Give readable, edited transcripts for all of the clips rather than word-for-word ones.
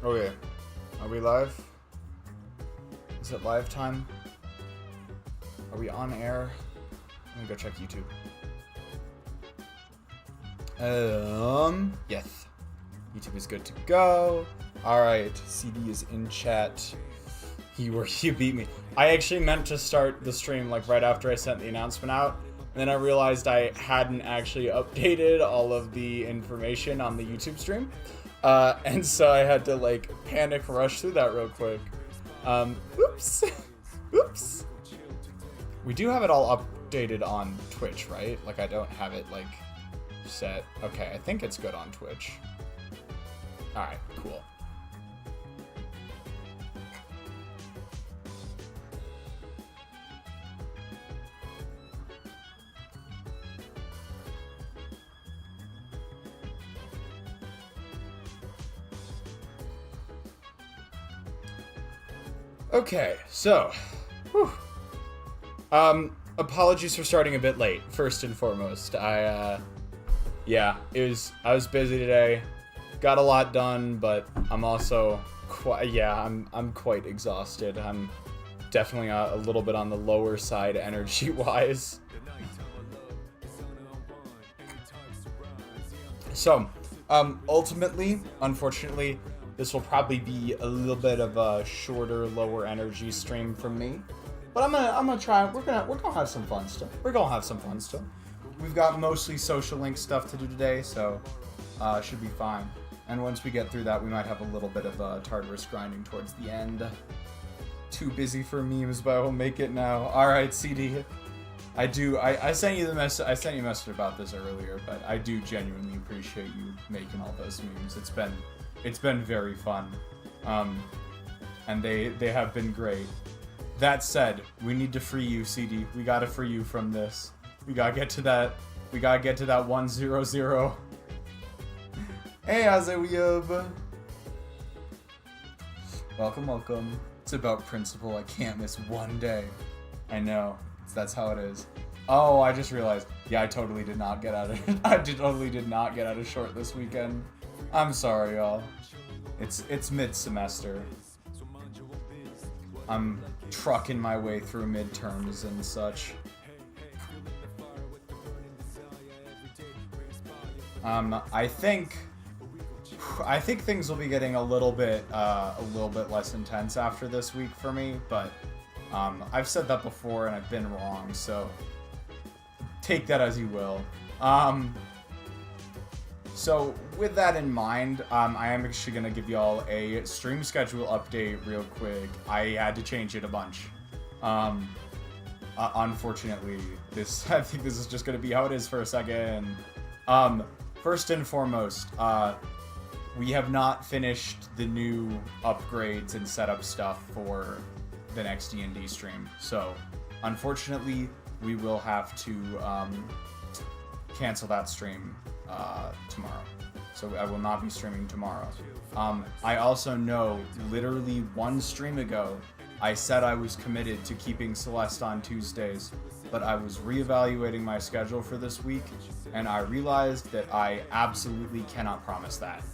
Okay. Are we live? Is it live time? Are we on air? Let me go check YouTube. Yes. YouTube is good to go. Alright, CD is in chat. You beat me. I actually meant to start the stream like right after I sent the announcement out. And then I realized I hadn't actually updated all of the information on the YouTube stream. And so I had to like panic rush through that real quick. Oops. Oops. We do have it all updated on Twitch, right? Like I don't have it like set. Okay, I think it's good on Twitch. Alright, cool. Okay, so, whew. Apologies for starting a bit late, first and foremost. I was busy today, got a lot done, but I'm also I'm quite exhausted. I'm definitely a little bit on the lower side energy-wise. So, ultimately, unfortunately, this will probably be a little bit of a shorter, lower energy stream from me, but I'm gonna try. We're gonna have some fun still. We've got mostly social link stuff to do today, so should be fine. And once we get through that, we might have a little bit of Tartarus grinding towards the end. Too busy for memes, but I will make it now. All right, CD. I sent you the message. I sent you a message about this earlier, but I do genuinely appreciate you making all those memes. It's been very fun, and they have been great. That said, we need to free you, CD. We gotta free you from this. We gotta get to that 100. Hey, Azewiyub. Welcome. It's about principle. I can't miss one day. I know. That's how it is. Oh, I just realized. Yeah, I totally did not get out of short this weekend. I'm sorry, y'all. It's mid-semester. I'm trucking my way through midterms and such. I think things will be getting a little bit less intense after this week for me, but I've said that before and I've been wrong, so take that as you will. So with that in mind, I am actually going to give y'all a stream schedule update real quick. I had to change it a bunch. Unfortunately, I think this is just going to be how it is for a second. First and foremost, we have not finished the new upgrades and setup stuff for the next D&D stream. So, unfortunately, we will have to cancel that stream tomorrow. So I will not be streaming tomorrow. I also know, literally one stream ago, I said I was committed to keeping Celeste on Tuesdays, but I was reevaluating my schedule for this week, and I realized that I absolutely cannot promise that.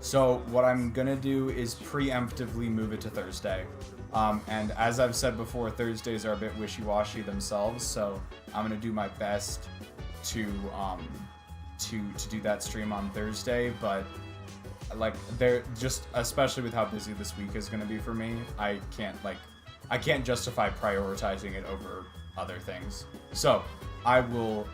So what I'm gonna do is preemptively move it to Thursday. And as I've said before, Thursdays are a bit wishy-washy themselves, so I'm gonna do my best to do that stream on Thursday, but like they're just, especially with how busy this week is gonna be for me, I can't justify prioritizing it over other things. So I'll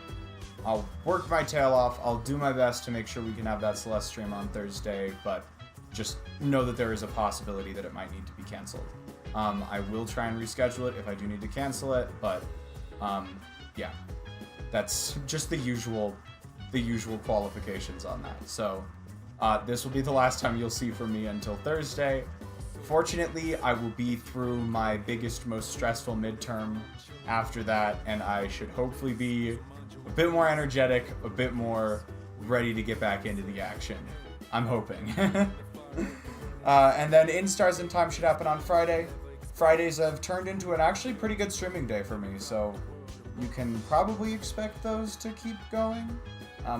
work my tail off. I'll do my best to make sure we can have that Celeste stream on Thursday, but just know that there is a possibility that it might need to be canceled. I will try and reschedule it if I do need to cancel it, but yeah, that's just the usual qualifications on that. So this will be the last time you'll see from me until Thursday. Fortunately, I will be through my biggest, most stressful midterm after that, and I should hopefully be a bit more energetic, a bit more ready to get back into the action. I'm hoping. And then Instars in Time should happen on Friday. Fridays have turned into an actually pretty good streaming day for me, so you can probably expect those to keep going.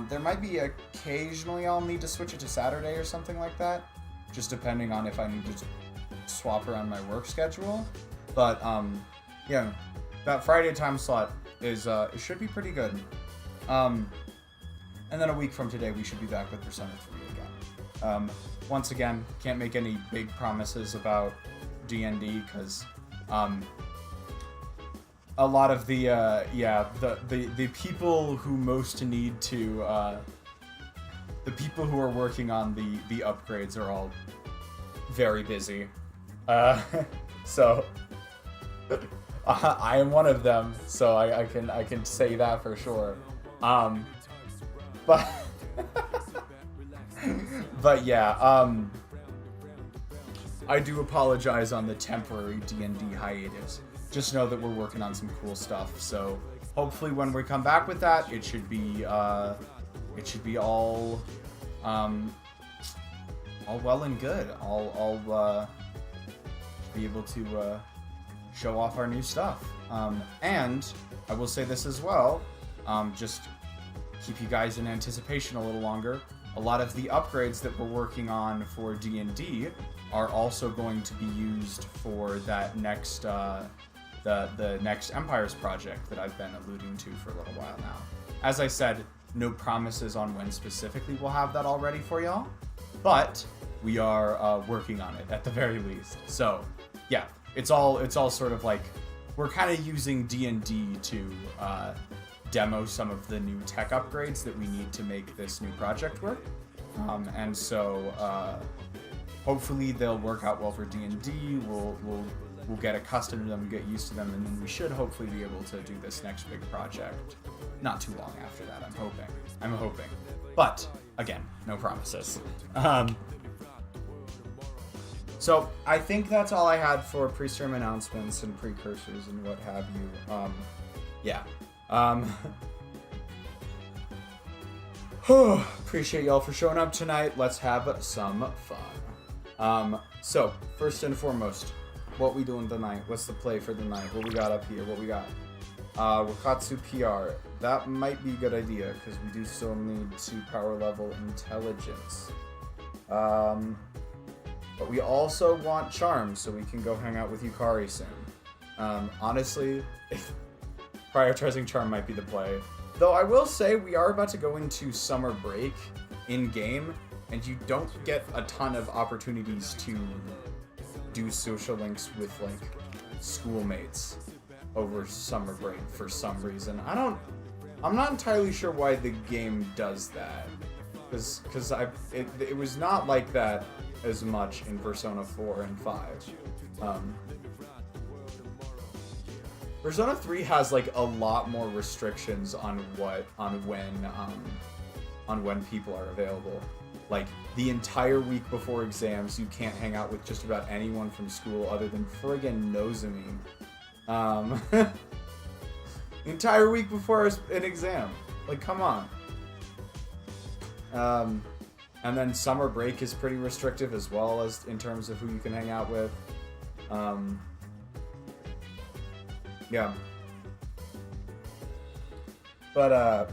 There might be occasionally I'll need to switch it to Saturday or something like that, just depending on if I need to swap around my work schedule. But yeah, that Friday time slot is it should be pretty good. And then a week from today we should be back with Persona 3 again. Once again, can't make any big promises about D&D because a lot of the the people who most need to the people who are working on the upgrades are all very busy. So I am one of them, so I can say that for sure. But but yeah, I do apologize on the temporary D&D hiatus. Just know that we're working on some cool stuff, so hopefully when we come back with that, it should be all well and good. I'll be able to show off our new stuff. And I will say this as well, just keep you guys in anticipation a little longer. A lot of the upgrades that we're working on for D&D are also going to be used for that next the next Empires project that I've been alluding to for a little while now. As I said, no promises on when specifically we'll have that all ready for y'all, but we are working on it at the very least. So yeah, it's all sort of like we're kind of using D&D to demo some of the new tech upgrades that we need to make this new project work, and so hopefully they'll work out well for D&D. We'll get accustomed to them, get used to them, and then we should hopefully be able to do this next big project not too long after that. I'm hoping, but again, no promises. So I think that's all I had for pre-stream announcements and precursors and what have you. Yeah. Appreciate y'all for showing up tonight. Let's have some fun. So first and foremost, what we doing tonight? What's the play for the night? What we got up here? What we got? Wakatsu PR. That might be a good idea because we do still need 2 power level intelligence. But we also want charm so we can go hang out with Yukari soon. Honestly, prioritizing charm might be the play. Though I will say we are about to go into summer break in-game, and you don't get a ton of opportunities to do social links with, like, schoolmates over summer break for some reason. I'm not entirely sure why the game does that. Because it was not like that as much in Persona 4 and 5. Persona 3 has like a lot more restrictions on when people are available. Like the entire week before exams, you can't hang out with just about anyone from school other than friggin' Nozomi. The entire week before an exam. Like, come on. And then summer break is pretty restrictive as well as in terms of who you can hang out with. Yeah. But,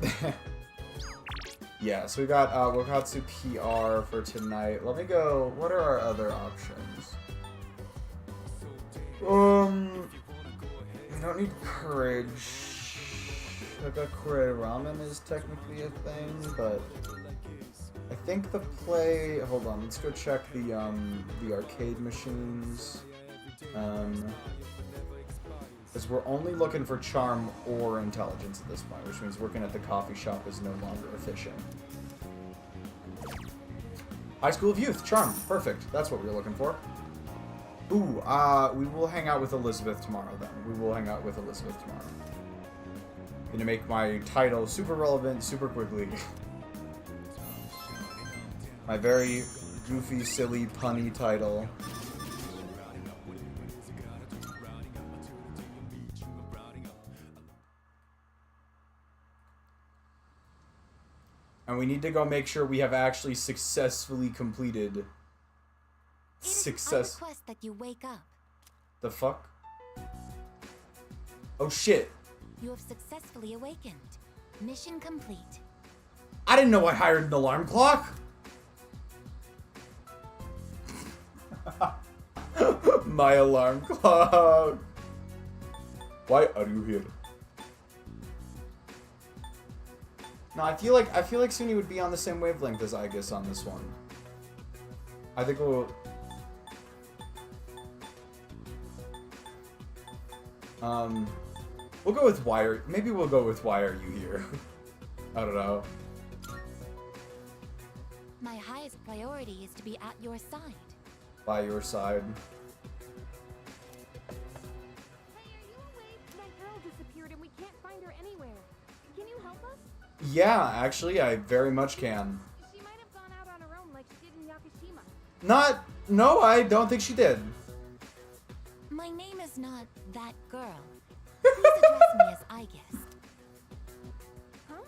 yeah, so we got Wakatsu PR for tonight. Let me go, what are our other options? We don't need courage. Kagakure ramen is technically a thing, but I think the play, hold on, let's go check the arcade machines. Because we're only looking for charm or intelligence at this point, which means working at the coffee shop is no longer efficient. High School of Youth, charm, perfect. That's what we were looking for. Ooh, we will hang out with Elizabeth tomorrow then. We will hang out with Elizabeth tomorrow. Gonna make my title super relevant super quickly. My very goofy, silly, punny title. And we need to go make sure we have actually successfully completed. I request that you wake up. The fuck? Oh shit. You have successfully awakened. Mission complete. didn't know I hired an alarm clock. My alarm clock. Why are you here? No, I feel like Suny would be on the same wavelength as Aigis on this one. I think we'll go with maybe we'll go with why are you here? I don't know. My highest priority is to be at your side. By your side. Hey, are you awake? That girl disappeared and we can't find her anywhere. Can you help us? Yeah, actually, I very much can. She might have gone out on her own like she did in Yakushima. No, I don't think she did. My name is not that girl. Please address me as Aigis. Huh?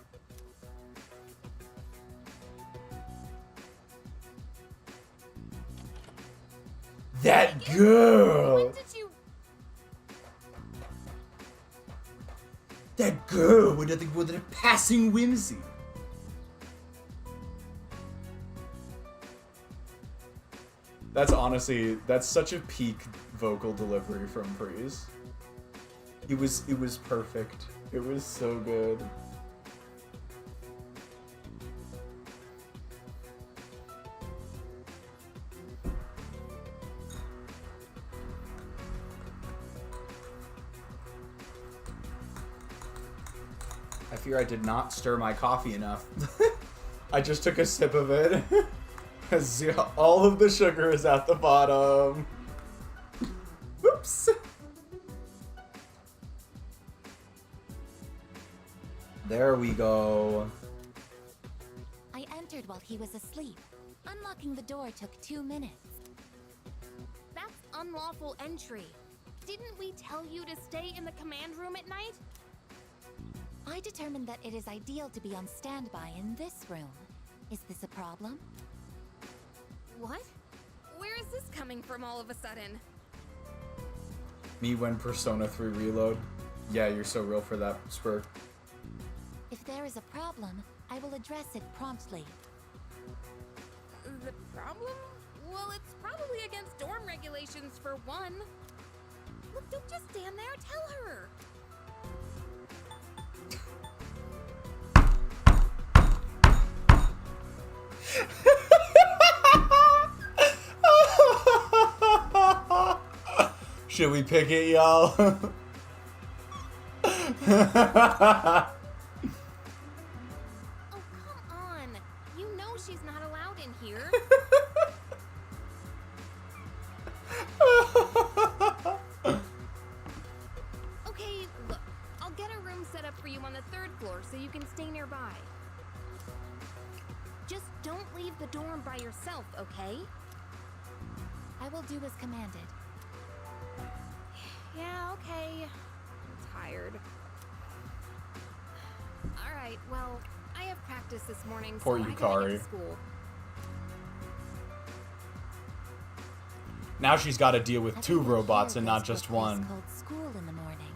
That girl. When did you... That girl with nothing more than a passing whimsy. That's such a peak vocal delivery from Breeze. It was perfect. It was so good. I fear I did not stir my coffee enough. I just took a sip of it. Because all of the sugar is at the bottom. Whoops. There we go. I entered while he was asleep. Unlocking the door took 2 minutes. That's unlawful entry. Didn't we tell you to stay in the command room at night? I determined that it is ideal to be on standby in this room. Is this a problem? What? Where is this coming from all of a sudden? Me when Persona 3 Reload. Yeah, you're so real for that, Spur. If there is a problem, I will address it promptly. The problem? Well, it's probably against dorm regulations for one. Look, don't just stand there, tell her! Should we pick it, y'all? Oh, come on! You know she's not allowed in here. Okay, look. I'll get a room set up for you on the 3rd floor so you can stay nearby. Just don't leave the dorm by yourself, okay? I will do as commanded. Yeah, okay. I'm tired. Alright, well, I have practice this morning, Poor so I gotta Yukari. get to school. Now she's got to deal with I 2 think you'll robots hear and of not this just place one. called school in the morning.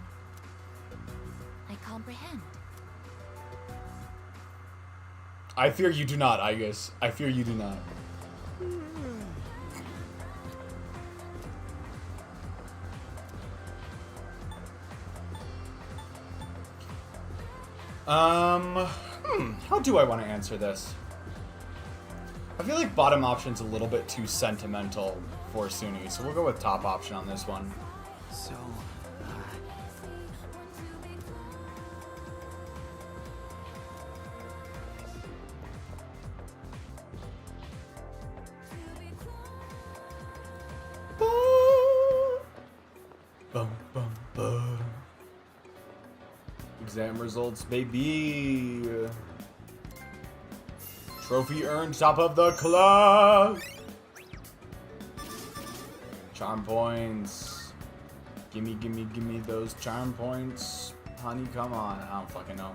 I comprehend. I fear you do not, Aigis. I fear you do not. How do I want to answer this? I feel like bottom option's a little bit too sentimental for Suny, so we'll go with top option on this one. So, Bum, bum, bum. Exam results, baby. Trophy earned, top of the club. Charm points. Gimme, gimme, gimme those charm points. Honey, come on. I don't fucking know.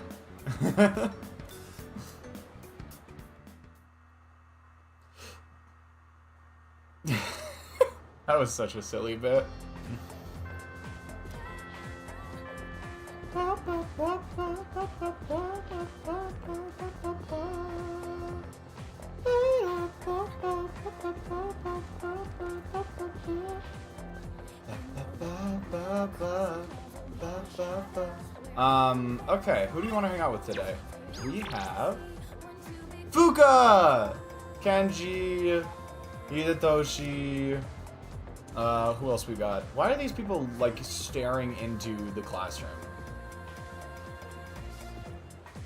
That was such a silly bit. Okay, who do you want to hang out with today? We have Fuka, Kenji, Hidetoshi. Who else we got? Why are these people like staring into the classroom?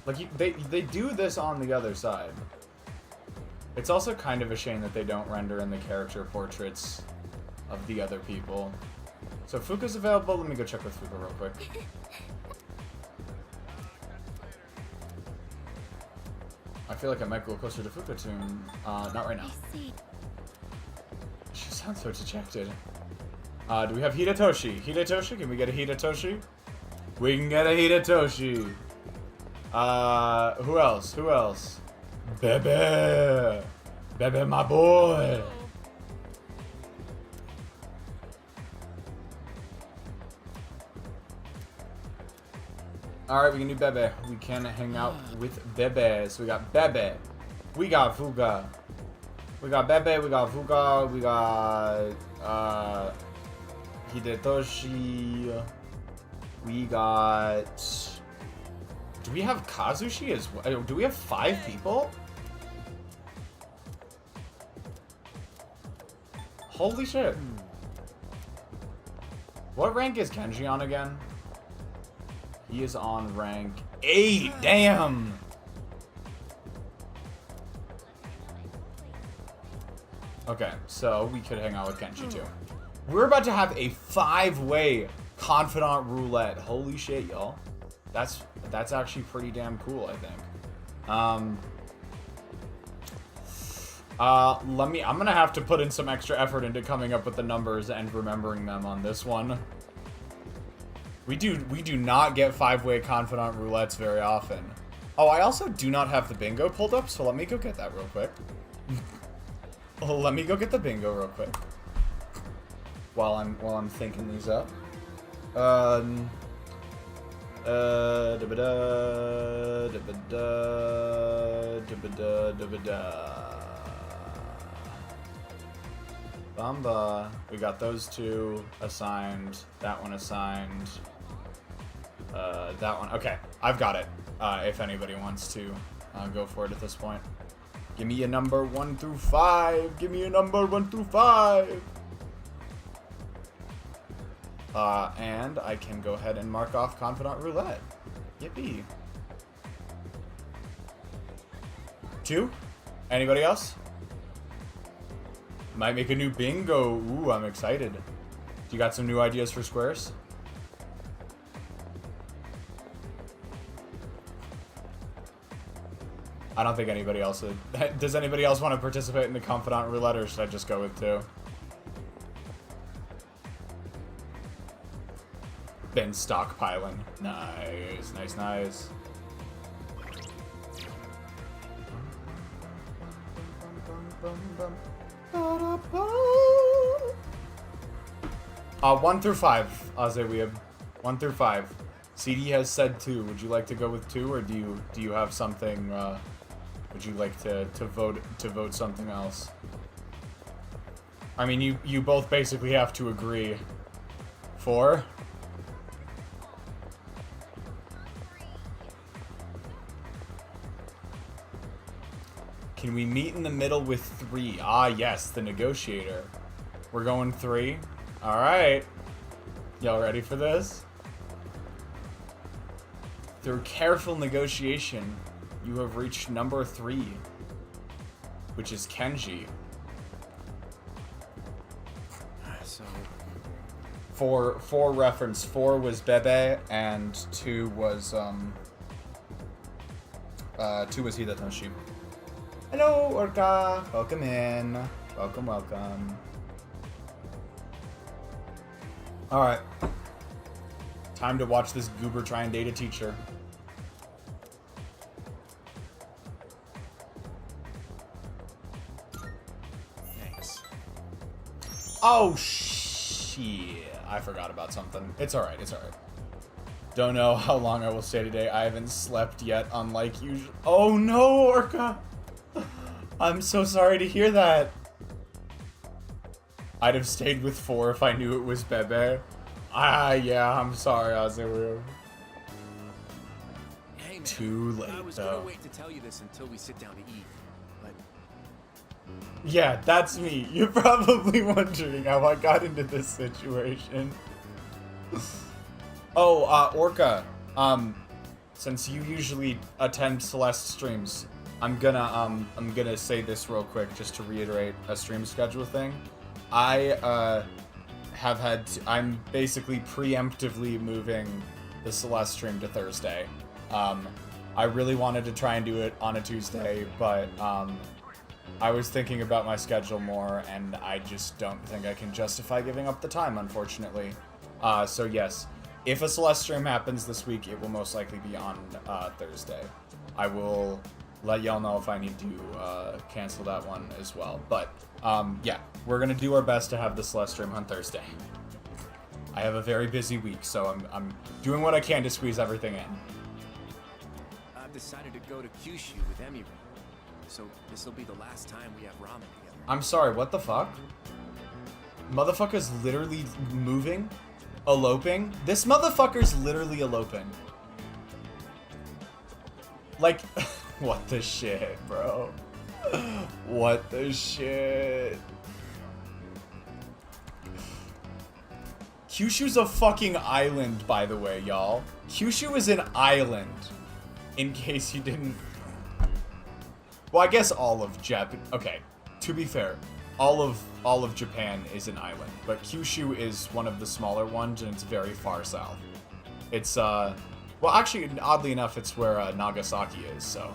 Like they do this on the other side. It's also kind of a shame that they don't render in the character portraits of the other people. So Fuka's available. Let me go check with Fuka real quick. I feel like I might go closer to Fuka soon. Not right now. She sounds so dejected. Do we have Hidetoshi? Hidetoshi? Can we get a Hidetoshi? We can get a Hidetoshi. Who else? Who else? Bebe! Bebe, my boy! Alright, we can do Bebe. We can hang out with Bebe. So we got Bebe. We got Fuga. We got Bebe, we got Fuga, we got Hidetoshi. We got... Do we have Kazushi as well? Do we have 5 people? Holy shit. What rank is Kenji on again? He is on rank 8. Damn! Okay, so we could hang out with Kenji too. We're about to have a 5-way confidant roulette. Holy shit, y'all. That's actually pretty damn cool, I think. I'm gonna have to put in some extra effort into coming up with the numbers and remembering them on this one. We do not get 5-way confidant roulettes very often. Oh, I also do not have the bingo pulled up, so let me go get that real quick. Let me go get the bingo real quick. While I'm thinking these up. Bamba. We got those 2 assigned. That one assigned. That one. Okay, I've got it. If anybody wants to go for it at this point. Give me a number 1 through 5. Give me a number 1 through 5. And I can go ahead and mark off Confidant Roulette. Yippee. 2? Anybody else? Might make a new bingo. Ooh, I'm excited. You got some new ideas for squares? I don't think anybody else would. Does anybody else want to participate in the Confidant Roulette, or should I just go with 2? Been stockpiling. Nice, nice, nice. 1 through 5, Azeweeb. 1 through 5. CD has said 2. Would you like to go with 2, or do you have something? Would you like to vote something else? I mean, you both basically have to agree. 4. Can we meet in the middle with 3? Ah, yes, the negotiator. We're going 3. All right. Y'all ready for this? Through careful negotiation, you have reached number 3, which is Kenji. So, for reference, 4 was Bebe and 2 was 2 was Hidetoshi. Hello, Orca. Welcome in. Welcome, welcome. All right. Time to watch this goober try and date a teacher. thanks. Oh, shit. I forgot about something. It's alright, it's alright. Don't know how long I will stay today. I haven't slept yet, unlike usual. Oh no, Orca! I'm so sorry to hear that. I'd have stayed with 4 if I knew it was Bebe. Ah, yeah, I'm sorry, Azeru. too late, I was though. gonna wait to tell you this until we sit down to eat, but Yeah, that's me. You're probably wondering how I got into this situation. Oh, Orca. Since you usually attend Celeste streams, I'm gonna say this real quick just to reiterate a stream schedule thing. I'm basically preemptively moving the Celeste stream to Thursday. I really wanted to try and do it on a Tuesday, but I was thinking about my schedule more, and I just don't think I can justify giving up the time, unfortunately. So yes, if a Celeste stream happens this week, it will most likely be on Thursday. I will let y'all know if I need to cancel that one as well. But yeah, we're gonna do our best to have the Celeste stream on Thursday. I have a very busy week, so I'm doing what I can to squeeze everything in. I've decided to go to Kyushu with Emi. So this will be the last time we have ramen together. I'm sorry, what the fuck? Motherfucker's literally moving? Eloping? This motherfucker's literally eloping. Like, what the shit, bro? What the shit? Kyushu's a fucking island, by the way, y'all. Kyushu is an island, in case you didn't... Well, I guess all of Japan... Okay, to be fair, all of Japan is an island, but Kyushu is one of the smaller ones, and it's very far south. It's, well, actually, oddly enough, it's where Nagasaki is, so...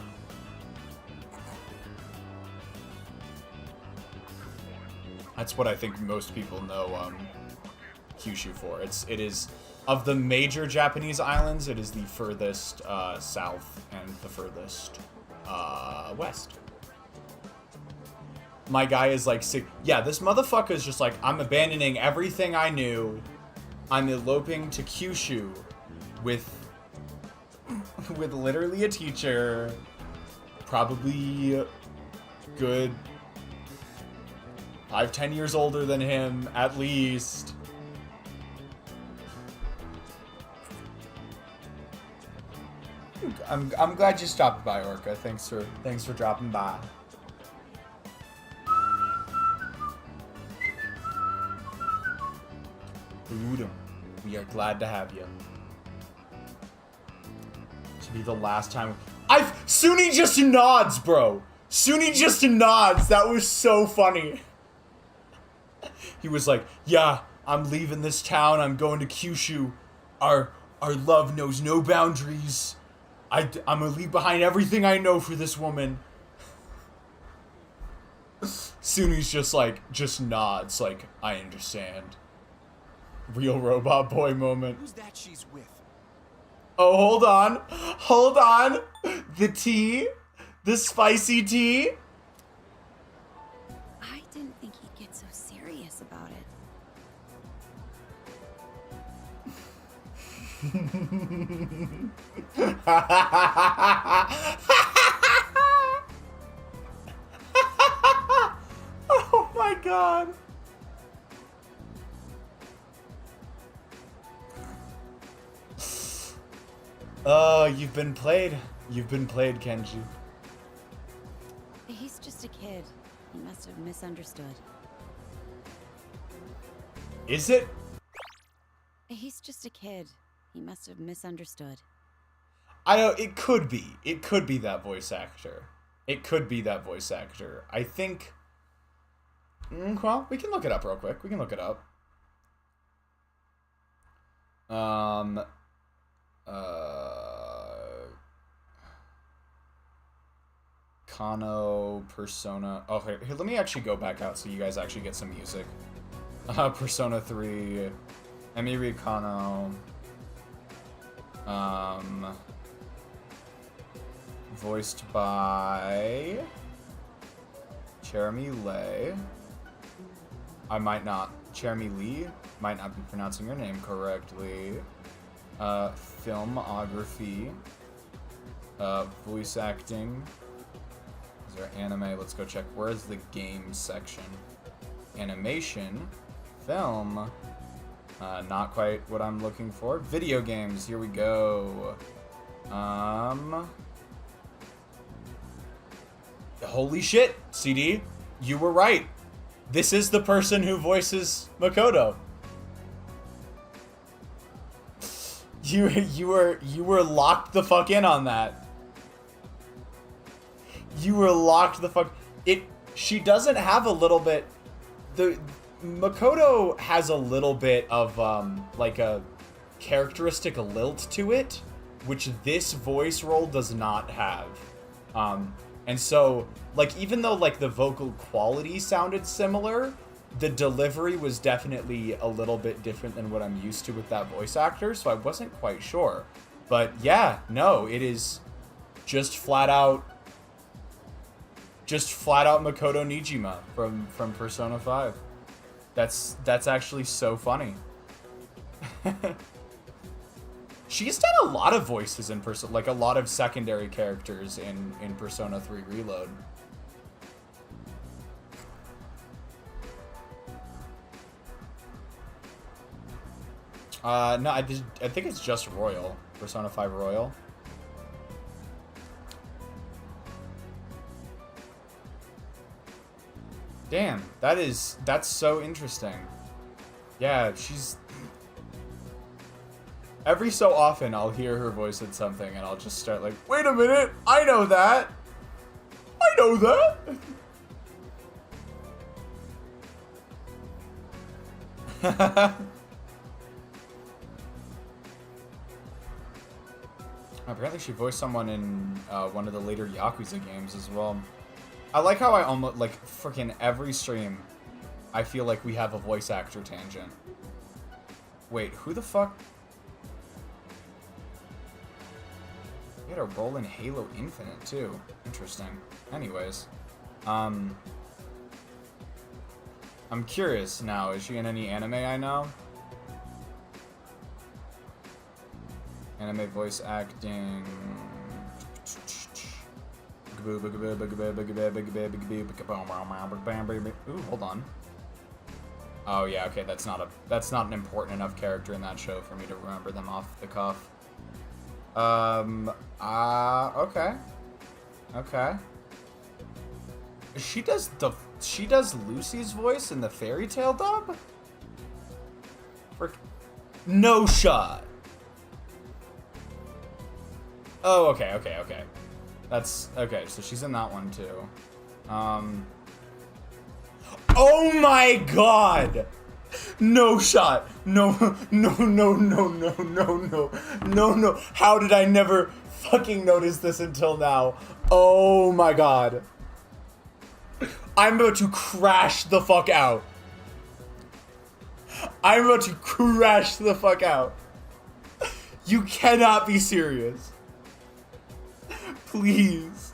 That's what I think most people know, Kyushu for. It is, of the major Japanese islands, it is the furthest, south and the furthest, west. My guy is like, yeah, this motherfucker is just like, I'm abandoning everything I knew. I'm eloping to Kyushu with literally a teacher, probably good 5-10 years older than him, at least. I'm glad you stopped by, Orca. Thanks for dropping by. Udum, we are glad to have you. To be the last time. Suny just nods, bro. Suny just nods. That was so funny. He was like, yeah, I'm leaving this town. I'm going to Kyushu. Our love knows no boundaries. I'm gonna leave behind everything I know for this woman. Suny's just nods, like, I understand. Real robot boy moment. Who's that she's with? Oh, hold on. The tea? The spicy tea? I didn't think he'd get so serious about it. Oh my god. Oh, you've been played. You've been played, Kenji. He's just a kid. He must have misunderstood. Is it? He's just a kid. He must have misunderstood. I know, it could be. It could be that voice actor. It could be that voice actor. I think... well, we can look it up real quick. We can look it up. Kano, Persona... Oh, here, let me actually go back out so you guys actually get some music. Persona 3... Emiri Kano... voiced by... Jeremy Lay. I might not... Jeremy Lee? Might not be pronouncing your name correctly. Filmography. Voice acting. Is there anime? Let's go check. Where's the game section? Animation. Film. Not quite what I'm looking for. Video games. Here we go. Holy shit, CD, you were right. This is the person who voices Makoto. You were locked the fuck in on that. You were locked the fuck. She doesn't have a little bit. Makoto has a little bit of like a characteristic lilt to it, which this voice role does not have. And so, like, even though like the vocal quality sounded similar, the delivery was definitely a little bit different than what I'm used to with that voice actor, so I wasn't quite sure. But yeah, no, it is just flat out Makoto Nijima from Persona 5. That's actually so funny. She's done a lot of voices in Persona, like a lot of secondary characters in Persona 3 Reload. No, I think it's just Royal. Persona 5 Royal. Damn, that's so interesting. Yeah, she's... Every so often, I'll hear her voice in something, and I'll just start like, wait a minute, I know that! I know that! Apparently she voiced someone in one of the later Yakuza games as well. I like how I almost, like, freaking every stream, I feel like we have a voice actor tangent. Wait, who the fuck? We had a role in Halo Infinite, too. Interesting. Anyways. I'm curious now. Is she in any anime I know? Anime voice acting... Ooh, hold on. Oh yeah, okay, that's not an important enough character in that show for me to remember them off the cuff. Okay. Okay. She does Lucy's voice in the Fairy Tail dub? No shot. Oh, okay. That's okay, so she's in that one too. Oh my god! No shot! No. How did I never fucking notice this until now? Oh my god. I'm about to crash the fuck out. You cannot be serious. Please.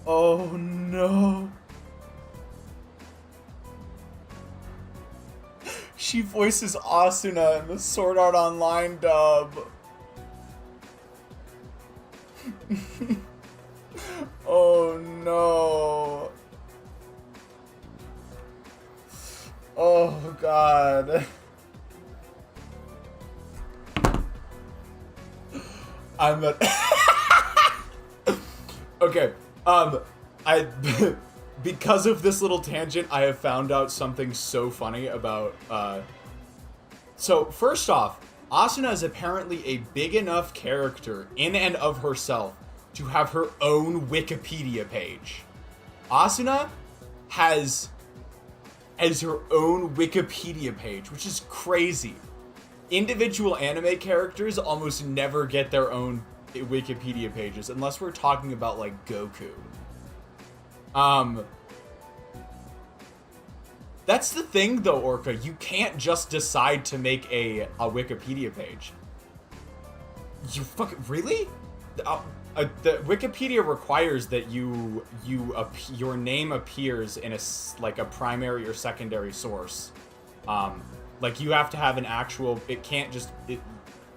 Oh no. She voices Asuna in the Sword Art Online dub. Oh no. Oh god. Okay. Because of this little tangent, I have found out something so funny about, so first off, Asuna is apparently a big enough character in and of herself to have her own Wikipedia page. Asuna has her own Wikipedia page, which is crazy. Individual anime characters almost never get their own Wikipedia pages, unless we're talking about, like, Goku. That's the thing, though, Orca. You can't just decide to make a Wikipedia page. You fucking... Really? The Wikipedia requires that your name appears in a primary or secondary source. Like, you have to have an actual... It can't just...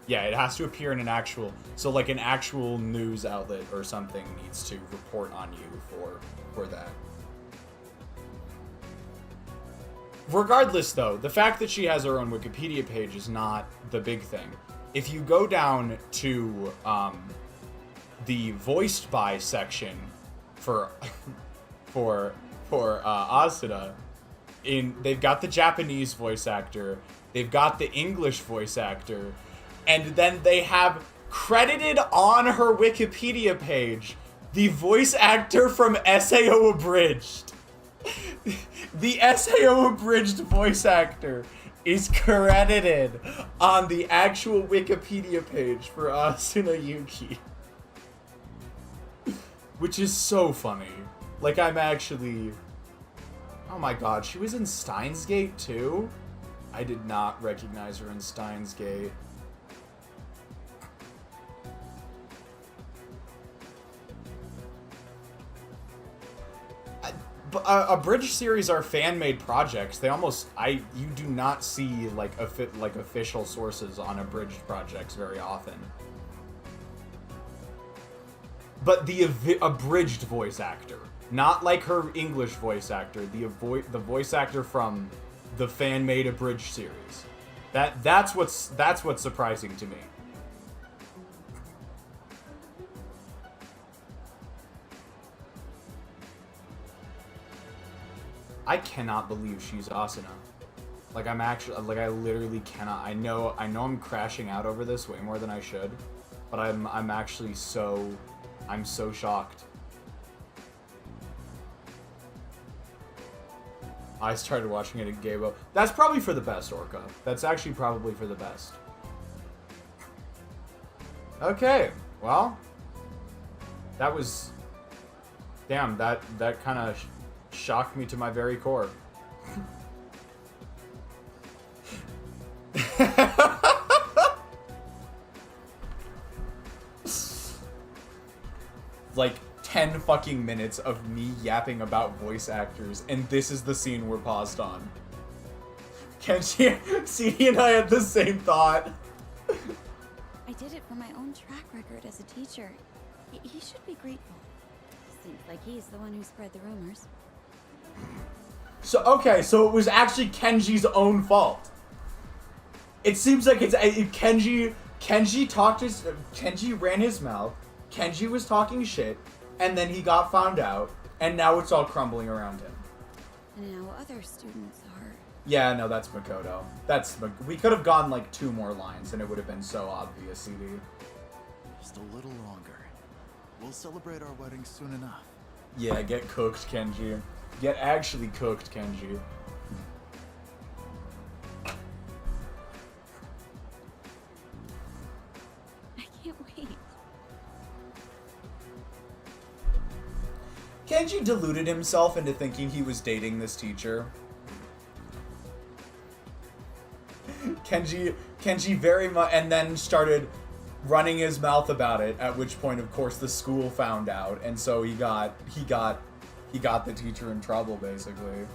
Yeah, it has to appear in an actual... So, like, an actual news outlet or something needs to report on you for for that. Regardless, though, the fact that she has her own Wikipedia page is not the big thing. If you go down to the voiced by section for Asuna, they've got the Japanese voice actor, they've got the English voice actor, and then they have credited on her Wikipedia page the voice actor from SAO Abridged. The SAO Abridged voice actor is credited on the actual Wikipedia page for Asuna Yuki. Which is so funny. Like, I'm actually... Oh my god, she was in Steins Gate too? I did not recognize her in Steins Gate. Abridged series are fan-made projects. They almost... You do not see, like, official sources on abridged projects very often. But the abridged voice actor. Not like her English voice actor. The voice actor from the fan-made abridged series. That's what's surprising to me. I cannot believe she's Asuna. Like, I literally cannot. I know I'm crashing out over this way more than I should, but I'm actually so... I'm so shocked. I started watching it at Gabo. That's probably for the best, Orca. That's actually probably for the best. Okay, well, that was... Damn, that kind of shocked me to my very core. Like 10 fucking minutes of me yapping about voice actors, and this is the scene we're paused on. Kenshi, CD and I had the same thought. I did it for my own track record as a teacher. He should be grateful. Seems like he's the one who spread the rumors. So, okay, so it was actually Kenji's own fault. It seems like it's Kenji ran his mouth, Kenji was talking shit, and then he got found out, and now it's all crumbling around him. And now other students are... Yeah, no, that's Makoto. We could have gone like 2 more lines, and it would have been so obvious, CD. Just a little longer. We'll celebrate our wedding soon enough. Yeah, get cooked, Kenji. Get actually cooked, Kenji. I can't wait. Kenji deluded himself into thinking he was dating this teacher. Kenji very much, and then started running his mouth about it, at which point, of course, the school found out, and so he got the teacher in trouble, basically.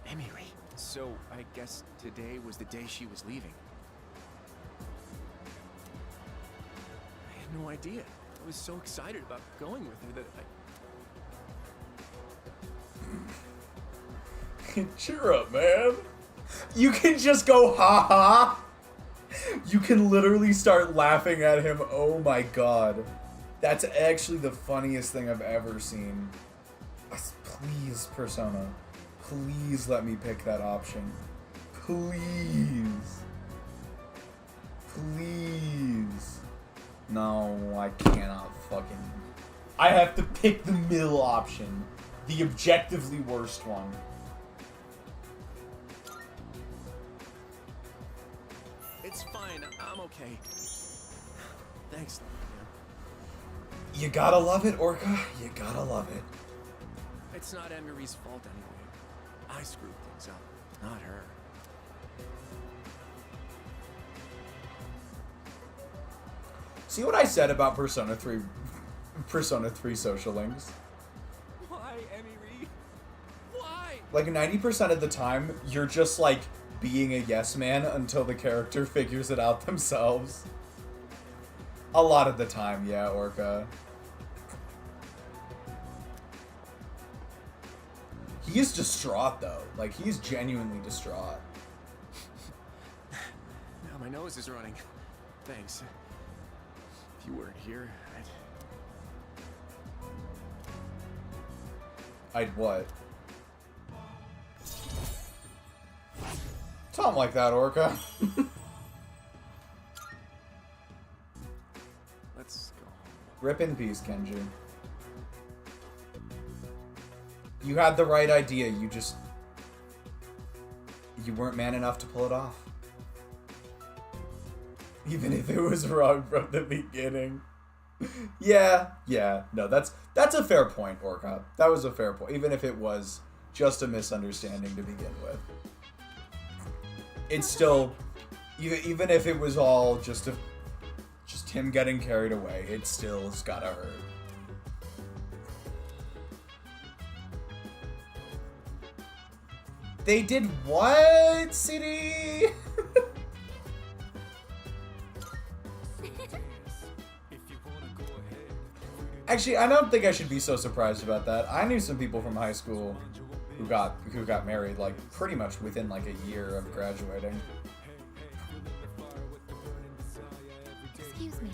Emily. So, I guess today was the day she was leaving. I had no idea. I was so excited about going with her that Cheer up, man. You can just go, ha-ha. You can literally start laughing at him. Oh my god. That's actually the funniest thing I've ever seen. Please, Persona. Please let me pick that option. Please. Please. No, I cannot fucking... I have to pick the middle option. The objectively worst one. It's fine. I'm okay. Thanks, man. You gotta love it, Orca. You gotta love it. It's not Emery's fault anyway. I screwed things up, not her. See what I said about Persona 3 social links? Why, Emery? Why? Like 90% of the time, you're just like just being a yes man until the character figures it out themselves. A lot of the time, yeah, Orca. He is distraught, though. Like, he's genuinely distraught. Now my nose is running. Thanks. If you weren't here, I'd what? Tell him like that, Orca. let's go. Rip in peace, Kenji. You had the right idea, you weren't man enough to pull it off. Even if it was wrong from the beginning. Yeah, no, that's a fair point, Orca. That was a fair point, even if it was just a misunderstanding to begin with. It's still, even if it was all just him getting carried away, it still's gotta hurt. They did what, CD? Actually, I don't think I should be so surprised about that. I knew some people from high school who got married like pretty much within like a year of graduating. Excuse me.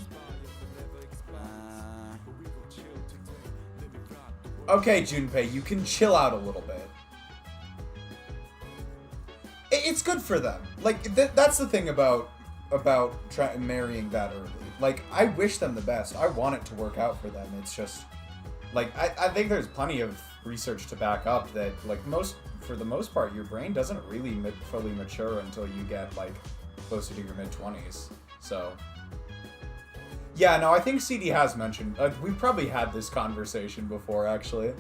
Okay, Junpei, you can chill out a little bit. It's good for them. Like that's the thing about marrying that early. Like, I wish them the best. I want it to work out for them. It's just, like, I think there's plenty of research to back up that, like, for the most part, your brain doesn't really fully mature until you get, like, closer to your mid-20s. So, yeah, no, I think CD has mentioned, we've probably had this conversation before, actually.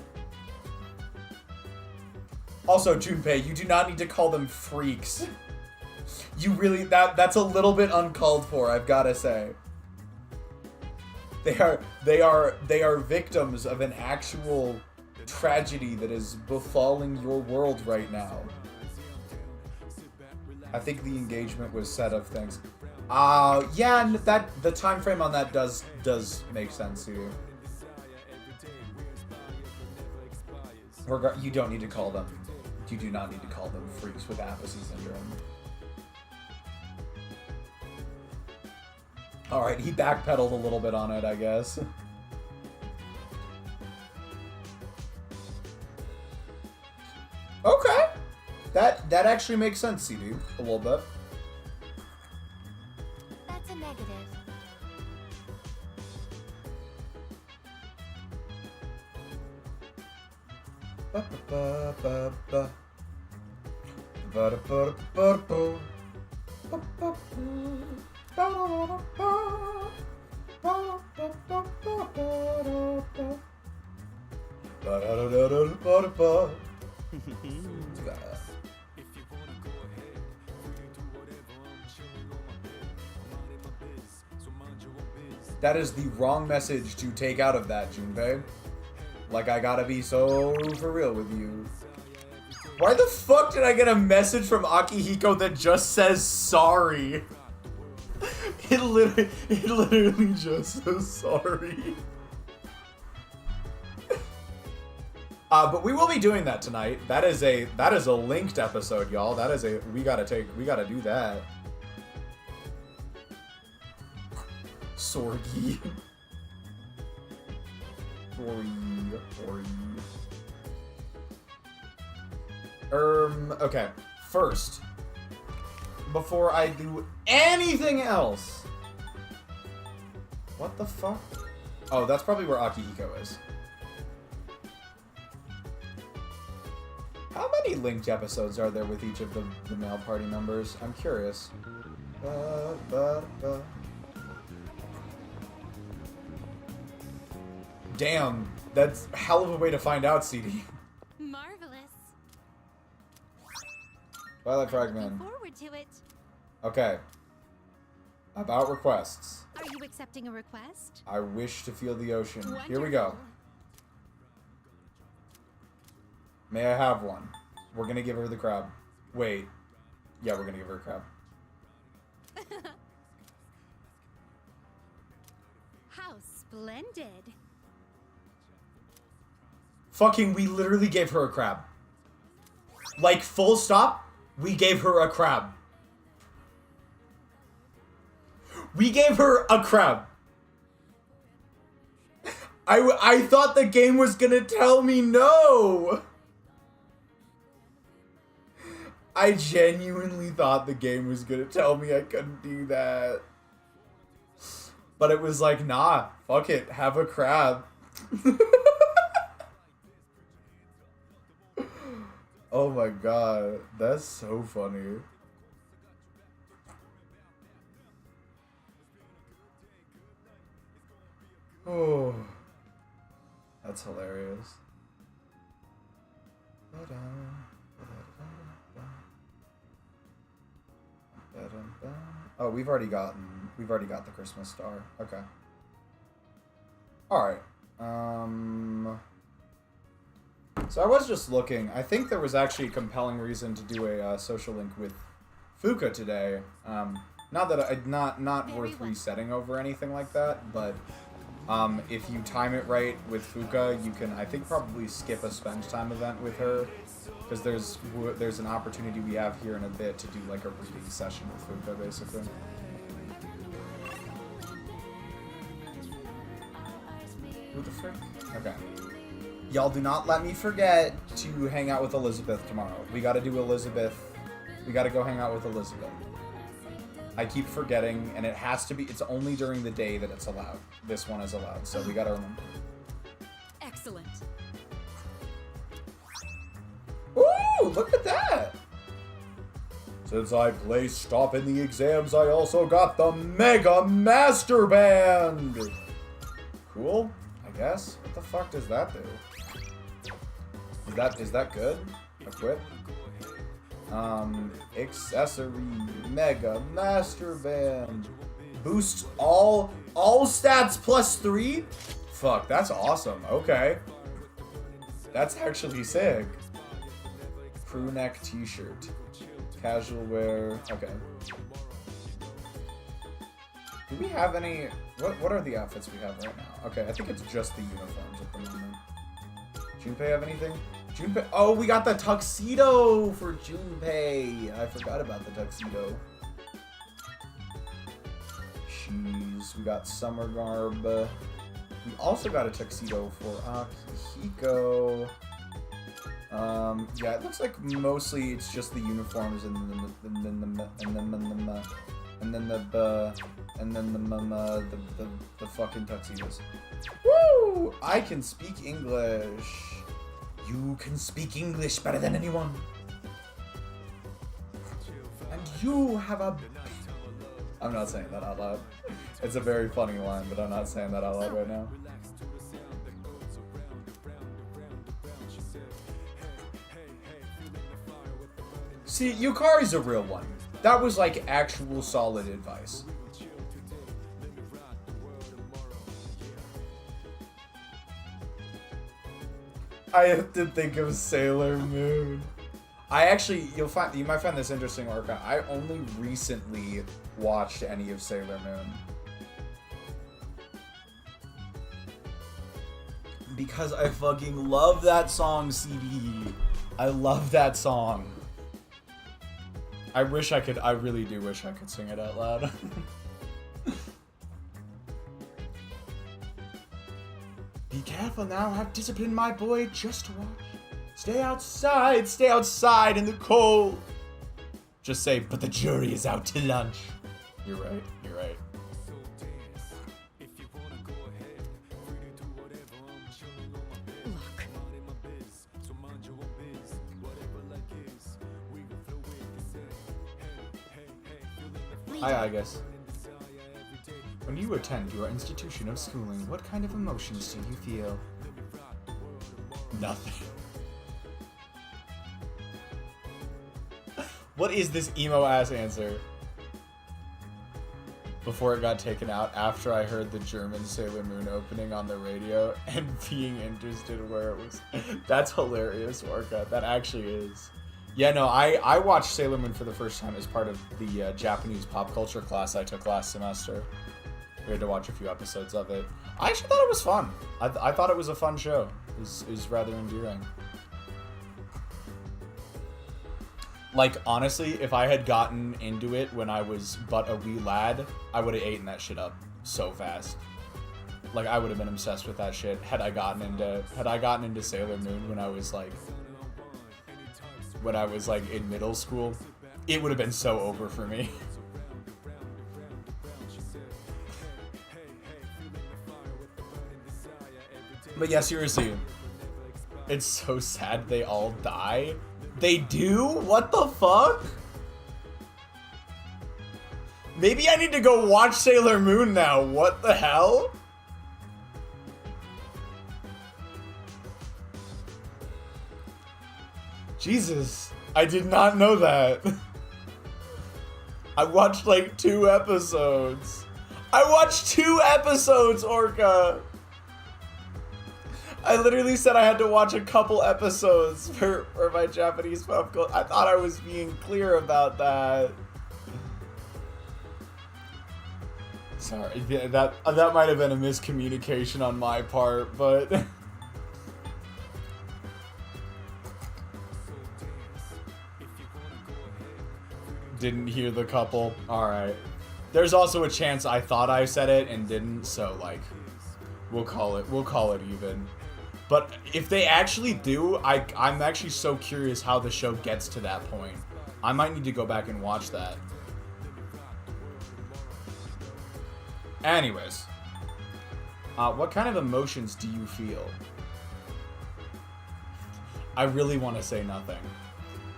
Also, Junpei, you do not need to call them freaks. You really, that's a little bit uncalled for, I've gotta say. They are victims of an actual tragedy that is befalling your world right now. I think the engagement was set of things. Yeah, that the time frame on that does make sense to you. You don't need to call them. You do not need to call them freaks with apathy syndrome. Alright, he backpedaled a little bit on it, I guess. Okay. That actually makes sense, CD. A little bit. That's a negative. That is the wrong message to take out of that, Junpei. Like, I gotta be so for real with you. Why the fuck did I get a message from Akihiko that just says sorry? It literally just says sorry. But we will be doing that tonight. That is a linked episode, y'all. We gotta do that. Sorgi. Okay. First, before I do anything else. What the fuck? Oh, that's probably where Akihiko is. How many linked episodes are there with each of the male party members? I'm curious. Damn, that's a hell of a way to find out, CD. Marvelous. Twilight Fragment. Looking forward to it. Okay. About requests. Are you accepting a request? I wish to feel the ocean. Wonderful. Here we go. May I have one? We're gonna give her the crab. Wait. Yeah, we're gonna give her a crab. How splendid. Fucking, we literally gave her a crab. Like, full stop, we gave her a crab. We gave her a crab. I thought the game was gonna tell me no. I genuinely thought the game was gonna tell me I couldn't do that. But it was like, nah, fuck it, have a crab. Oh my god, that's so funny. Oh, that's hilarious. Oh, we've already got the Christmas star. Okay. All right. So I was just looking. I think there was actually a compelling reason to do a social link with Fuka today. Not that not worth resetting over anything like that, but if you time it right with Fuka, you can, I think, probably skip a spend time event with her, because there's an opportunity we have here in a bit to do like a reading session with Fuka, basically. Who the frick? Okay. Y'all do not let me forget to hang out with Elizabeth tomorrow. We gotta do Elizabeth. We gotta go hang out with Elizabeth. I keep forgetting, and it has to be, it's only during the day that it's allowed. This one is allowed, so we gotta remember. Excellent. Ooh, look at that! Since I placed top in the exams, I also got the Mega Master Band! Cool, I guess. What the fuck does that do? Is that good? Equip? Accessory Mega Master Band. Boost all stats +3? Fuck, that's awesome. Okay. That's actually sick. Crew neck t-shirt. Casual wear. Okay. Do we have any... What are the outfits we have right now? Okay, I think it's just the uniforms at the moment. Junpei have anything? Junpei... Oh, we got the tuxedo for Junpei. I forgot about the tuxedo. Jeez, we got summer garb. We also got a tuxedo for Akihiko. Yeah, it looks like mostly it's just the uniforms and then the fucking tuxedos. Woo! I can speak English. You can speak English better than anyone. And you have a... I'm not saying that out loud. It's a very funny line, but I'm not saying that out loud right now. See, Yukari's a real one. That was like actual solid advice. I have to think of Sailor Moon. I actually, you might find this interesting, Arcana. I only recently watched any of Sailor Moon. Because I fucking love that song CD. I love that song. I really do wish I could sing it out loud. Be careful now, I've disciplined my boy just to watch. Stay outside in the cold. Just say, but the jury is out to lunch. You're right. Hi, Agus. When you attend your institution of schooling, what kind of emotions do you feel? Nothing. What is this emo-ass answer? Before it got taken out, after I heard the German Sailor Moon opening on the radio and being interested where it was. That's hilarious, Orca. That actually is. Yeah, no, I watched Sailor Moon for the first time as part of the Japanese pop culture class I took last semester. We had to watch a few episodes of it. I actually thought it was fun. I thought it was a fun show. It was rather endearing. Like, honestly, if I had gotten into it when I was but a wee lad, I would have eaten that shit up so fast. Like, I would have been obsessed with that shit had I gotten into Sailor Moon when I was like in middle school. It would have been so over for me. But yeah, seriously, it's so sad they all die. They do? What the fuck? Maybe I need to go watch Sailor Moon now. What the hell? Jesus, I did not know that. I watched like 2 episodes. I watched 2 episodes, Orca. I literally said I had to watch a couple episodes for my Japanese pop culture. I thought I was being clear about that. Sorry, that might have been a miscommunication on my part, but didn't hear the couple. All right. There's also a chance I thought I said it and didn't, so like we'll call it even. But if they actually do, I'm actually so curious how the show gets to that point. I might need to go back and watch that. Anyways, what kind of emotions do you feel? I really want to say nothing.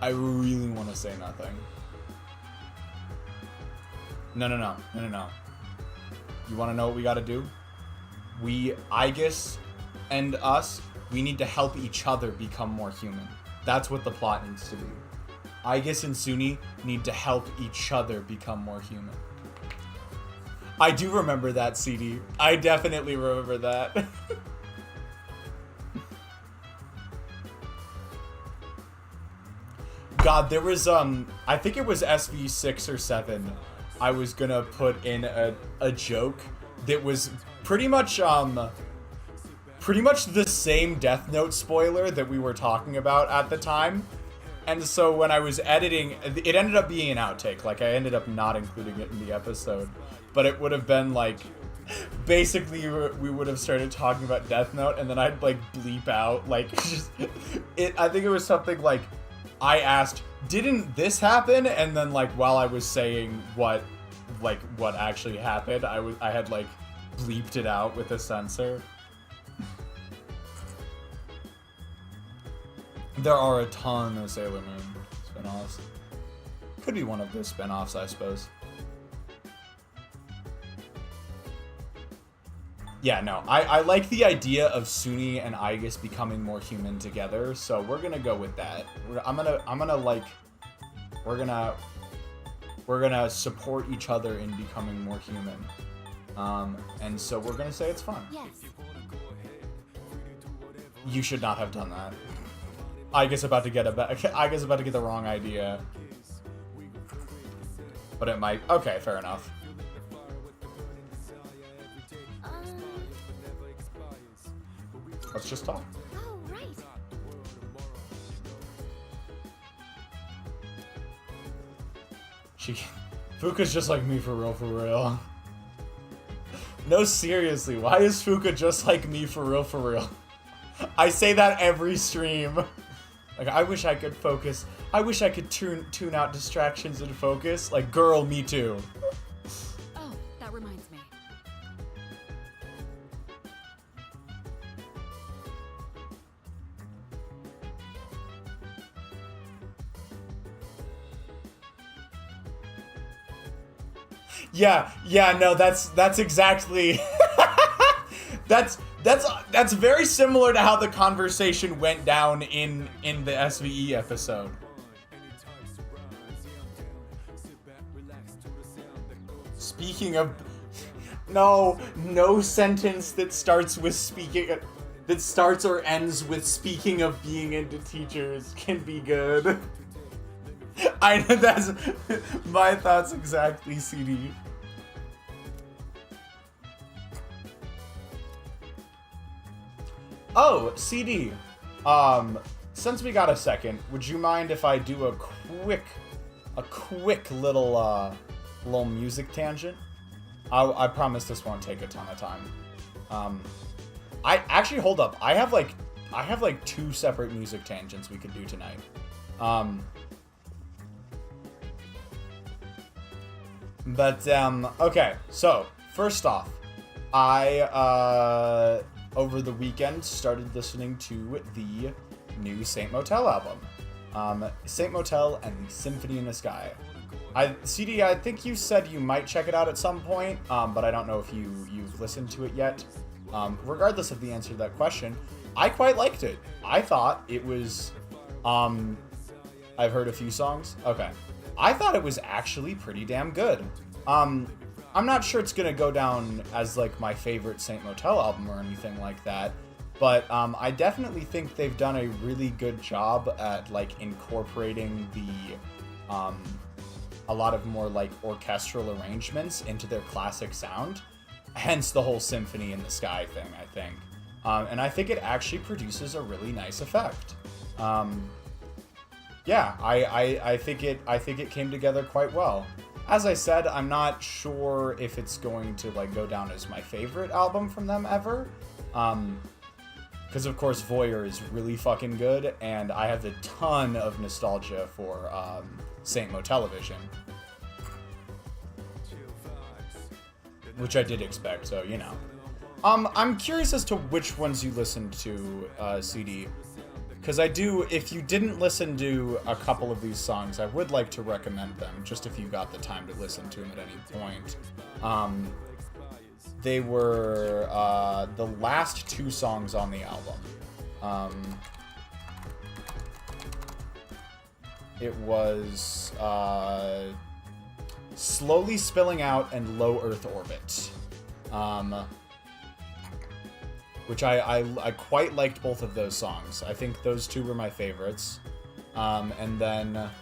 I really want to say nothing. No. You want to know what we got to do? Aegis and us, we need to help each other become more human. That's what the plot needs to be. Aegis and Suny need to help each other become more human. I do remember that, CD. I definitely remember that. God, there was, I think it was SV6 or 7. I was gonna put in a joke that was pretty much the same Death Note spoiler that we were talking about at the time. And so when I was editing, it ended up being an outtake. Like, I ended up not including it in the episode. But it would have been, like, basically we would have started talking about Death Note, and then I'd, like, bleep out, like, just... I think it was something like, I asked, didn't this happen? And then, like, while I was saying what actually happened, I had, like, bleeped it out with a censor. There are a ton of Sailor Moon spin-offs. Could be one of the spin-offs, I suppose. Yeah, no, I like the idea of Suny and Aegis becoming more human together, so we're gonna go with that. We're gonna support each other in becoming more human. And so we're gonna say it's fun. Yes. You should not have done that. Aegis about to get the wrong idea. But it might. Okay, fair enough. Let's just talk. Oh, right. Fuka's just like me for real. No, seriously, why is Fuka just like me for real? I say that every stream. Like, I wish I could focus. I wish I could tune out distractions and focus. Like, girl, me too. Oh, that reminds me. Yeah, no, that's exactly that's very similar to how the conversation went down in the SVE episode. Speaking of no sentence that starts or ends with speaking of being into teachers can be good. I know that's my thoughts exactly, CD. Oh, CD. Since we got a second, would you mind if I do a quick little music tangent? I promise this won't take a ton of time. I actually, hold up. I have like 2 separate music tangents we could do tonight. Okay. So first off, I over the weekend started listening to the new Saint Motel album. Saint Motel and Symphony in the Sky. CD, I think you said you might check it out at some point, but I don't know if you've listened to it yet. Regardless of the answer to that question, I quite liked it. I thought it was, I've heard a few songs. Okay. I thought it was actually pretty damn good. I'm not sure it's gonna go down as like my favorite Saint Motel album or anything like that, but I definitely think they've done a really good job at like incorporating a lot of more like orchestral arrangements into their classic sound, hence the whole Symphony in the Sky thing, I think. And I think it actually produces a really nice effect. Yeah, I think it came together quite well. As I said, I'm not sure if it's going to like go down as my favorite album from them ever. Because of course Voyeur is really fucking good, and I have a ton of nostalgia for Saint Motelevision, which I did expect, so you know. I'm curious as to which ones you listened to, CD. Because I do, if you didn't listen to a couple of these songs, I would like to recommend them, just if you got the time to listen to them at any point. They were the last 2 songs on the album. It was Slowly Spilling Out and Low Earth Orbit. Which I quite liked both of those songs. I think those 2 were my favorites. And then a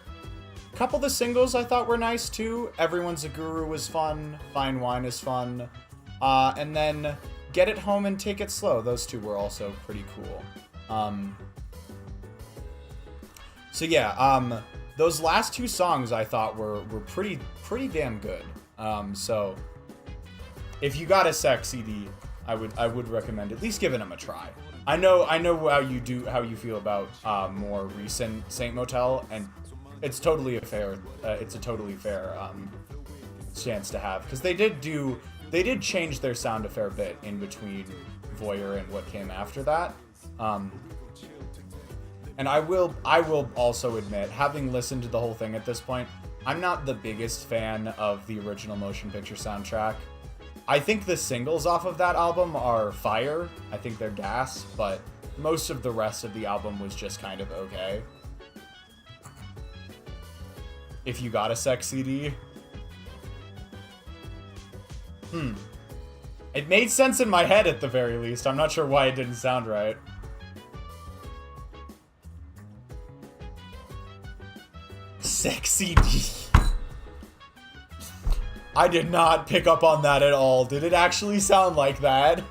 couple of the singles I thought were nice too. Everyone's a Guru was fun. Fine Wine is fun. And then Get It Home and Take It Slow. Those 2 were also pretty cool. So yeah, those last 2 songs I thought were pretty damn good. So if you got a sec, CD, I would recommend at least giving them a try. I know how you feel about more recent Saint Motel, and it's totally a fair chance to have, because they did change their sound a fair bit in between Voyeur and what came after that. And I will also admit, having listened to the whole thing at this point, I'm not the biggest fan of the original motion picture soundtrack. I think the singles off of that album are fire. I think they're gas, but most of the rest of the album was just kind of okay. If you got a sec, CD. It made sense in my head at the very least. I'm not sure why it didn't sound right. Sexy D. I did not pick up on that at all. Did it actually sound like that?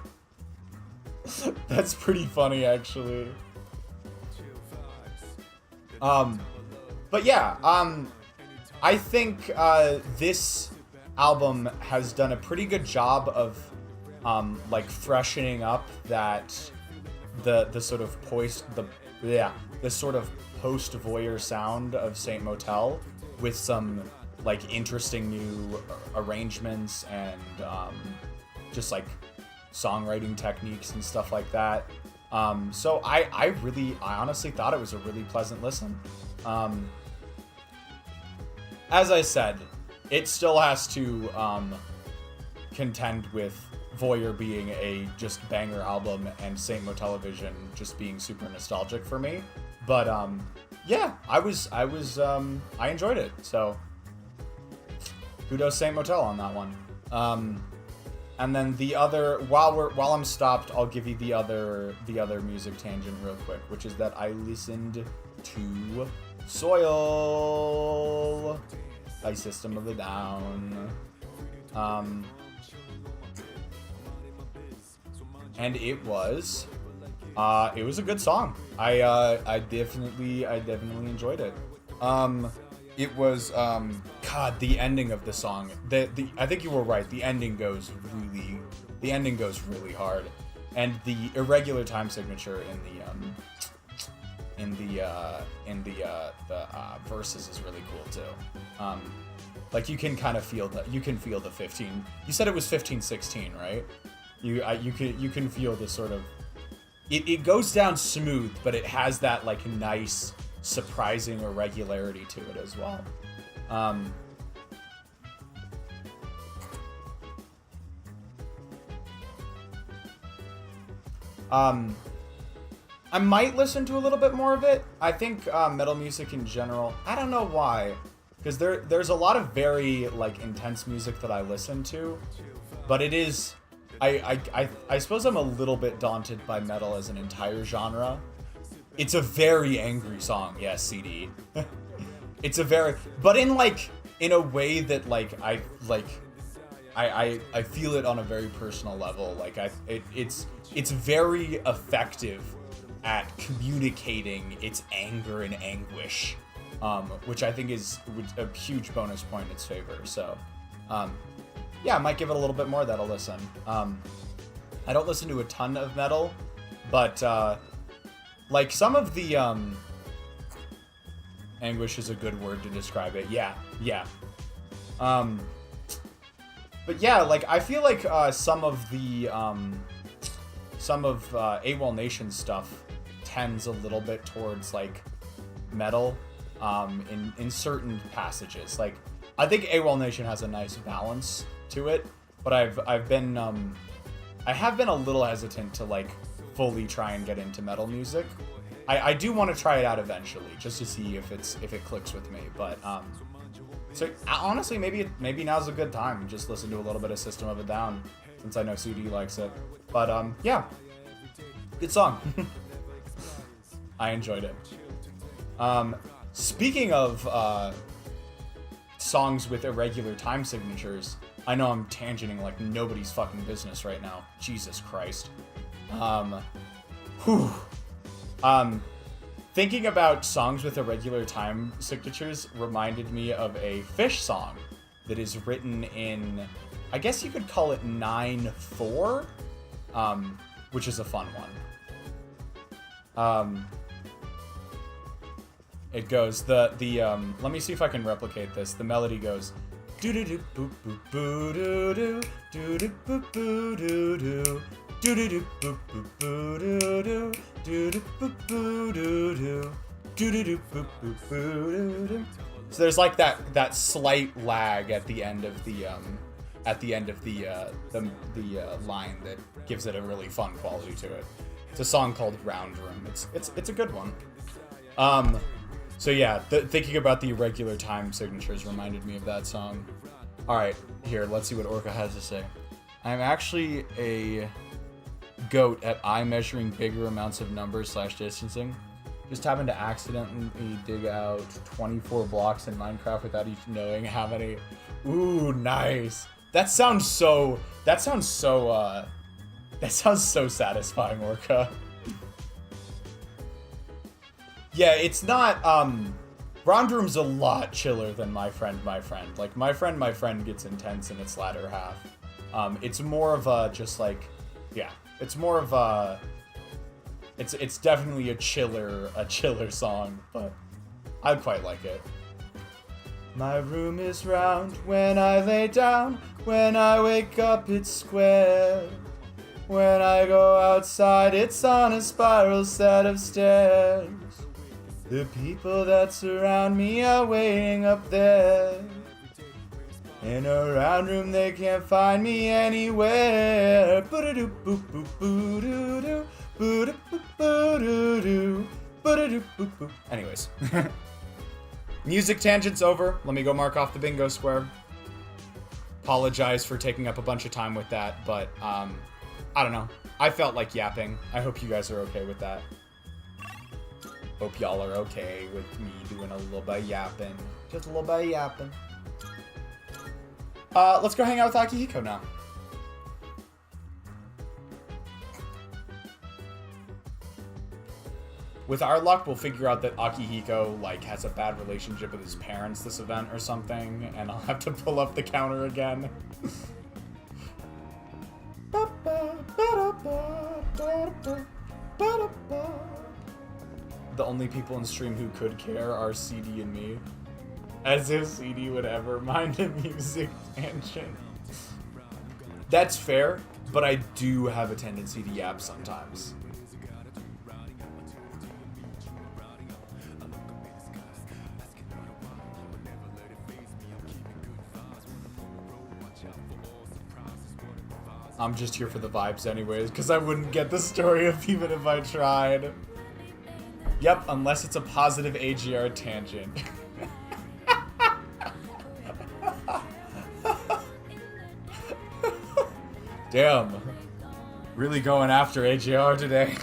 That's pretty funny, actually. But yeah, I think this album has done a pretty good job of like freshening up that the sort of post Voyeur sound of Saint Motel with some like interesting new arrangements and just like songwriting techniques and stuff like that. So I honestly thought it was a really pleasant listen. As I said, it still has to contend with Voyeur being a just banger album and Saint Motelevision just being super nostalgic for me. But yeah, I enjoyed it. So kudos Saint Motel on that one. And then the other, while I'm stopped, I'll give you the other music tangent real quick, which is that I listened to Soil by System of a Down. And it was a good song. I definitely enjoyed it. It was God, the ending of the song. I think you were right. The ending goes really hard, and the irregular time signature in the verses is really cool too. Like you can kind of feel the 15. You said it was 15-16, right? You can feel the sort of it goes down smooth, but it has that like nice surprising irregularity to it as well. I might listen to a little bit more of it. I think metal music in general, I don't know why, because there's a lot of very like intense music that I listen to, but it is I suppose I'm a little bit daunted by metal as an entire genre. It's a very angry song, yes, CD. It's a very, but in a way that I feel it on a very personal level. Like it's very effective at communicating its anger and anguish, which I think is a huge bonus point in its favor. So, yeah, I might give it a little bit more. That'll listen. I don't listen to a ton of metal, but like some of the anguish is a good word to describe it. Yeah. But yeah, like I feel like some of AWOL Nation stuff tends a little bit towards like metal in certain passages. Like I think AWOL Nation has a nice balance to it, but I have been a little hesitant to like fully try and get into metal music. I do want to try it out eventually just to see if it clicks with me, but so honestly maybe now's a good time. Just listen to a little bit of System of a Down since I know CD likes it. But yeah, good song. I enjoyed it. Speaking of songs with irregular time signatures, I know I'm tangenting like nobody's fucking business right now. Jesus Christ. Thinking about songs with irregular time signatures reminded me of a Fish song that is written in, I guess you could call it 9/4, which is a fun one. It goes let me see if I can replicate this. The melody goes do do do boop boop boo do do do do boop boo do do do do do boop boop boo do do do do boop boo do do do do do boop boop boo do do. So there's like that slight lag at the end of the line that gives it a really fun quality to it. It's a song called Round Room. It's a good one. So yeah, thinking about the irregular time signatures reminded me of that song. All right, here, let's see what Orca has to say. I'm actually a goat at eye measuring bigger amounts of numbers / distancing. Just happened to accidentally dig out 24 blocks in Minecraft without even knowing how many. Ooh, nice. That sounds so satisfying, Orca. Yeah, it's not, Round Room's a lot chiller than My Friend. Like, My Friend gets intense in its latter half. It's more of a, just like, yeah, it's more of a, it's definitely a chiller song, but I quite like it. My room is round when I lay down, when I wake up it's square. When I go outside it's on a spiral set of stairs. The people that surround me are waiting up there. In a round room they can't find me anywhere. Anyways. Music tangent's over. Let me go mark off the bingo square. Apologize for taking up a bunch of time with that, but I don't know. I felt like yapping. I hope you guys are okay with that. Hope y'all are okay with me doing a little bit of yapping. Just a little bit of yapping. Let's go hang out with Akihiko now. With our luck, we'll figure out that Akihiko, like, has a bad relationship with his parents this event or something, and I'll have to pull up the counter again. The only people in stream who could care are CD and me. As if CD would ever mind a music tangent. That's fair, but I do have a tendency to yap sometimes. I'm just here for the vibes anyways, because I wouldn't get the story of even if I tried. Yep, unless it's a positive AGR tangent. Damn. Really going after AGR today.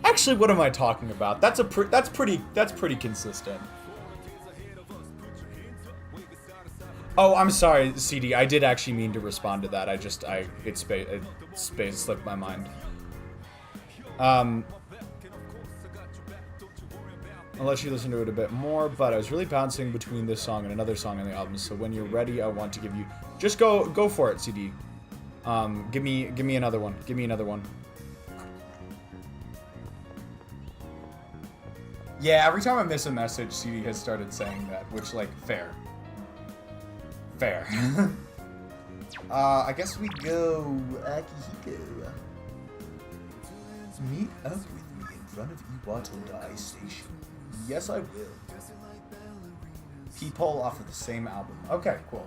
Actually, what am I talking about? That's pretty consistent. Oh, I'm sorry, CD. I did actually mean to respond to that. It slipped my mind. I'll let you listen to it a bit more, but I was really bouncing between this song and another song on the album. So when you're ready, I want to give you. Just go for it, CD. Give me another one. Give me another one. Yeah, every time I miss a message, CD has started saying that, which, like, fair. Fair. I guess we go Akihiko. Meet up with me in front of Iwato Dai Station. Yes, I will. People off of the same album. Okay, cool.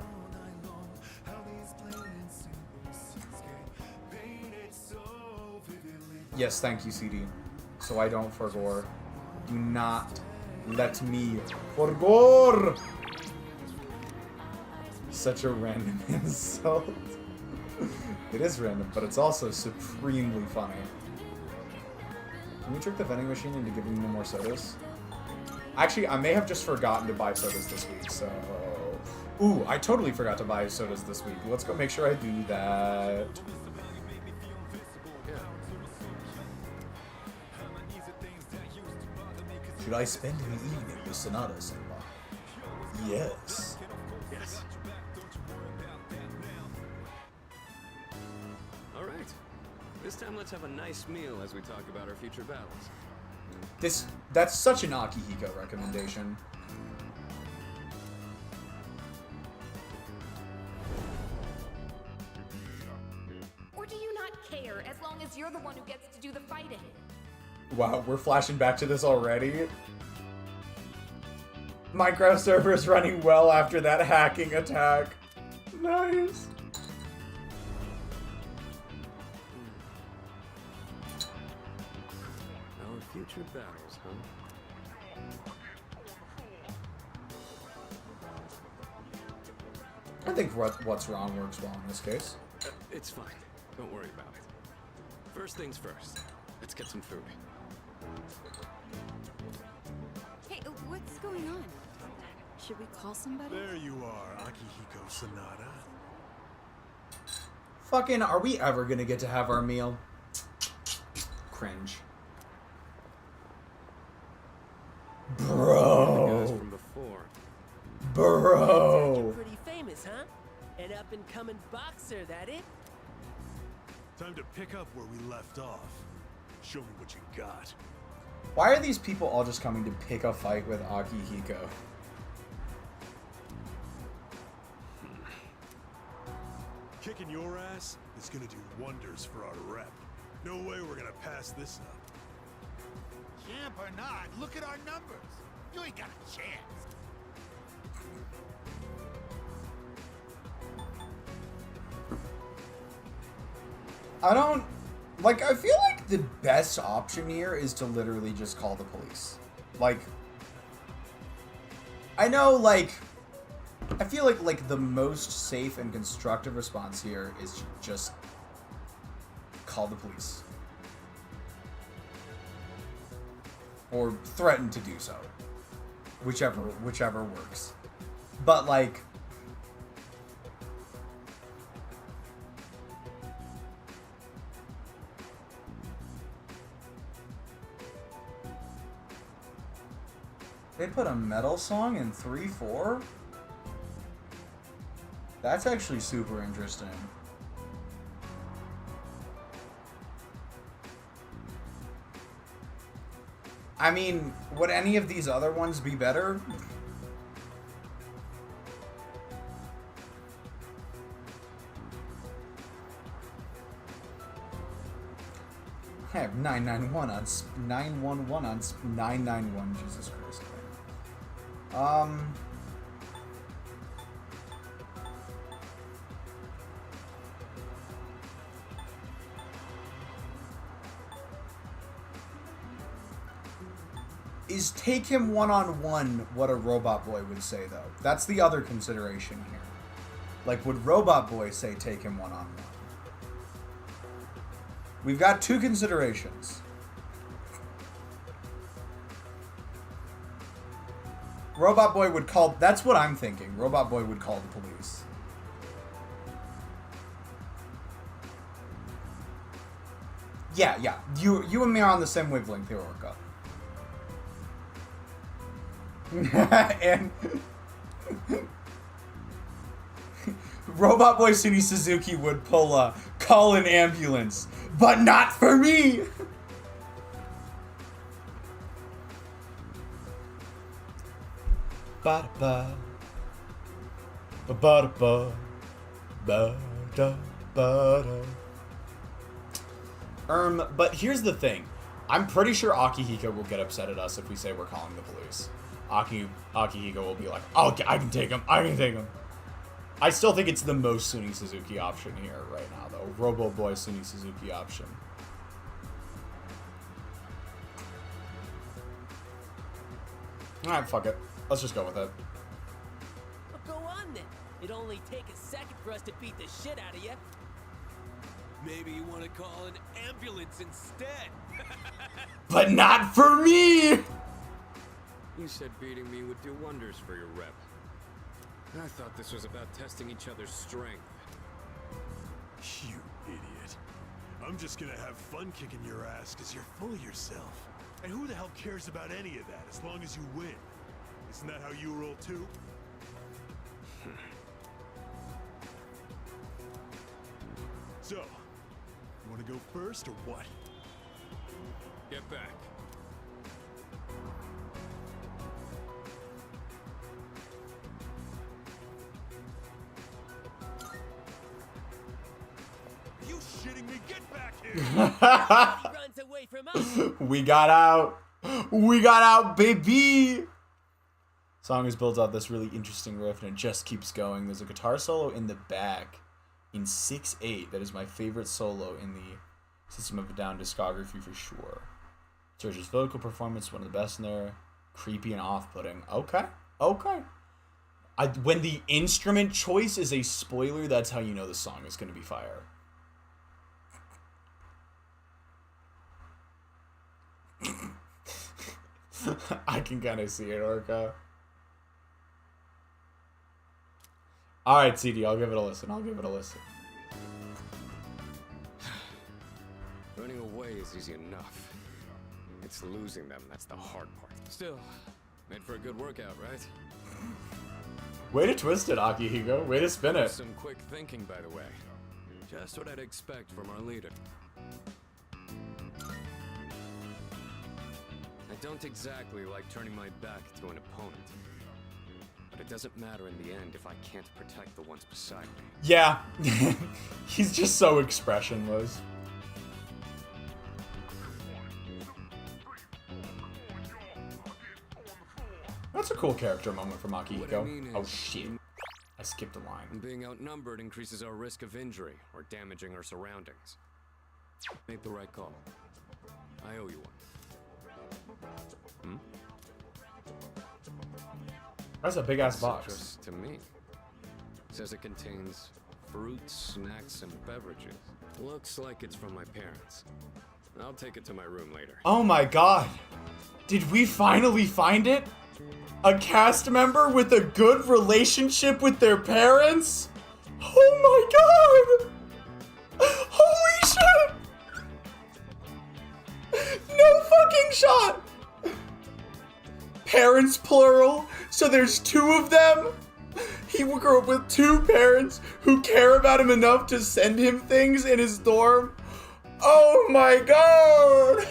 Yes, thank you, CD. So I don't forgore. Do not let me forgore! Such a random insult. It is random, but it's also supremely funny. Can we trick the vending machine into giving me more sodas? Actually, I may have just forgotten to buy sodas this week, so... Ooh, I totally forgot to buy sodas this week. Let's go make sure I do that. Should I spend an evening with Sonata-senpai? Yes. Yes. All right. This time let's have a nice meal as we talk about our future battles. That's such an Akihiko recommendation. Or do you not care as long as you're the one who gets to do the fighting? Wow, we're flashing back to this already? Minecraft server is running well after that hacking attack. Nice. Our future battles, huh? I think what's wrong works well in this case. It's fine. Don't worry about it. First things first. Let's get some food. Hey, what's going on? Should we call somebody? There you are, Akihiko Sonata. Fucking, are we ever gonna get to have our meal? Cringe. Guys Bro. from before. Bro. You're pretty famous, huh? An up-and-coming boxer, that it? Time to pick up where we left off. Show me what you got. Why are these people all just coming to pick a fight with Akihiko? Kicking your ass is gonna do wonders for our rep. No way we're gonna pass this up. Champ or not, look at our numbers. You ain't got a chance. I feel like the best option here is to literally just call the police. Like, I know, like, I feel like the most safe and constructive response here is to just call the police. or threaten to do so. Whichever works. But like, they put a metal song in 3-4? That's actually super interesting. I mean, would any of these other ones be better? I have 991 on 911 on 991. Jesus Christ. Is take him one-on-one what a Robot Boy would say, though? That's the other consideration here. Like, would Robot Boy say take him one-on-one? We've got two considerations. Robot Boy would call... That's what I'm thinking. Robot Boy would call the police. Yeah. You and me are on the same wavelength here, Orca. And Robot Boy Suny Suzuki would pull a call an ambulance, but not for me. Ba ba ba ba ba ba da ba da. But here's the thing. I'm pretty sure Akihiko will get upset at us if we say we're calling the police. Akihiko will be like, "Oh, I can take him. I still think it's the most Suny Suzuki option here right now, though. Robo Boy Suny Suzuki option. Alright, fuck it. Let's just go with it. Well, go on then. It'll only take a second for us to beat the shit out of you. Maybe you want to call an ambulance instead. But not for me! You said beating me would do wonders for your rep. I thought this was about testing each other's strength. You idiot. I'm just gonna have fun kicking your ass because you're full of yourself. And who the hell cares about any of that as long as you win? Isn't that how you roll too? So, you wanna go first or what? Get back. Are you shitting me? Get back here! He runs away from us. We got out. We got out, baby! Song has built out this really interesting riff and it just keeps going. There's a guitar solo in the back in 6/8 that is my favorite solo in the System of a Down discography for sure. Serge's vocal performance, one of the best in there. Creepy and off-putting. Okay. When the instrument choice is a spoiler, that's how you know the song is going to be fire. I can kind of see it, Orca. Alright, CD, I'll give it a listen. Running away is easy enough. It's losing them that's the hard part. Still, made for a good workout, right? Way to twist it, Akihiko. Way to spin it. Some quick thinking, by the way. Just what I'd expect from our leader. I don't exactly like turning my back to an opponent. But it doesn't matter in the end if I can't protect the ones beside me. Yeah. He's just so expressionless. That's a cool character moment from Akihiko. Oh shit. I skipped a line. Being outnumbered increases our risk of injury or damaging our surroundings. Make the right call. I owe you one. That's a big ass box. Citrus to me. Says it contains fruits, snacks, and beverages. Looks like it's from my parents. I'll take it to my room later. Oh my god. Did we finally find it? A cast member with a good relationship with their parents? Oh my god! Holy shit! No fucking shot! Parents plural, so there's 2 of them? He will grow up with 2 parents who care about him enough to send him things in his dorm? Oh my god!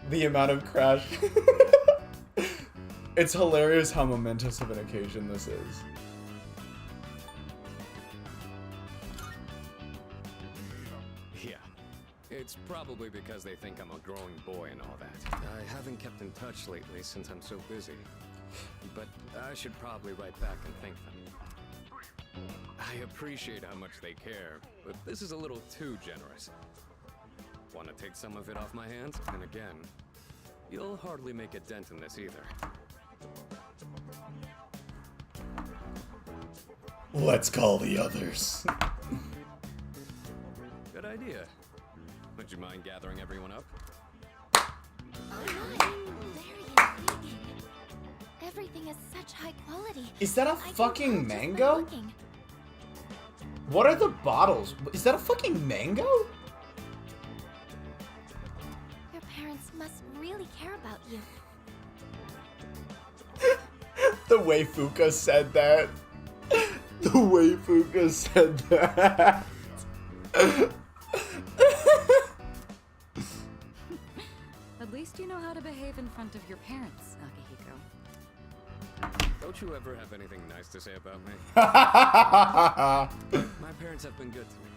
The amount of crash. It's hilarious how momentous of an occasion this is. Yeah. It's probably because they think I'm a growing boy and all that. I haven't kept in touch lately since I'm so busy. But I should probably write back and thank them. I appreciate how much they care, but this is a little too generous. Want to take some of it off my hands? And again, you'll hardly make a dent in this either. Let's call the others. Good idea. Would you mind gathering everyone up? Very intriguing. Everything is such high quality. Is that a I can fucking tell just by mango? looking. What are the bottles? Is that a fucking mango? Your parents must really care about you. The way Fuka said that. The way Fuka said that. At least you know how to behave in front of your parents, Akihiko. Don't you ever have anything nice to say about me? My parents have been good to me.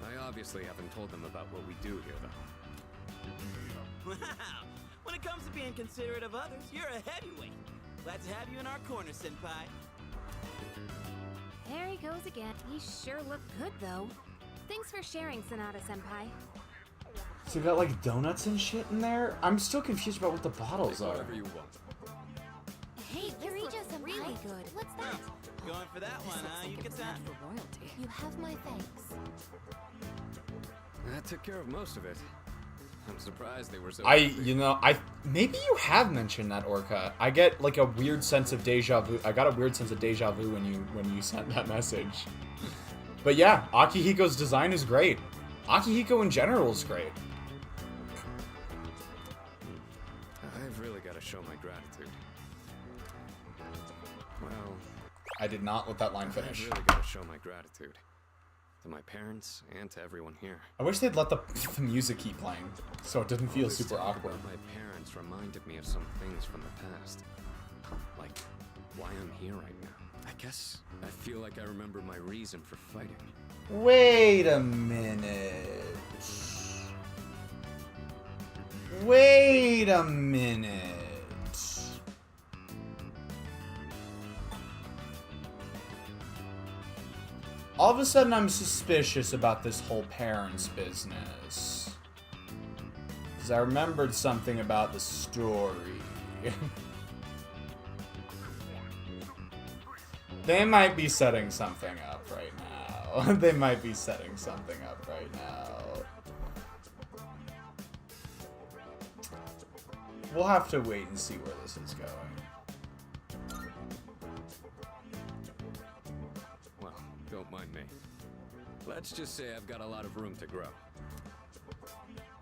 I obviously haven't told them about what we do here, though. Wow! When it comes to being considerate of others, you're a heavyweight. Glad to have you in our corner, Senpai. There he goes again. He sure looked good, though. Thanks for sharing, Sonata-senpai. So you got like donuts and shit in there? I'm still confused about what the bottles are. Whatever you want. Hey, Kirija-senpai. really good. What's that? Going for that one, huh? You get that? For royalty. You have my thanks. That took care of most of it. I'm surprised they were so. Maybe you have mentioned that, Orca. I get like a weird sense of deja vu. I got a weird sense of deja vu when you sent that message. But yeah, Akihiko's design is great. Akihiko in general is great. I've really got to show my gratitude. Well, I did not let that line finish. I've really got to show my gratitude to my parents and to everyone here. I wish they'd let the music keep playing, so it didn't feel All this super talk awkward. about my parents reminded me of some things from the past. Like, why I'm here right now. I guess I feel like I remember my reason for fighting. Wait a minute. Wait a minute. All of a sudden, I'm suspicious about this whole parents business. Because I remembered something about the story. They might be setting something up right now. They might be setting something up right now. We'll have to wait and see where this is going. Well, don't mind me. Let's just say I've got a lot of room to grow.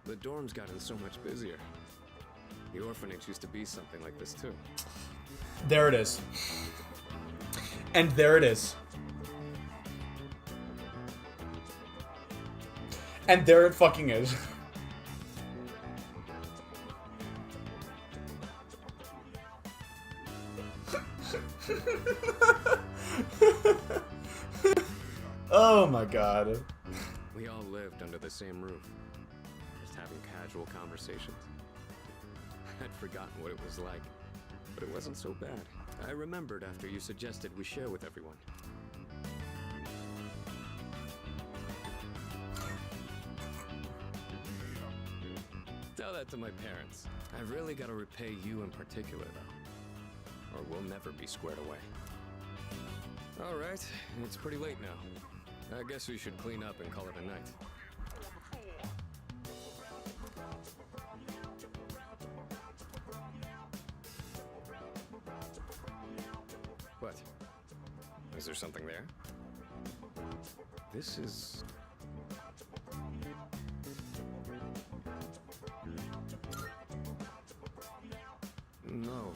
The dorm's gotten so much busier. The orphanage used to be something like this too. There it is. And there it is. And there it fucking is. Oh my god. We all lived under the same roof, just having casual conversations. I'd forgotten what it was like, but it wasn't so bad. I remembered after you suggested we share with everyone. Tell that to my parents. I really gotta repay you in particular, though, or we'll never be squared away. All right, it's pretty late now. I guess we should clean up and call it a night. What? Is there something there? This is... No,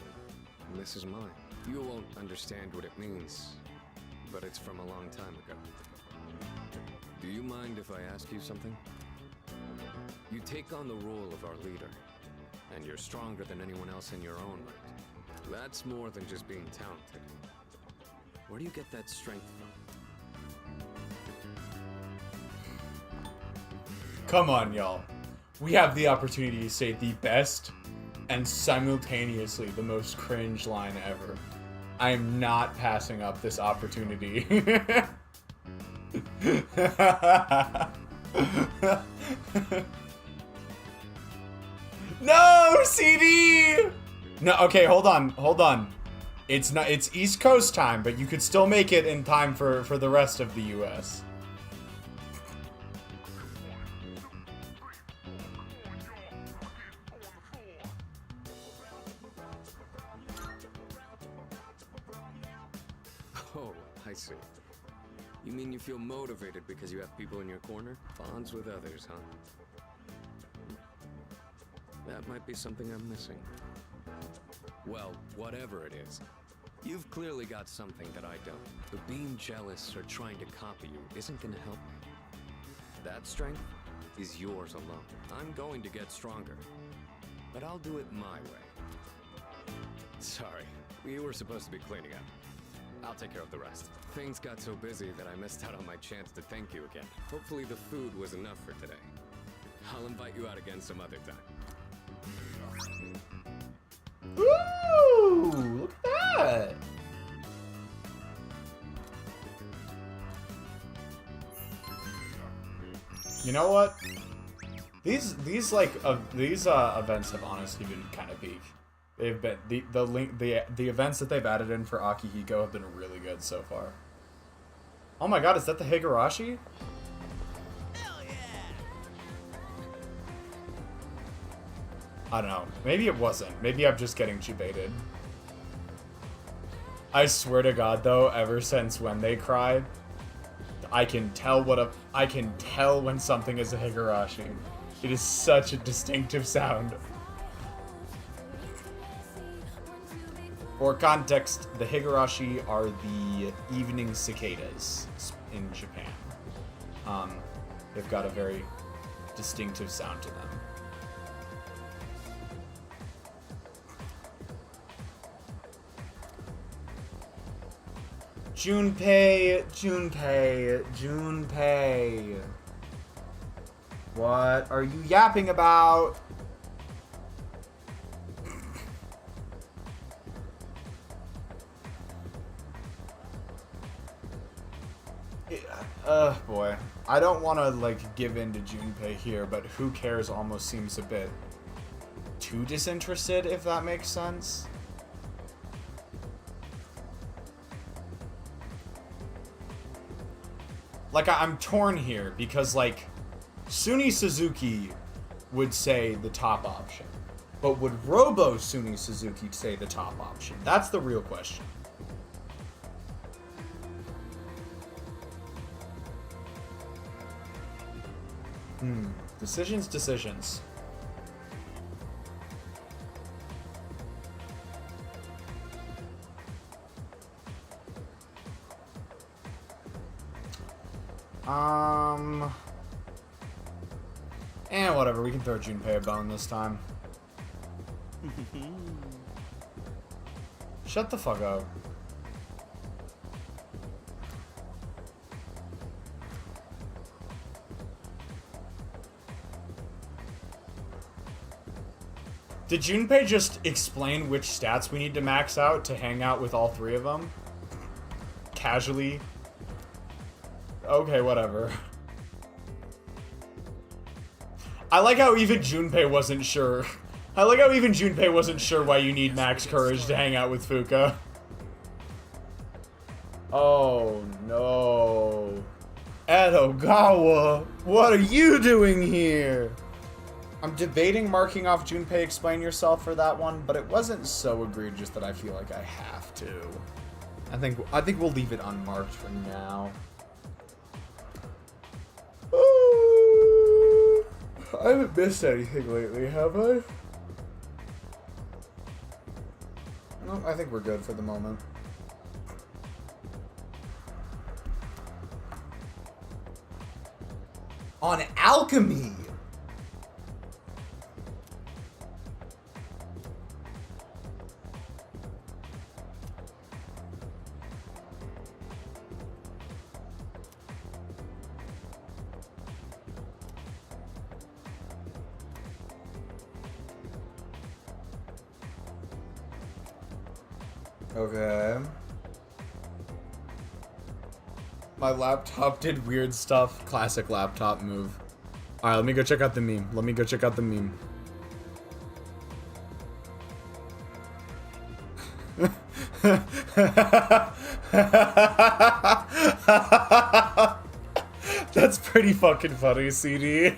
this is mine. You won't understand what it means, but it's from a long time ago. Do you mind if I ask you something? You take on the role of our leader, and you're stronger than anyone else in your own right. That's more than just being talented. Where do you get that strength from? Come on, y'all. We have the opportunity to say the best and simultaneously the most cringe line ever. I am not passing up this opportunity. No, CD! No, okay, hold on. It's East Coast time, but you could still make it in time for the rest of the US. Oh, I see. You mean you feel motivated because you have people in your corner? Bonds with others, huh? That might be something I'm missing. Well, whatever it is, you've clearly got something that I don't. But being jealous or trying to copy you isn't gonna help me. That strength is yours alone. I'm going to get stronger, but I'll do it my way. Sorry, we were supposed to be cleaning up. I'll take care of the rest. Things got so busy that I missed out on my chance to thank you again. Hopefully the food was enough for today. I'll invite you out again some other time. Ooh, look at that. You know what? These events have honestly been kind of peak. They've been the events that they've added in for Akihiko have been really good so far. Oh my god, is that the Higurashi? I don't know. Maybe it wasn't. Maybe I'm just getting too baited. I swear to God, though, ever since when they cry, I can tell when something is a Higurashi. It is such a distinctive sound. For context, the Higurashi are the evening cicadas in Japan. They've got a very distinctive sound to them. Junpei. What are you yapping about? Boy. I don't want to, like, give in to Junpei here, but who cares almost seems a bit too disinterested, if that makes sense. Like, I'm torn here, because, like, Suny Suzuki would say the top option. But would Robo Suny Suzuki say the top option? That's the real question. Decisions. And whatever, we can throw Junpei a bone this time. Shut the fuck up. Did Junpei just explain which stats we need to max out to hang out with all three of them? Casually? Okay, whatever. I like how even Junpei wasn't sure. I like how even Junpei wasn't sure why you need max courage to hang out with Fuka. Oh, no. Edogawa, what are you doing here? I'm debating marking off Junpei explain yourself for that one, but it wasn't so egregious that I feel like I have to. I think we'll leave it unmarked for now. I haven't missed anything lately, have I? No, I think we're good for the moment. On alchemy! Okay. My laptop did weird stuff. Classic laptop move. Alright, let me go check out the meme. That's pretty fucking funny, CD.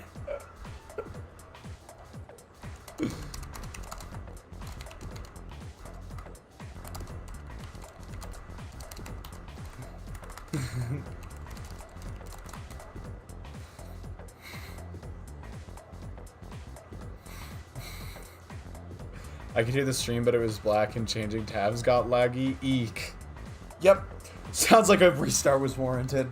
I could hear the stream, but it was black and changing tabs got laggy. Eek. Yep. Sounds like a restart was warranted.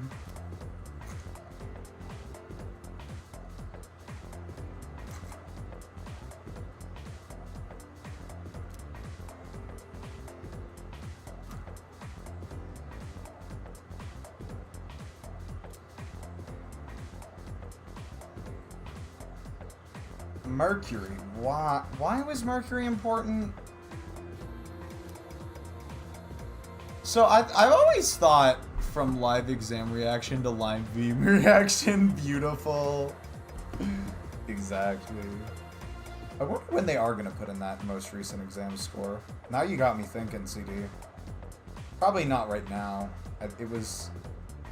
Mercury. Why was Mercury important? So I've always thought from live exam reaction to live beam reaction, beautiful. Exactly. I wonder when they are gonna put in that most recent exam score. Now you got me thinking, CD. Probably not right now. I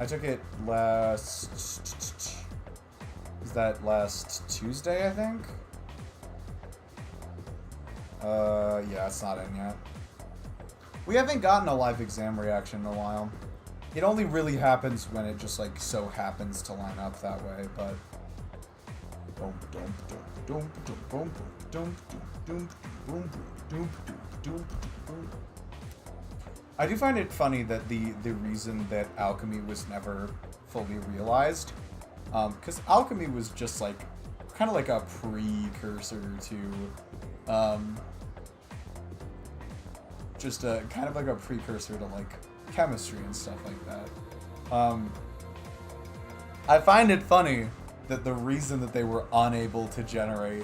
took it last... Is that last Tuesday, I think? Yeah, it's not in yet. We haven't gotten a live exam reaction in a while. It only really happens when it just, like, so happens to line up that way, but... I do find it funny that the reason that alchemy was never fully realized, because alchemy was just, like, kind of like a precursor to, just a kind of like a precursor to like chemistry and stuff like that. I find it funny that the reason that they were unable to generate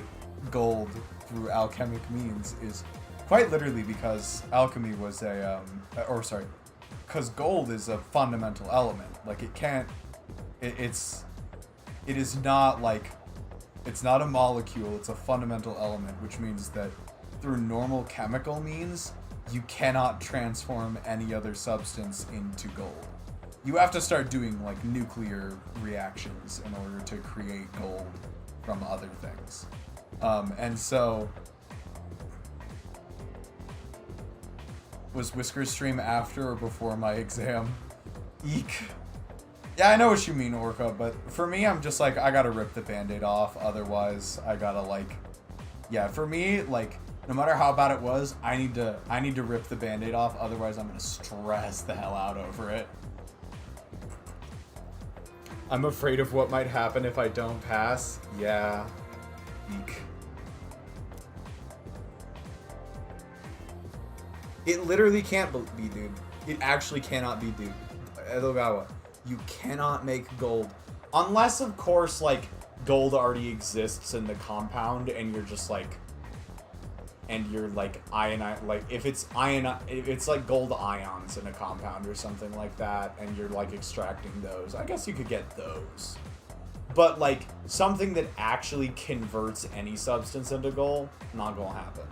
gold through alchemic means is quite literally because alchemy was because gold is a fundamental element. Like it is not like, it's not a molecule, it's a fundamental element, which means that through normal chemical means, you cannot transform any other substance into gold. You have to start doing like nuclear reactions in order to create gold from other things. And so, was Whisker's stream after or before my exam? Eek. Yeah, I know what you mean, Orca, but for me, I'm just like, I gotta rip the band-aid off, otherwise I gotta like, yeah, for me, like, no matter how bad it was, I need to rip the band-aid off, otherwise I'm gonna stress the hell out over it. I'm afraid of what might happen if I don't pass. Yeah. Eek. It literally can't be, dude. It actually cannot be, dude. Edogawa, you cannot make gold. Unless, of course, like, gold already exists in the compound and you're just like, and you're like if it's like gold ions in a compound or something like that, and you're like extracting those, I guess you could get those. But like something that actually converts any substance into gold, not gonna happen.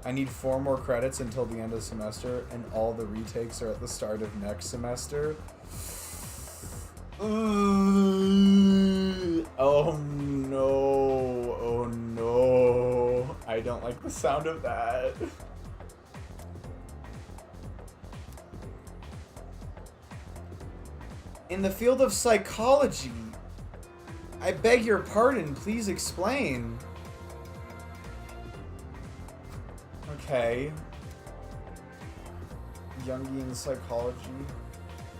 I need 4 more credits until the end of the semester, and all the retakes are at the start of next semester. Oh no. Oh no. I don't like the sound of that. In the field of psychology, I beg your pardon, please explain. Okay. Jungian psychology.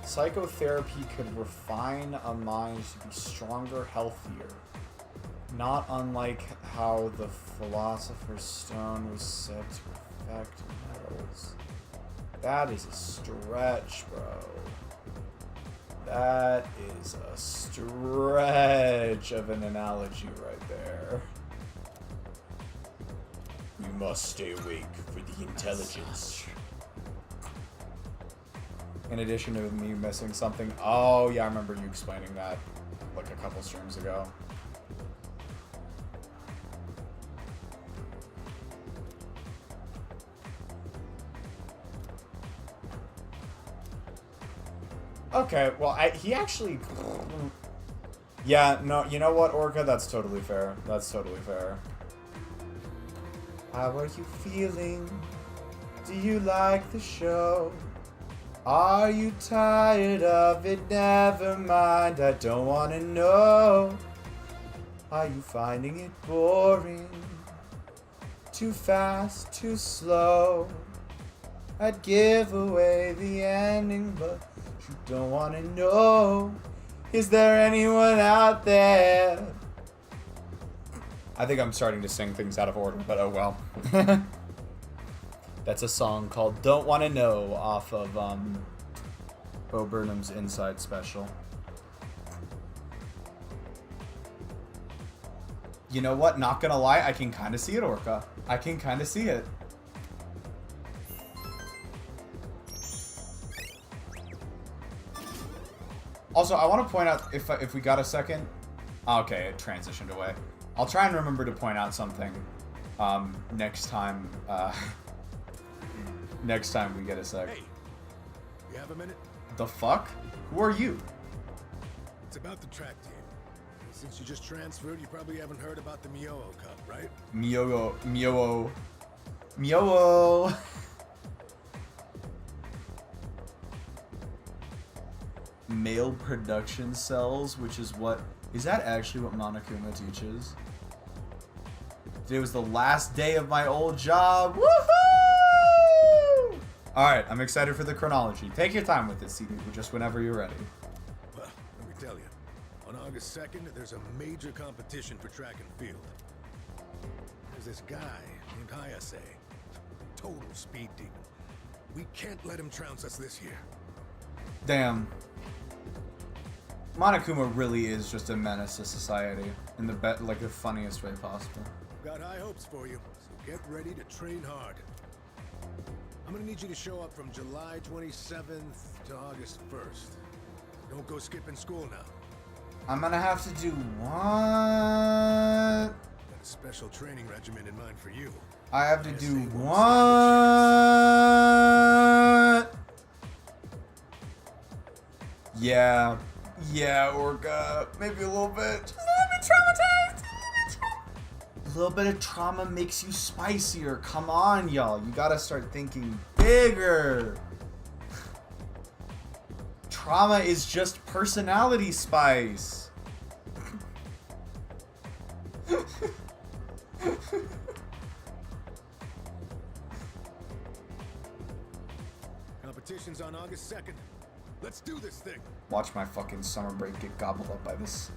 Psychotherapy could refine a mind to be stronger, healthier. Not unlike how the Philosopher's Stone was said to affect metals. That is a stretch, bro. That is a stretch of an analogy right there. You must stay awake for the intelligence. In addition to me missing something. Oh, yeah, I remember you explaining that like a couple streams ago. Okay, well, he actually... Yeah, no, you know what, Orca? That's totally fair. That's totally fair. How are you feeling? Do you like the show? Are you tired of it? Never mind, I don't want to know. Are you finding it boring? Too fast, too slow? I'd give away the ending, but you don't want to know. Is there anyone out there? I think I'm starting to sing things out of order, but oh well. That's a song called Don't Wanna Know off of Bo Burnham's Inside Special. You know what? Not gonna lie, I can kind of see it, Orca. I can kind of see it. Also, I want to point out, if we got a second... Okay, it transitioned away. I'll try and remember to point out something next time next time we get a sec. Hey, you have a minute? The fuck? Who are you? It's about the track team. Since you just transferred, you probably haven't heard about the Myoho Cup, right? Myoho. Male production cells, which is what... Is that actually what Monokuma teaches? Today was the last day of my old job. Woohoo! Alright, I'm excited for the chronology. Take your time with it, CD, just whenever you're ready. Well, let me tell you. On August 2nd, there's a major competition for track and field. There's this guy named Hayase. Total speed demon. We can't let him trounce us this year. Damn. Monokuma really is just a menace to society in the the funniest way possible. Got high hopes for you, so get ready to train hard. I'm gonna need you to show up from July 27th to August 1st. Don't go skipping school now. I'm gonna have to do what? Got a special training regimen in mind for you. I have to do what? Yeah. Yeah, Orca. Maybe a little bit. Just a little bit traumatized. A little bit of trauma makes you spicier. Come on, y'all. You gotta start thinking bigger. Trauma is just personality spice. Competition's on August 2nd. Let's do this thing. Watch my fucking summer break get gobbled up by this.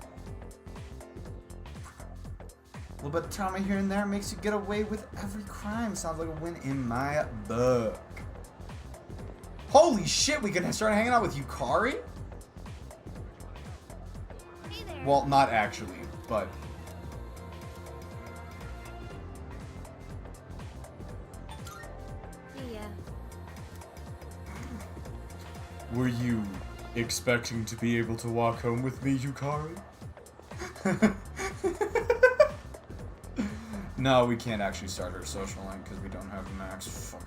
A little bit of trauma here and there makes you get away with every crime. Sounds like a win in my book. Holy shit, we can start hanging out with Yukari? Hey there. Well, not actually, but... Yeah. Were you expecting to be able to walk home with me, Yukari? No, we can't actually start our social link because we don't have max fucking...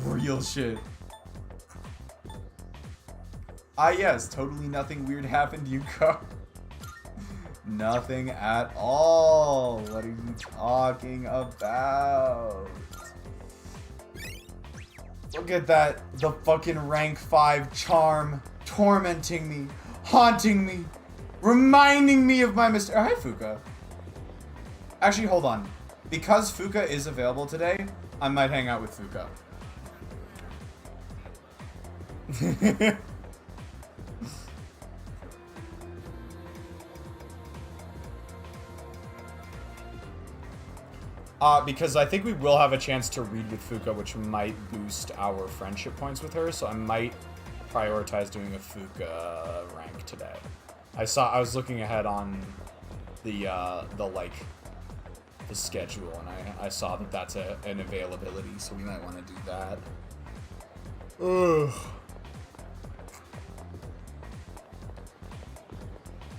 Real shit. Ah, yes, totally nothing weird happened, Yuko. Nothing at all. What are you talking about? Look at that. The fucking rank 5 charm tormenting me, haunting me, reminding me of my mistake. Hi, Fuka. Actually, hold on. Because Fuka is available today, I might hang out with Fuka. Because I think we will have a chance to read with Fuka, which might boost our friendship points with her, so I might prioritize doing a Fuka rank today. I was looking ahead on the schedule, and I saw that that's an availability, so we might want to do that. Ugh.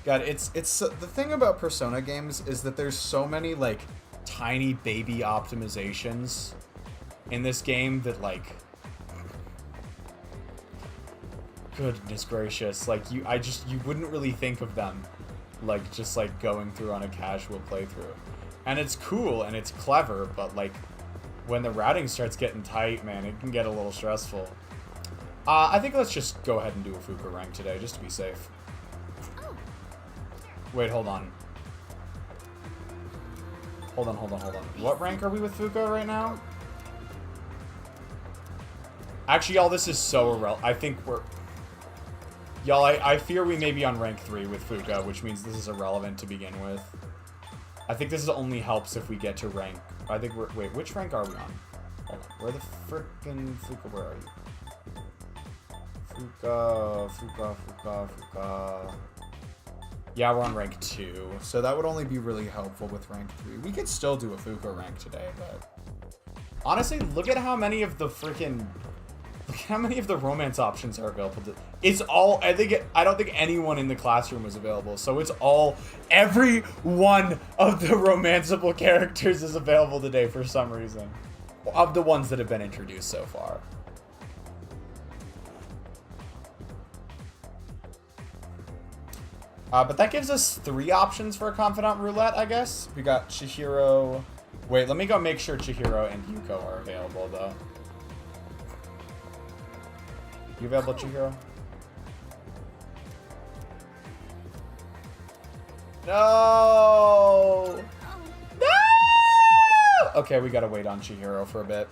God, it's the thing about Persona games is that there's so many like tiny baby optimizations in this game that like, goodness gracious, like you wouldn't really think of them like just like going through on a casual playthrough. And it's cool and it's clever, but like when the routing starts getting tight, man, it can get a little stressful. I think let's just go ahead and do a Fuka rank today, just to be safe. Wait, hold on. Hold on. What rank are we with Fuka right now? Actually, y'all, this is so irrelevant. I think we're... Y'all, I fear we may be on rank 3 with Fuka, which means this is irrelevant to begin with. I think this only helps if we get to rank... I think we're... Wait, which rank are we on? Hold on. Where the frickin' Fuka... Where are you? Fuka... Yeah, we're on rank 2, so that would only be really helpful with rank 3. We could still do a Fuka rank today, but... Honestly, look at how many of the freaking... Look at how many of the romance options are available. It's all... I don't think anyone in the classroom was available, so it's all... Every one of the romanceable characters is available today for some reason. Of the ones that have been introduced so far. But that gives us 3 options for a Confidant Roulette, I guess. We got Chihiro... Wait, let me go make sure Chihiro and Yuko are available, though. You available, Chihiro? No! No! Okay, we gotta wait on Chihiro for a bit.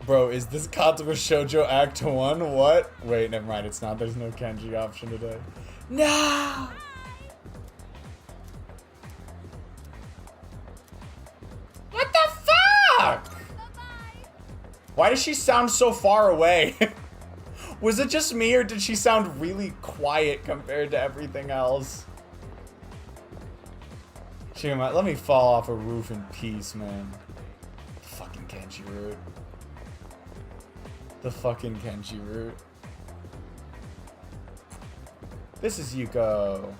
Bro, is this Katsuba Shoujo Act 1? What? Wait, never mind, it's not. There's no Kenji option today. No! What the fuck? Why does she sound so far away? Was it just me, or did she sound really quiet compared to everything else? Shima, let me fall off a roof in peace, man. Fucking Kenji route. The fucking Kenji route. This is Yuko.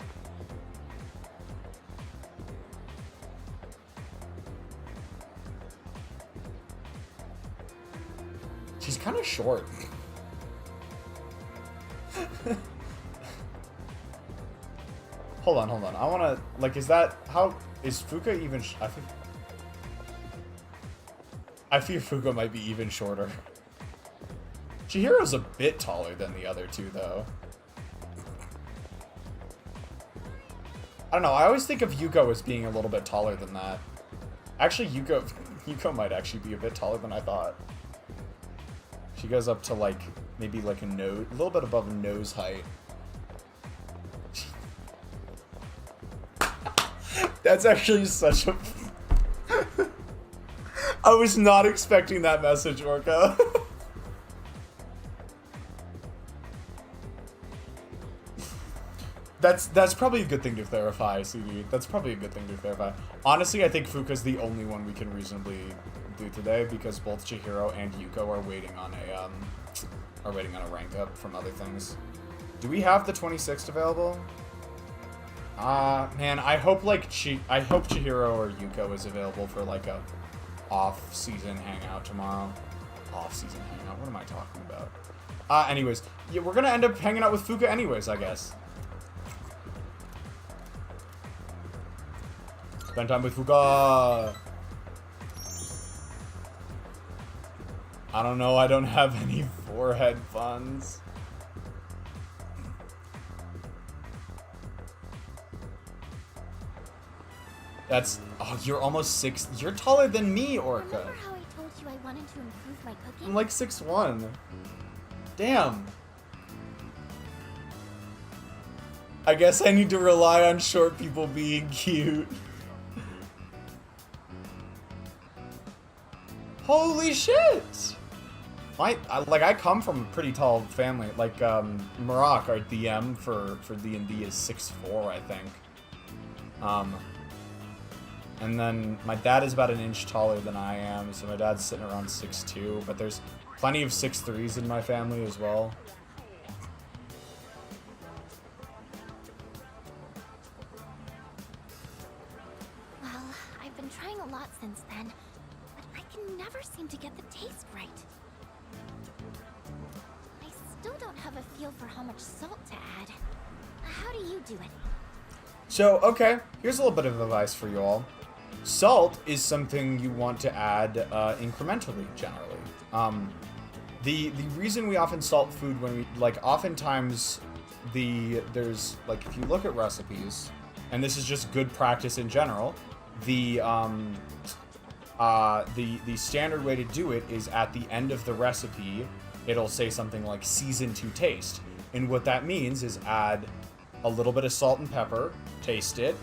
She's kind of short. Hold on. I want to, like, is that, how, is Fuka even, I fear Fuka might be even shorter. Chihiro's a bit taller than the other two, though. I don't know, I always think of Yuko as being a little bit taller than that. Actually, Yuko might actually be a bit taller than I thought. She goes up to, like, maybe like a little bit above nose height. That's actually such a... I was not expecting that message, Orca. That's probably a good thing to clarify, CD. That's probably a good thing to clarify. Honestly, I think Fuka's the only one we can reasonably do today because both Chihiro and Yuko are waiting on a rank up from other things. Do we have the 26th available? Man, I hope Chihiro or Yuko is available for like a off-season hangout tomorrow. off-season hangout. What am I talking about? Anyways, yeah, we're gonna end up hanging out with Fuka anyways, I guess. Spend time with Fuka. I don't know. I don't have any forehead funds. That's... Oh, you're almost 6... You're taller than me, Orca. Remember how I told you I wanted to improve my cooking? I'm like 6'1". Damn. I guess I need to rely on short people being cute. Holy shit! I come from a pretty tall family. Like, Marak, our DM for D&D is 6'4", I think. And then my dad is about an inch taller than I am, so my dad's sitting around 6'2", but there's plenty of 6'3s in my family as well. Well, I've been trying a lot since then, but I can never seem to get the taste right. I still don't have a feel for how much salt to add. How do you do it? So, okay, here's a little bit of advice for you all. Salt is something you want to add incrementally, generally. The reason we often salt food when we, like, oftentimes there's, like, if you look at recipes, and this is just good practice in general, the standard way to do it is at the end of the recipe, it'll say something like season to taste. And what that means is add a little bit of salt and pepper, taste it,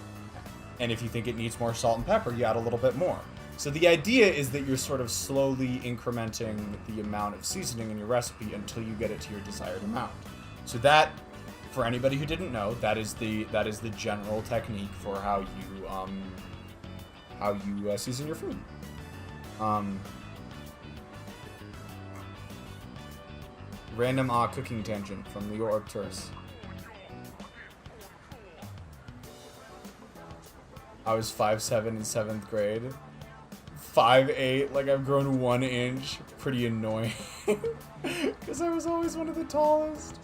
and if you think it needs more salt and pepper, you add a little bit more. So the idea is that you're sort of slowly incrementing the amount of seasoning in your recipe until you get it to your desired amount. So that, for anybody who didn't know, that is the general technique for how you season your food. Random cooking tangent from the Arcturus. I was 5'7" in 7th grade. 5'8", like I've grown 1 inch. Pretty annoying. Because I was always one of the tallest.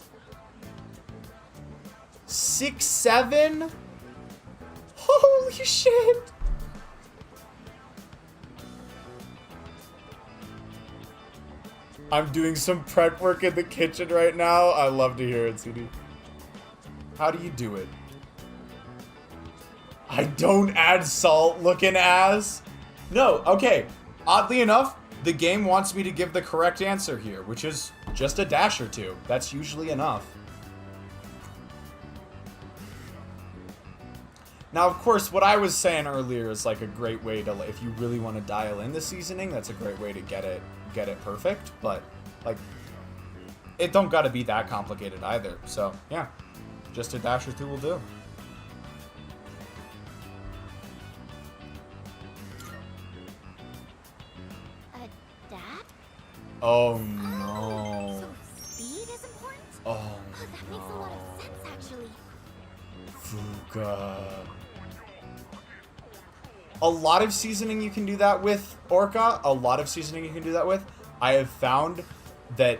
6'7"? Holy shit! I'm doing some prep work in the kitchen right now. I love to hear it, CD. How do you do it? I don't add salt, looking ass. No, okay. Oddly enough, the game wants me to give the correct answer here, which is just a dash or two. That's usually enough. Now, of course, what I was saying earlier is like a great way to, if you really want to dial in the seasoning, that's a great way to get it perfect. But, like, it don't gotta be that complicated either. So, yeah, just a dash or two will do. Oh no. So speed is important? Oh that makes a lot of sense, actually. Fuka. A lot of seasoning you can do that with, Orca. A lot of seasoning you can do that with. I have found that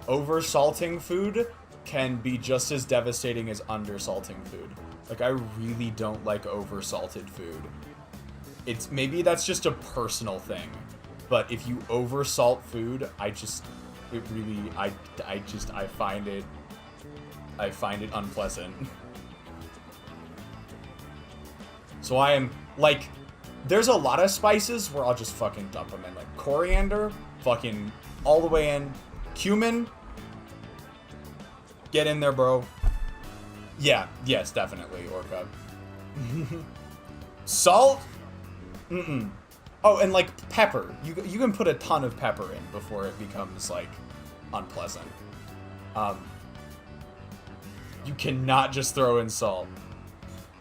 over-salting food can be just as devastating as under-salting food. Like, I really don't like over-salted food. Maybe that's just a personal thing. But if you over salt food, I find it unpleasant. So I am, like, there's a lot of spices where I'll just fucking dump them in. Like coriander, fucking all the way in. Cumin, get in there, bro. Yeah, yes, definitely, Orca. Salt? Mm-mm. Oh, and like pepper. You can put a ton of pepper in before it becomes like unpleasant. You cannot just throw in salt.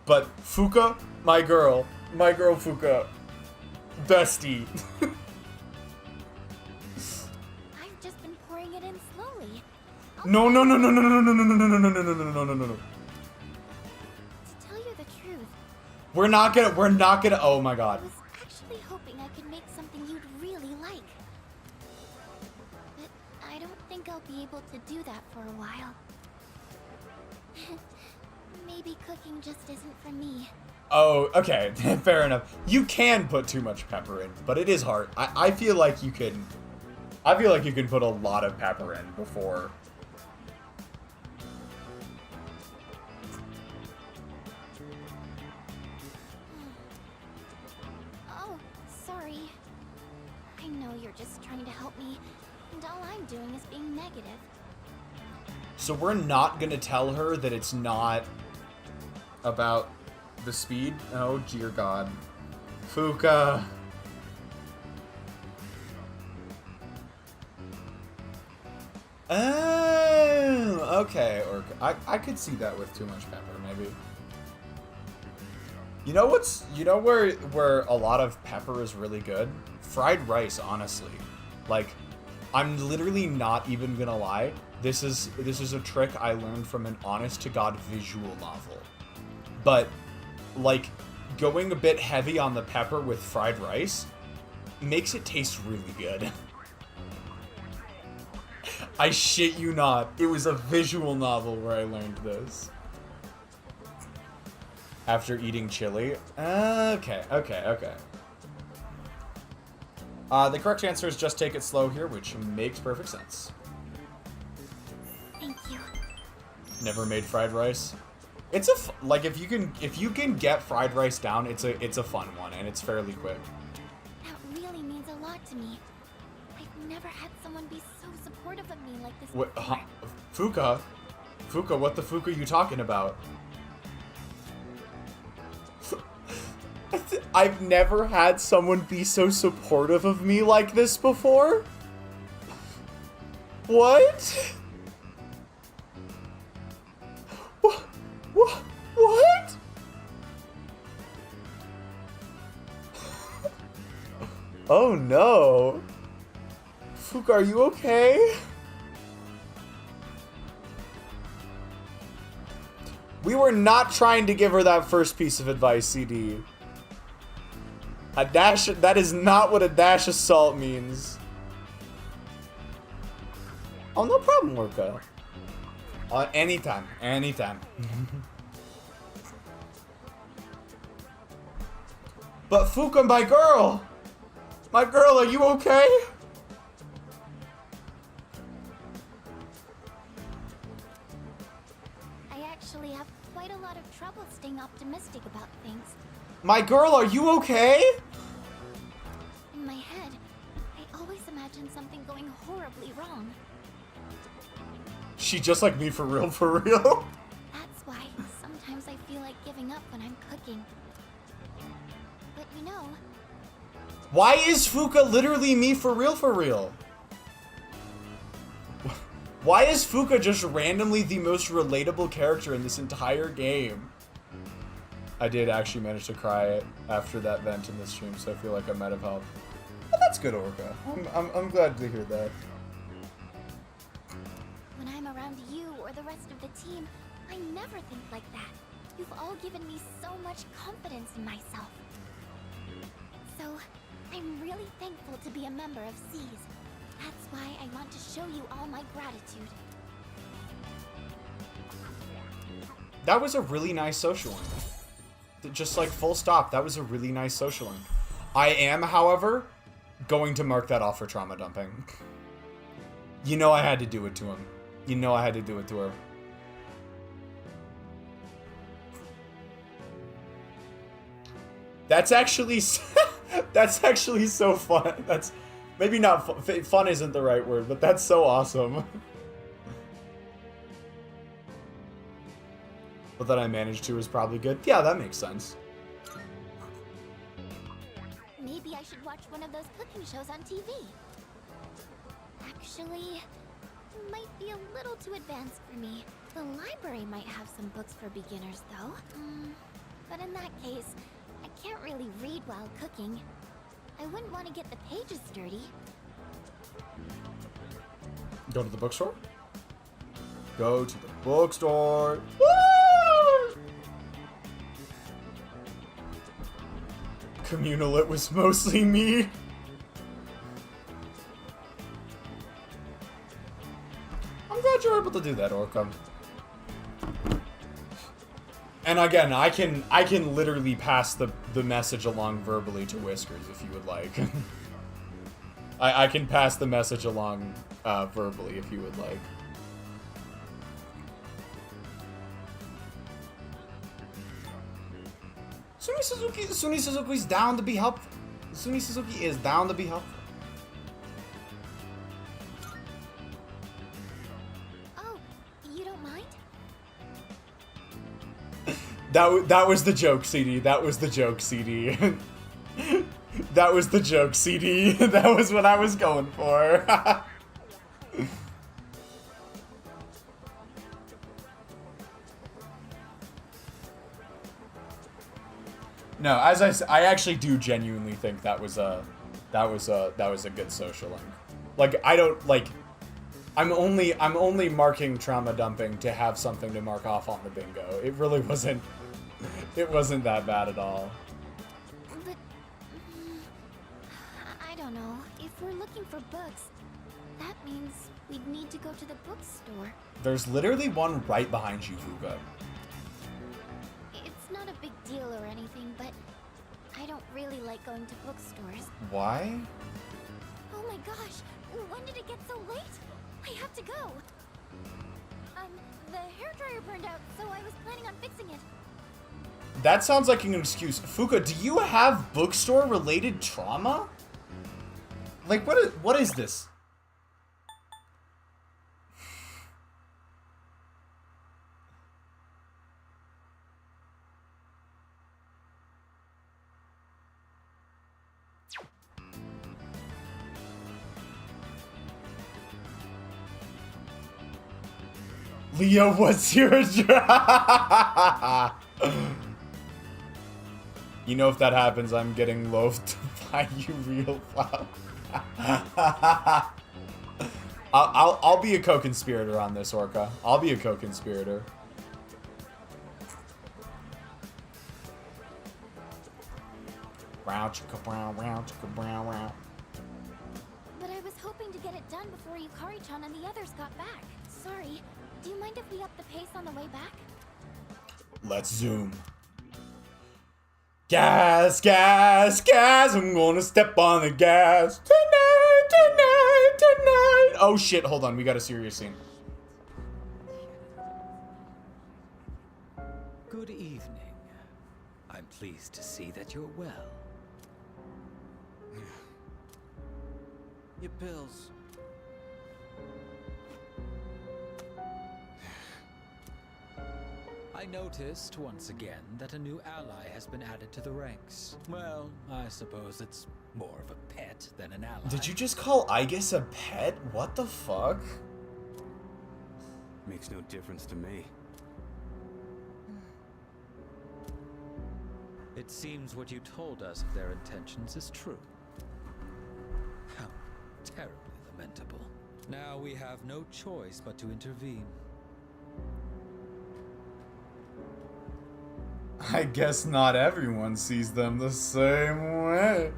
But Fuka, my girl Fuka, bestie. I've just been pouring it in slowly. No. To tell you the truth, We're not gonna. Oh my god. I was actually hoping I could make something you'd really like. don't think I'll be able to do that for a while. Maybe cooking just isn't for me. Oh, okay, fair enough. You can put too much pepper in, but it is hard. I feel like you can... I feel like you can put a lot of pepper in before... Oh, sorry. I know you're just trying to help me, and all I'm doing is being negative. So we're not gonna tell her that it's not about the speed? Oh, dear God. Fuka. Oh, okay. Or I could see that with too much pepper, maybe. You know what's, you know where a lot of pepper is really good? Fried rice, honestly. Like, I'm literally not even gonna lie. This is a trick I learned from an honest-to-God visual novel. But, like, going a bit heavy on the pepper with fried rice makes it taste really good. I shit you not. It was a visual novel where I learned this. After eating chili. Okay. The correct answer is just take it slow here, which makes perfect sense. Thank you. Never made fried rice. It's a like if you can get fried rice down, it's a fun one and it's fairly quick. That really means a lot to me. I've never had someone be so supportive of me like this What? before. Fuka, what the fuck are you talking about? I've never had someone be so supportive of me like this before. What? What? Oh no. Fuka, are you okay? We were not trying to give her that first piece of advice, CD. A dash, that is not what a dash of salt means. Oh, no problem, Orca. Anytime. But Fuka, my girl, are you okay? I actually have quite a lot of trouble staying optimistic about things. My girl, are you okay? In my head, I always imagine something going horribly wrong. She just like me for real? That's why sometimes I feel like giving up when I'm cooking. But you know... Why is Fuka literally me for real? Why is Fuka just randomly the most relatable character in this entire game? I did actually manage to cry after that vent in this stream, so I feel like I might have helped. But that's good, Orca. I'm glad to hear that. When I'm around you or the rest of the team, I never think like that. You've all given me so much confidence in myself. So, I'm really thankful to be a member of SEES. That's why I want to show you all my gratitude. That was a really nice social link. Just like full stop, that was a really nice social link. I am, however, going to mark that off for trauma dumping. You know I had to do it to him. You know I had to do it to her. That's actually that's actually so fun. That's maybe not fun isn't the right word, but that's so awesome. But that I managed to is probably good. Yeah, that makes sense. Maybe I should watch one of those cooking shows on TV. Actually, it might be a little too advanced for me. The library might have some books for beginners, though. But in that case, I can't really read while cooking. I wouldn't want to get the pages dirty. Go to the bookstore? Go to the bookstore. Woo! Communal, it was mostly me. I'm glad you're able to do that, Orca. And again, I can literally pass the message along verbally to Whiskers if you would like. I can pass the message along verbally if you would like. Suny Suzuki's down to be helpful. Suny Suzuki is down to be helpful. Oh, you don't mind? That was the joke, CD. That was the joke, CD. That was the joke, CD. That was what I was going for. No, as I actually do genuinely think that was a good social link. Like I don't like. I'm only marking trauma dumping to have something to mark off on the bingo. It really wasn't. It wasn't that bad at all. But I don't know. If we're looking for books, that means we'd need to go to the bookstore. There's literally one right behind you, Fuga. It's not a big deal or anything, but I don't really like going to bookstores. Why? Oh my gosh! When did it get so late? I have to go. The hairdryer burned out, so I was planning on fixing it. That sounds like an excuse. Fuka, do you have bookstore-related trauma? Like, what is this? Leo, what's your job? You know, if that happens, I'm getting loath to buy you real flour. I'll be a co-conspirator on this, Orca. I'll be a co-conspirator. Round chicka brown, round chicka brown, round. But I was hoping to get it done before Yukari-chan and the others got back. Sorry. Do you mind if we up the pace on the way back? Let's zoom. Gas, gas, gas. I'm gonna step on the gas. Tonight, tonight, tonight. Oh shit, hold on. We got a serious scene. Good evening. I'm pleased to see that you're well. Your pills. I noticed once again that a new ally has been added to the ranks. Well, I suppose it's more of a pet than an ally. Did you just call Aegis a pet? What the fuck? Makes no difference to me. It seems what you told us of their intentions is true. How terribly lamentable. Now we have no choice but to intervene. I guess not everyone sees them the same way.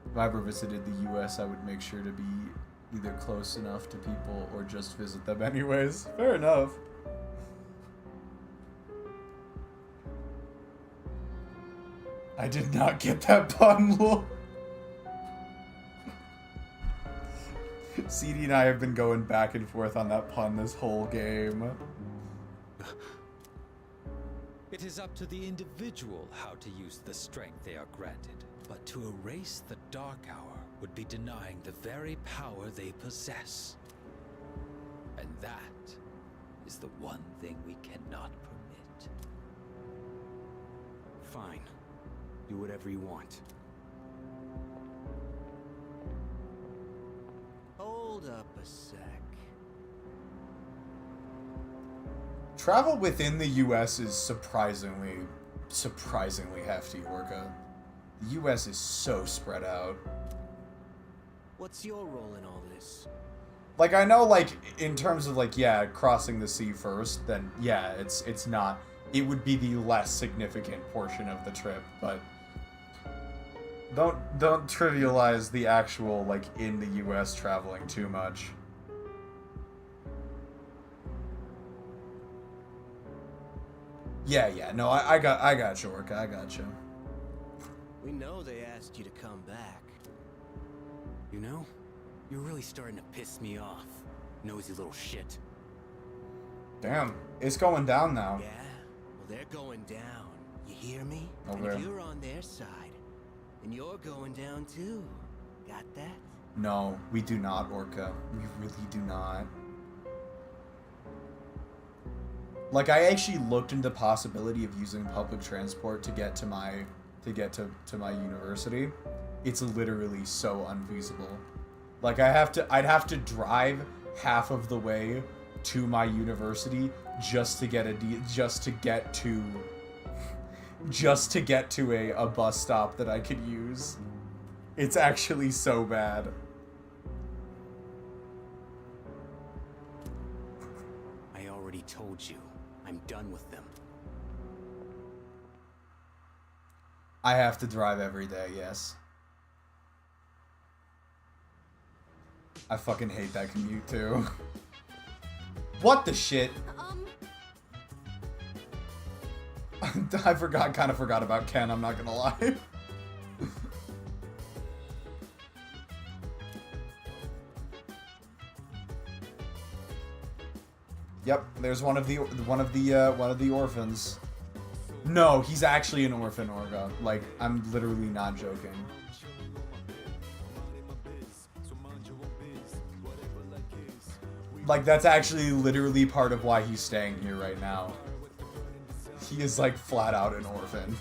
If I ever visited the US, I would make sure to be either close enough to people or just visit them anyways. Fair enough. I did not get that pun, lol. CD and I have been going back and forth on that pun this whole game. It is up to the individual how to use the strength they are granted. But to erase the Dark Hour would be denying the very power they possess. And that is the one thing we cannot permit. Fine. Do whatever you want. Hold up a sec. Travel within the US is surprisingly hefty, Orca. The US is so spread out. What's your role in all this? Like, I know, like, in terms of, like, yeah, crossing the sea first, then, yeah, it's not... It would be the less significant portion of the trip, but... Don't trivialize the actual, like, in the US traveling too much. Yeah, no, I got you, Orca, I got you. We know they asked you to come back. You know, you're really starting to piss me off, nosy little shit. Damn, it's going down now. Yeah, well, they're going down. You hear me? Okay. And if you're on their side, then you're going down too. Got that? No, we do not, Orca. We really do not. Like, I actually looked into the possibility of using public transport to get to my university. It's literally so unfeasible. Like, I'd have to drive half of the way to my university just to get to a bus stop that I could use. It's actually so bad. I already told you, I'm done with them. I have to drive every day, yes. I fucking hate that commute too. What the shit? I kind of forgot about Ken, I'm not gonna lie. Yep, there's one of the orphans. No, he's actually an orphan, Orga. Like, I'm literally not joking. Like, that's actually literally part of why he's staying here right now. He is, like, flat out an orphan.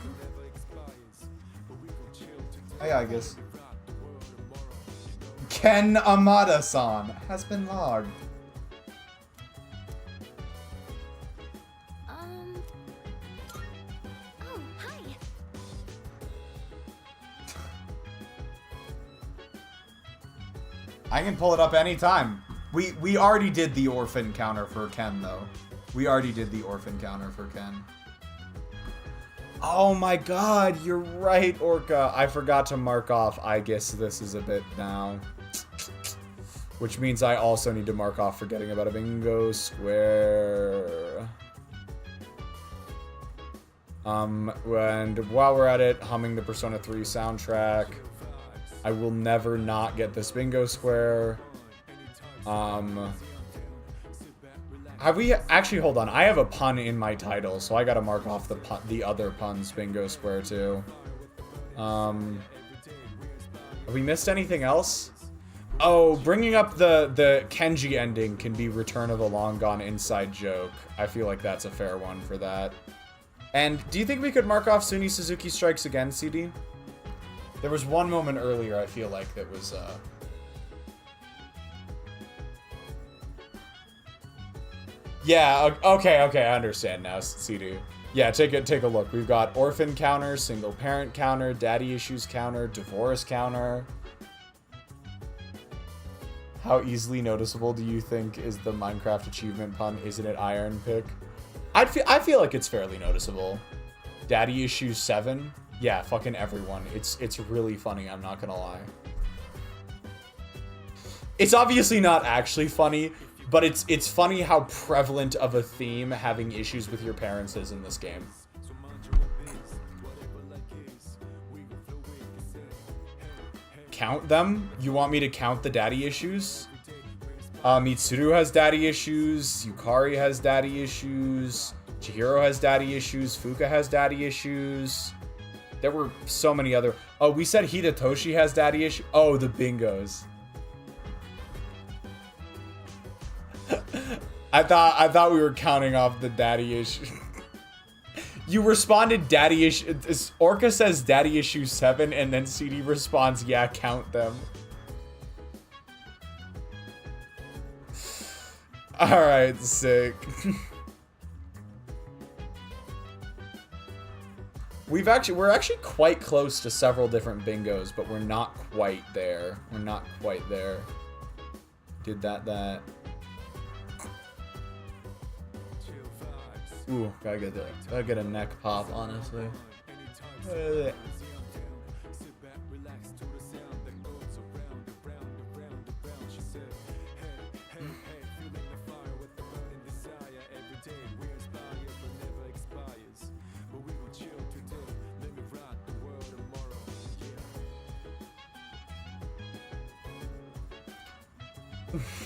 Hey, I guess. Ken Amada-san has been logged. Oh, hi. I can pull it up anytime. We already did the orphan counter for Ken, though. We already did the orphan counter for Ken. Oh my god, you're right, Orca. I forgot to mark off, I guess this is a bit now. Which means I also need to mark off forgetting about a bingo square. And while we're at it, humming the Persona 3 soundtrack. I will never not get this bingo square. Have we actually, hold on, I have a pun in my title, so I gotta mark off the other puns bingo square too. Have we missed anything else? Oh, bringing up the Kenji ending can be Return of a Long Gone inside joke. I feel like that's a fair one for that. And do you think we could mark off Suny Suzuki Strikes Again, CD? There was one moment earlier, I feel like, that was, Yeah, okay, I understand now, CD. Yeah, take a look. We've got orphan counter, single parent counter, daddy issues counter, divorce counter. How easily noticeable do you think is the Minecraft achievement pun? Isn't it Iron Pick? I feel like it's fairly noticeable. Daddy issues 7. Yeah, fucking everyone. It's really funny, I'm not gonna lie. It's obviously not actually funny, but it's funny how prevalent of a theme having issues with your parents is in this game. Count them? You want me to count the daddy issues? Mitsuru has daddy issues, Yukari has daddy issues, Chihiro has daddy issues, Fuka has daddy issues. There were so many other... Oh, we said Hidetoshi has daddy issues? Oh, the bingos. I thought we were counting off the daddy issue. You responded daddy issue. Orca says daddy issue 7, and then CD responds, yeah, count them. Alright, sick. We're actually quite close to several different bingos, but we're not quite there. We're not quite there. Did that. Ooh, gotta get a neck pop, honestly.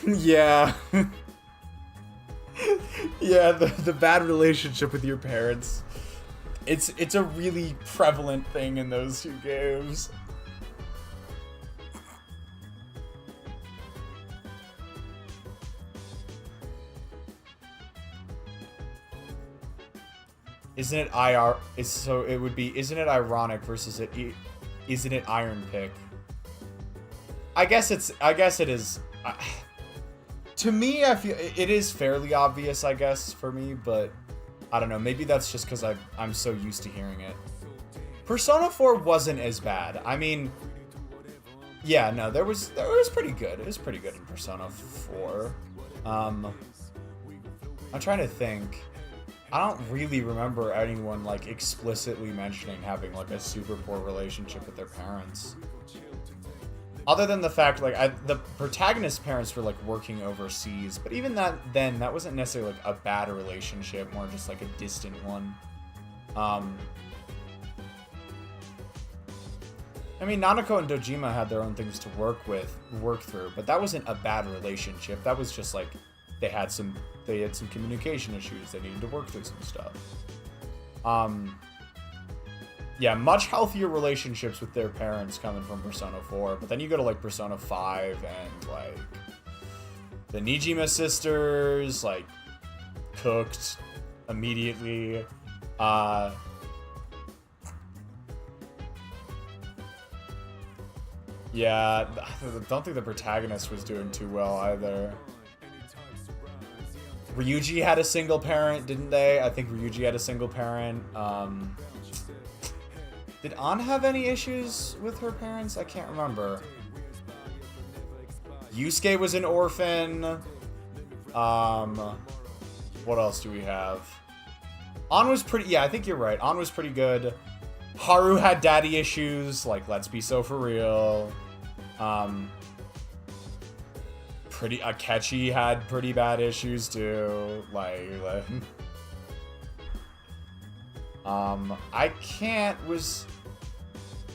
Yeah. Yeah, the bad relationship with your parents. It's a really prevalent thing in those two games. Isn't it IR? So it would be, isn't it ironic versus isn't it Iron Pick? I guess it is. To me, I feel it is fairly obvious, I guess, for me, but I don't know. Maybe that's just because I'm so used to hearing it. Persona 4 wasn't as bad. I mean, yeah, no, it was pretty good. It was pretty good in Persona 4. I'm trying to think. I don't really remember anyone like explicitly mentioning having like a super poor relationship with their parents. Other than the fact like the protagonist's parents were like working overseas, but even that wasn't necessarily like a bad relationship, more just like a distant one. I mean, Nanako and Dojima had their own things to work through, but that wasn't a bad relationship. That was just like they had some communication issues. They needed to work through some stuff. Yeah, much healthier relationships with their parents coming from Persona 4, but then you go to like Persona 5 and like the Nijima sisters like cooked immediately. Yeah, I don't think the protagonist was doing too well either. Ryuji had a single parent, didn't they? I think Ryuji had a single parent. Did An have any issues with her parents? I can't remember. Yusuke was an orphan. What else do we have? An was pretty... Yeah, I think you're right. An was pretty good. Haru had daddy issues. Like, let's be so for real. Akechi had pretty bad issues too. I can't.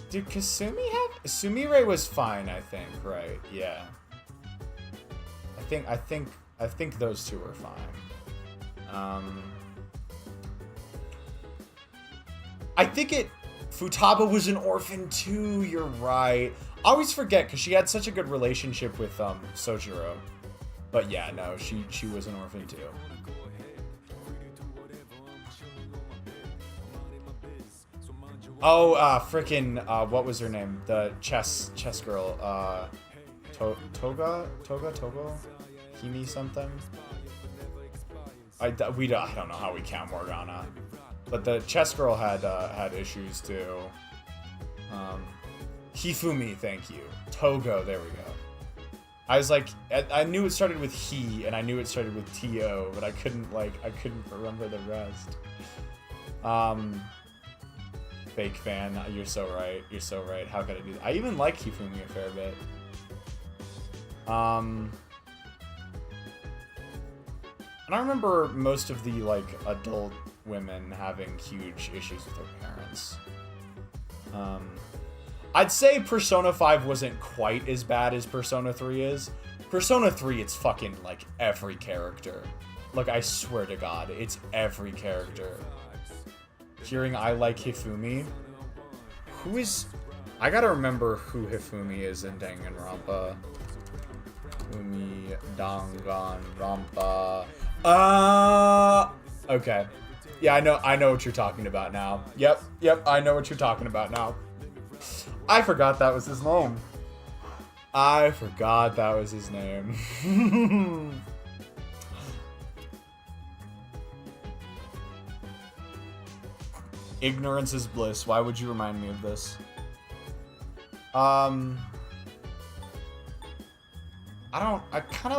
Did Kasumi have? Sumire was fine, I think. Right? Yeah. I think those two were fine. I think Futaba was an orphan too. You're right. I always forget because she had such a good relationship with Sojiro. But yeah, no, she was an orphan too. Oh, frickin' what was her name? The chess girl. Togo? Himi something? I don't know how we count Morgana. But the chess girl had issues too. Hifumi, thank you. Togo, there we go. I was like, I knew it started with he, and I knew it started with T-O, but I couldn't remember the rest. Fake fan, you're so right. You're so right. How could I do that? I even like Hifumi a fair bit. I don't remember most of the like adult women having huge issues with their parents. I'd say Persona 5 wasn't quite as bad as Persona 3 is. Persona 3, it's fucking like every character. Like, I swear to God, it's every character. Hearing I like Hifumi. I gotta remember who Hifumi is in Danganronpa. Hifumi, Danganronpa. Okay. Yeah, I know what you're talking about now. Yep, I know what you're talking about now. I forgot that was his name. Ignorance is bliss. Why would you remind me of this? I kind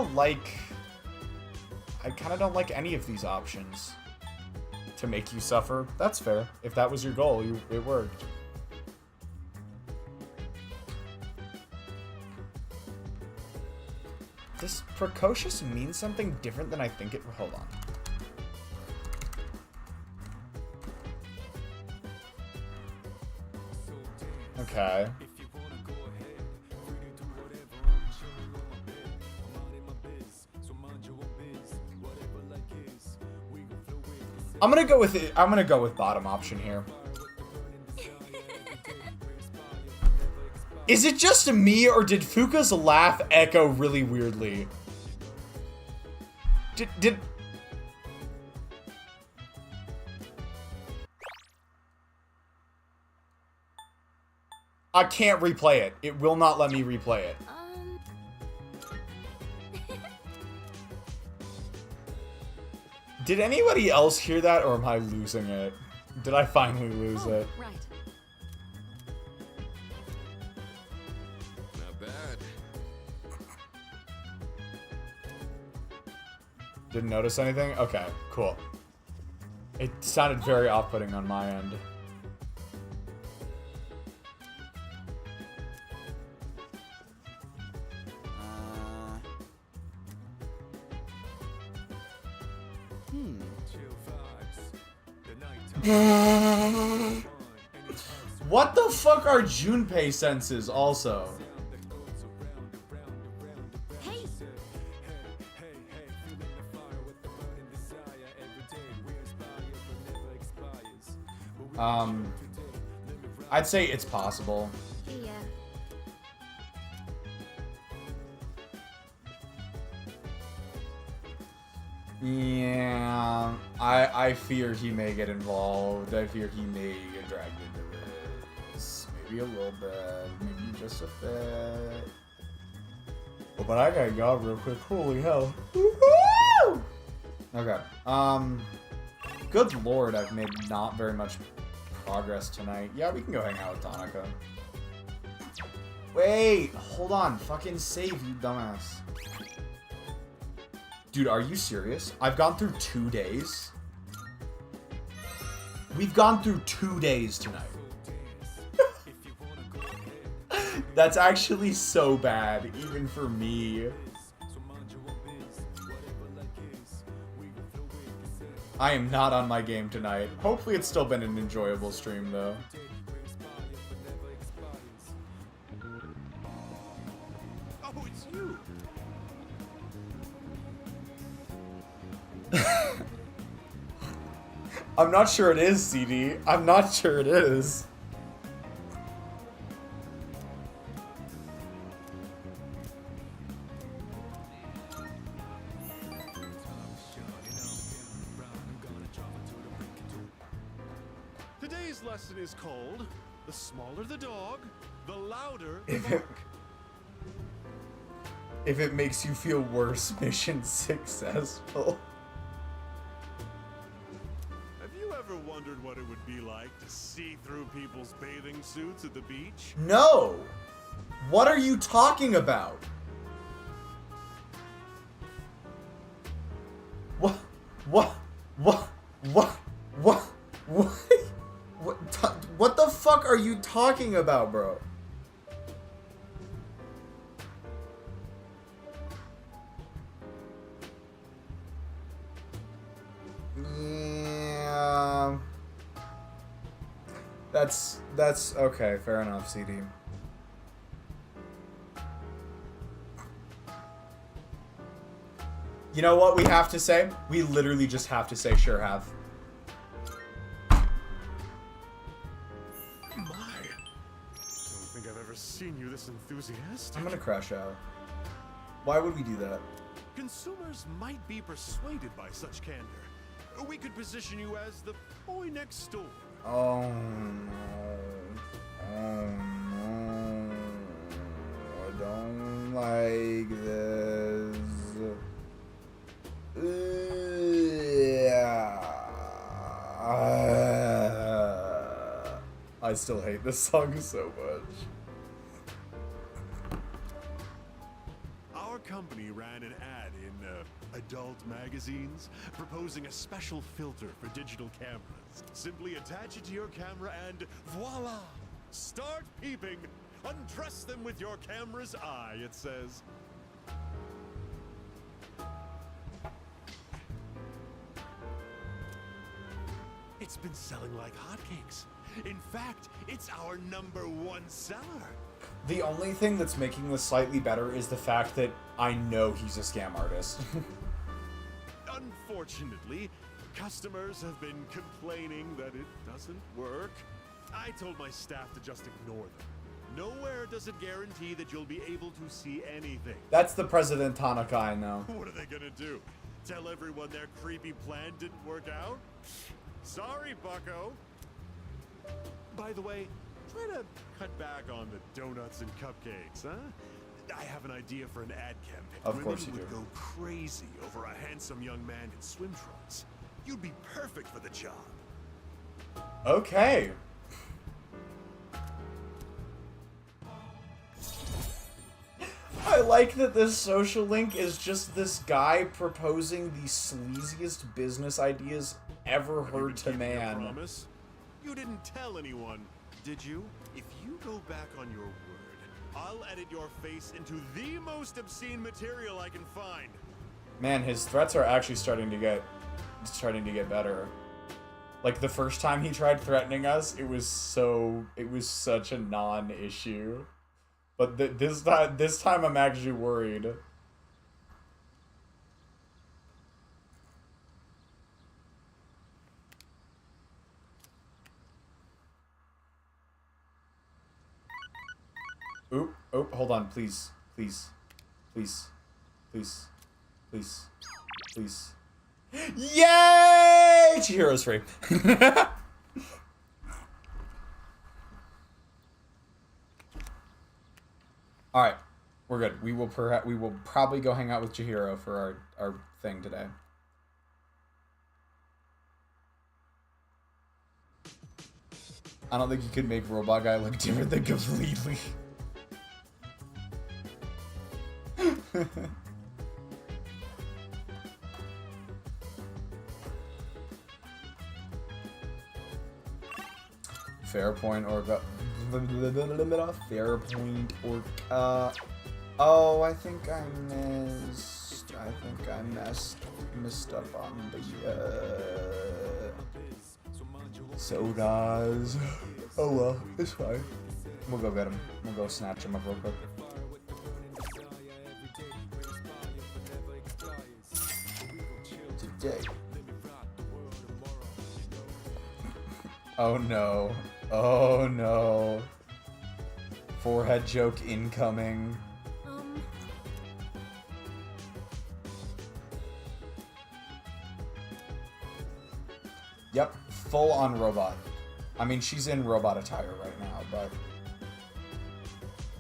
of don't like any of these options. To make you suffer, that's fair. If that was your goal, it worked. Does precocious mean something different than I think it... Hold on. Okay. I'm gonna go with it. I'm gonna go with bottom option here. Is it just me, or did Fuka's laugh echo really weirdly? Did... I can't replay it. It will not let me replay it. Did anybody else hear that, or am I losing it? Did I finally lose it? Right. Not bad. Didn't notice anything? Okay, cool. It sounded very off-putting on my end. What the fuck are Junpei senses also? Hey. I'd say it's possible. Yeah. Yeah, I fear he may get involved. I fear he may get dragged into this. Maybe a little bit, maybe just a bit. Oh, but I gotta go real quick. Holy hell. Woo-hoo! Okay. Good lord, I've made not very much progress tonight. Yeah, we can go hang out with Tanaka. Wait, hold on. Fucking save, you dumbass. Dude, are you serious? I've gone through 2 days. We've gone through 2 days tonight. That's actually so bad, even for me. I am not on my game tonight. Hopefully it's still been an enjoyable stream, though. Oh, it's you. I'm not sure it is, CD. I'm not sure it is. Today's lesson is called "The smaller the dog, the louder the bark." If it makes you feel worse, mission successful. Have you ever wondered what it would be like to see through people's bathing suits at the beach? No! What are you talking about? What? What the fuck are you talking about, bro? Yeah. That's okay, fair enough, CD. You know what we have to say? We literally just have to say sure have. My. Don't think I've ever seen you this enthusiastic. I'm gonna crash out. Why would we do that? Consumers might be persuaded by such candor. We could position you as the boy next door. Oh no. Oh no. I don't like this. I still hate this song so much. Our company ran an ad in adult magazines proposing a special filter for digital cameras. Simply attach it to your camera and voila! Start peeping! Undress them with your camera's eye, it says. It's been selling like hotcakes. In fact, it's our #1 seller. The only thing that's making this slightly better is the fact that I know he's a scam artist. Unfortunately, Customers have been complaining that it doesn't work. I told my staff to just ignore them. Nowhere does it guarantee that you'll be able to see anything. That's the President Tanaka I know. What are they gonna do? Tell everyone their creepy plan didn't work out? Sorry, bucko. By the way, try to cut back on the donuts and cupcakes, huh? I have an idea for an ad campaign. Of course you Women would do. go crazy over a handsome young man in swim trunks. You'd be perfect for the job. Okay. I like that this social link is just this guy proposing the sleaziest business ideas ever heard to man. Promise? You didn't tell anyone, did you? If you go back on your word, I'll edit your face into the most obscene material I can find. Man, his threats are actually starting to get better. Like the first time he tried threatening us, it was such a non-issue. But this time I'm actually worried. Oop, hold on, please. Please. Please. Please. Please. Please. Yay! Chihiro's free. All right, we're good. We will probably go hang out with Chihiro for our thing today. I don't think you could make Robot Guy look different than completely. Fair point, Orca. Fair point, Orca. Oh, I think I missed. I think I messed up on the sodas. Oh well, it's fine. We'll go get him. We'll go snatch him up real quick. Today. Oh no. Oh no. Forehead joke incoming. Yep, full on robot. I mean, she's in robot attire right now, but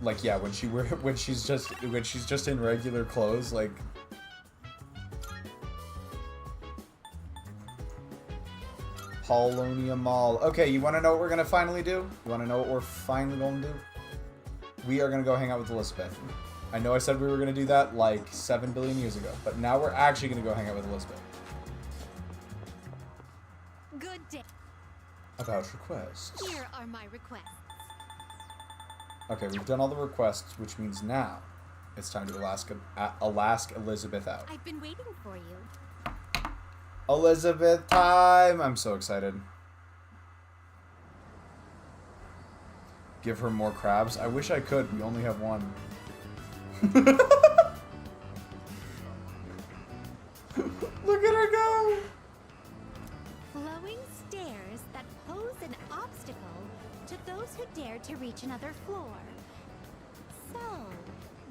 like, yeah, when she's just in regular clothes, like. Paulonia Mall. Okay, you want to know what we're gonna finally do? You want to know what we're finally gonna do? We are gonna go hang out with Elizabeth. I know I said we were gonna do that like 7 billion years ago, but now we're actually gonna go hang out with Elizabeth. Good day. About requests. Here are my requests. Okay, we've done all the requests, which means now it's time to ask Elizabeth out. I've been waiting for you. Elizabeth time! I'm so excited. Give her more crabs? I wish I could. We only have one. Look at her go! Flowing stairs that pose an obstacle to those who dare to reach another floor. So,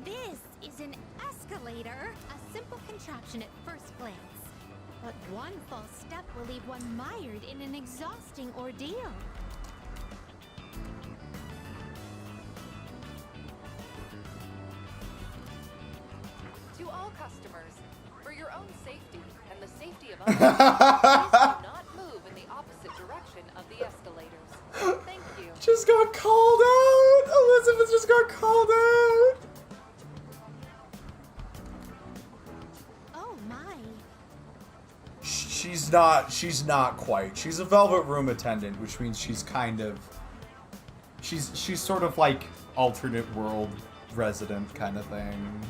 this is an escalator, a simple contraption at first glance. But one false step will leave one mired in an exhausting ordeal. To all customers, for your own safety and the safety of others, please do not move in the opposite direction of the escalators. Thank you. Just got called out! Elizabeth just got called out! Oh my. She's not quite. She's a Velvet Room attendant, which means she's kind of... She's sort of like alternate world resident kind of thing.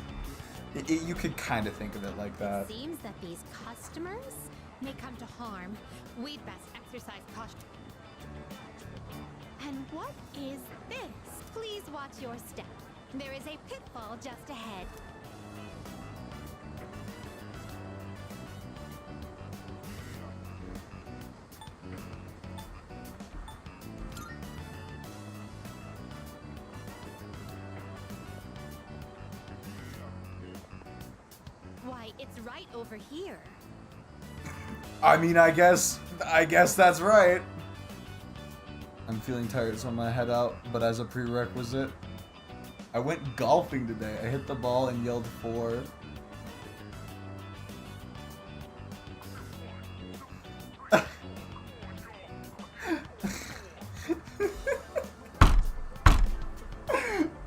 You could kind of think of it like that. It seems that these customers may come to harm. We'd best exercise caution. And what is this? Please watch your step. There is a pitfall just ahead. Why, it's right over here. I mean, I guess that's right. I'm feeling tired, so I'm gonna head out, but as a prerequisite, I went golfing today. I hit the ball and yelled 4.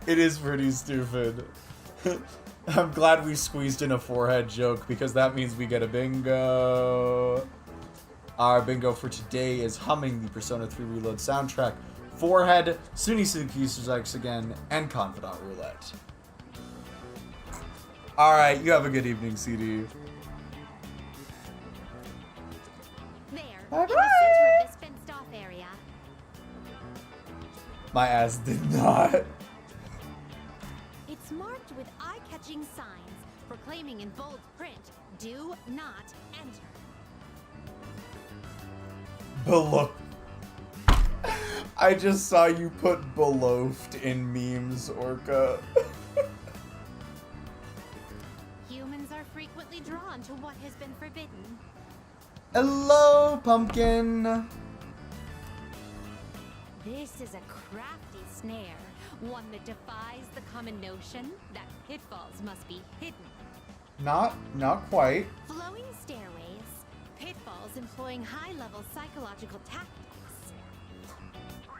It is pretty stupid. I'm glad we squeezed in a forehead joke because that means we get a bingo. Our bingo for today is humming the Persona 3 Reload soundtrack, forehead, Suny Suzuki again, and Confidant Roulette. Alright, you have a good evening, CD. There, Bye-bye. in the center of this fenced-off area. My ass did not. It's marked with eye-catching signs, proclaiming in bold print, "Do not enter." Below. I just saw you put beloafed in memes, Orca. Humans are frequently drawn to what has been forbidden. Hello, pumpkin. This is a crafty snare, one that defies the common notion that pitfalls must be hidden. Not quite. Flowing stairways, pitfalls employing high-level psychological tactics.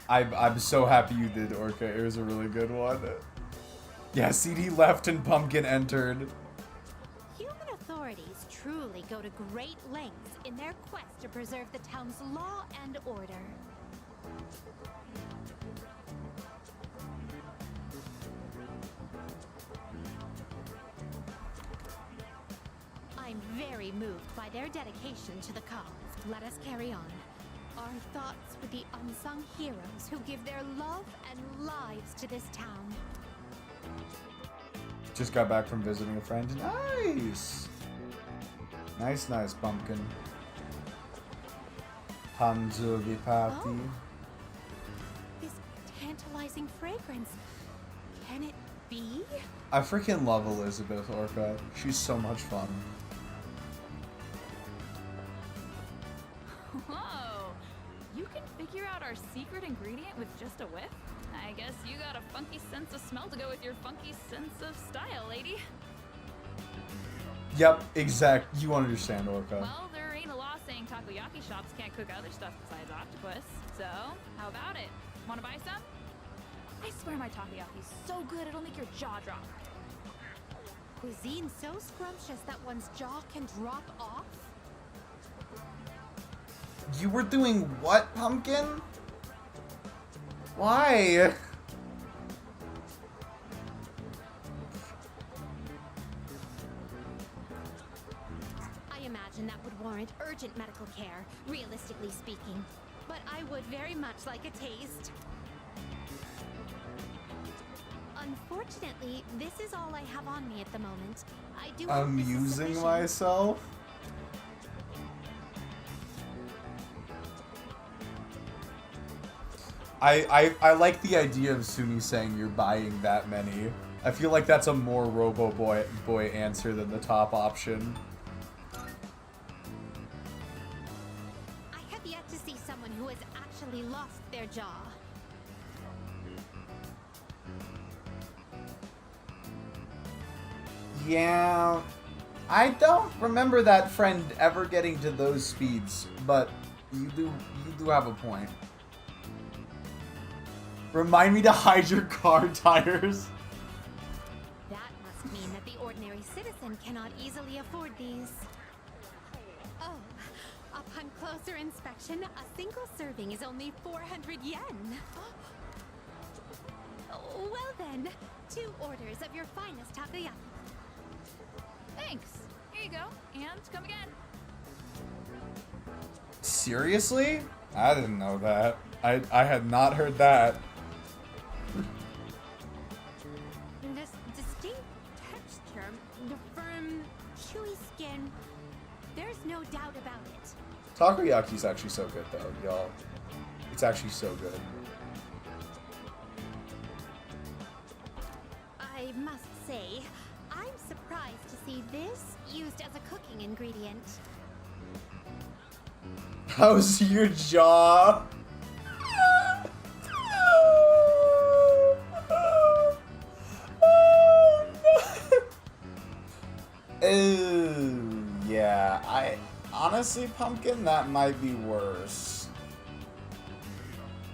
I'm so happy you did, Orca. It was a really good one. Yeah, CD left and pumpkin entered. Human authorities truly go to great lengths in their quest to preserve the town's law and order. I'm very moved by their dedication to the cause. Let us carry on. Our thoughts with the unsung heroes who give their love and lives to this town. Just got back from visiting a friend. Nice. Nice, pumpkin. Hanzugi party. Oh. This tantalizing fragrance. Can it be? I freaking love Elizabeth, Orca. She's so much fun. Whoa! You can figure out our secret ingredient with just a whiff? I guess you got a funky sense of smell to go with your funky sense of style, lady. Yep, exact. You understand, Orca. Well, there ain't a law saying takoyaki shops can't cook other stuff besides octopus. So, how about it? Wanna buy some? I swear my takoyaki's so good it'll make your jaw drop. Cuisine so scrumptious that one's jaw can drop off? You were doing what, pumpkin? Why? I imagine that would warrant urgent medical care, realistically speaking. But I would very much like a taste. Unfortunately, this is all I have on me at the moment. I do hope this is Amusing sufficient. myself? I like the idea of Suny saying you're buying that many. I feel like that's a more Robo Boy answer than the top option. I have yet to see someone who has actually lost their jaw. Yeah, I don't remember that friend ever getting to those speeds, but you do have a point. Remind me to hide your car tires. That must mean that the ordinary citizen cannot easily afford these. Oh, upon closer inspection, a single serving is only 400 yen. Well then, 2 orders of your finest takoyaki. Thanks. Here you go. And come again. Seriously? I didn't know that. I had not heard that. This distinct texture, the firm, chewy skin, there's no doubt about it. Takoyaki's actually so good though, y'all. It's actually so good. I must say, I'm surprised to see this used as a cooking ingredient. How's your jaw? Yeah, I honestly, Pumpkin, that might be worse.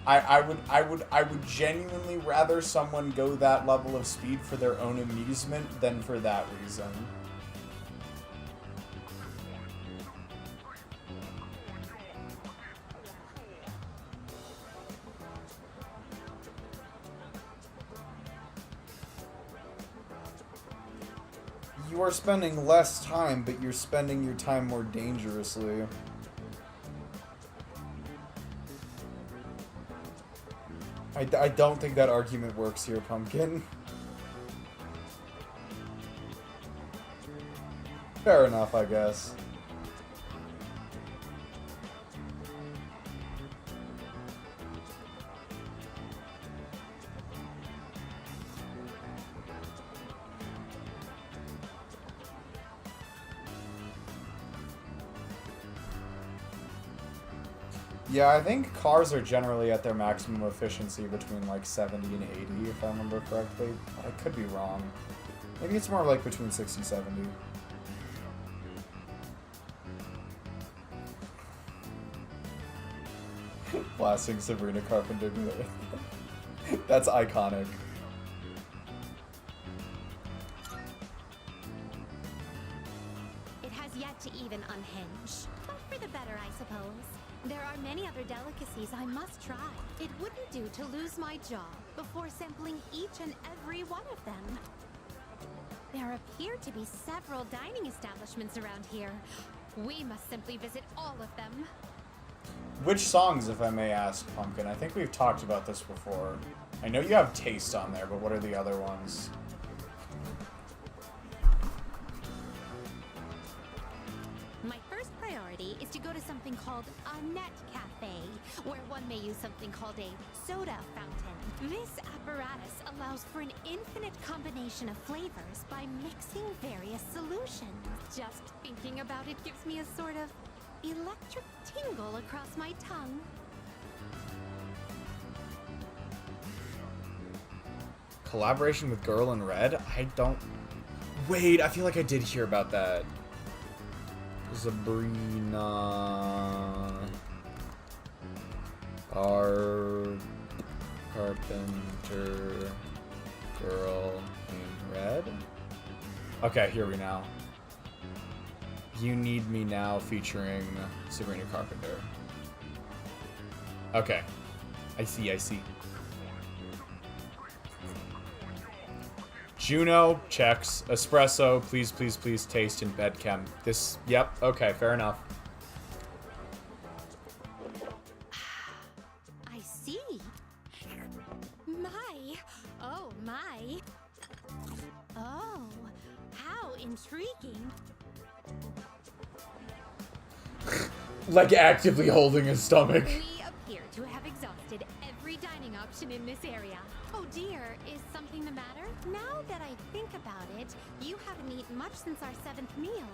I would genuinely rather someone go that level of speed for their own amusement than for that reason. You are spending less time, but you're spending your time more dangerously. I don't think that argument works here, Pumpkin. Fair enough, I guess. Yeah, I think cars are generally at their maximum efficiency between like 70 and 80, if I remember correctly. I could be wrong. Maybe it's more like between 60 and 70. Blasting Sabrina Carpenter. That's iconic. It has yet to even unhinge. But for the better, I suppose. There are many other delicacies I must try. It wouldn't do to lose my jaw before sampling each and every one of them. There appear to be several dining establishments around here. We must simply visit all of them. Which songs, if I may ask, Pumpkin? I think we've talked about this before. I know you have Taste on there, but what are the other ones? My first priority is to go to something called a net cafe, where one may use something called a soda fountain. This apparatus allows for an infinite combination of flavors by mixing various solutions. Just thinking about it gives me a sort of electric tingle across my tongue. Collaboration with Girl in Red? I don't... Wait, I feel like I did hear about that. Sabrina... Carpenter... Girl in Red? Okay, here we now. You Need Me Now featuring Sabrina Carpenter. Okay. I see. Juno, checks. Espresso, please, taste in bed chem. This, yep, okay, fair enough. I see. Oh my. Oh, how intriguing. Like actively holding his stomach. We appear to have exhausted every dining option in this area. Oh dear, is something the matter? Now that I think about it, you haven't eaten much since our 7th meal.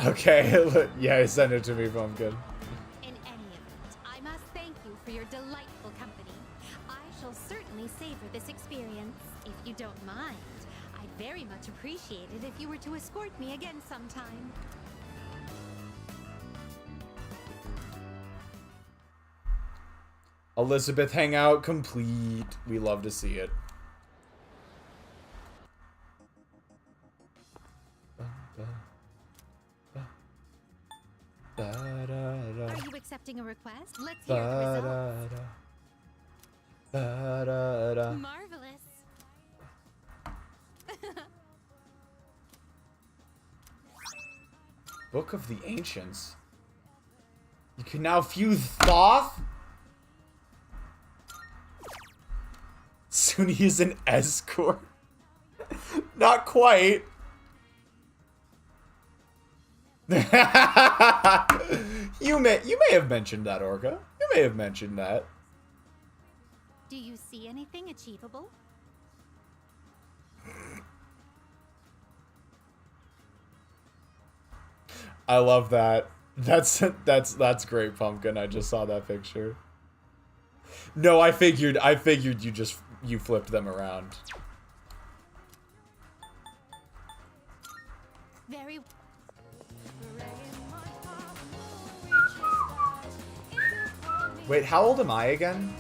Okay, yeah, send it to me, Pumpkin. In any event, I must thank you for your delightful company. I shall certainly savor this experience. If you don't mind, I'd very much appreciate it if you were to escort me again sometime. Elizabeth hangout complete. We love to see it. Are you accepting a request? Let's hear the results. Marvelous. Book of the Ancients. You can now fuse Thoth? Suny is an escort. Not quite. You may have mentioned that, Orca. You may have mentioned that. Do you see anything achievable? I love that. That's great, Pumpkin. I just saw that picture. No, I figured you flipped them around. Very. Wait, how old am I again?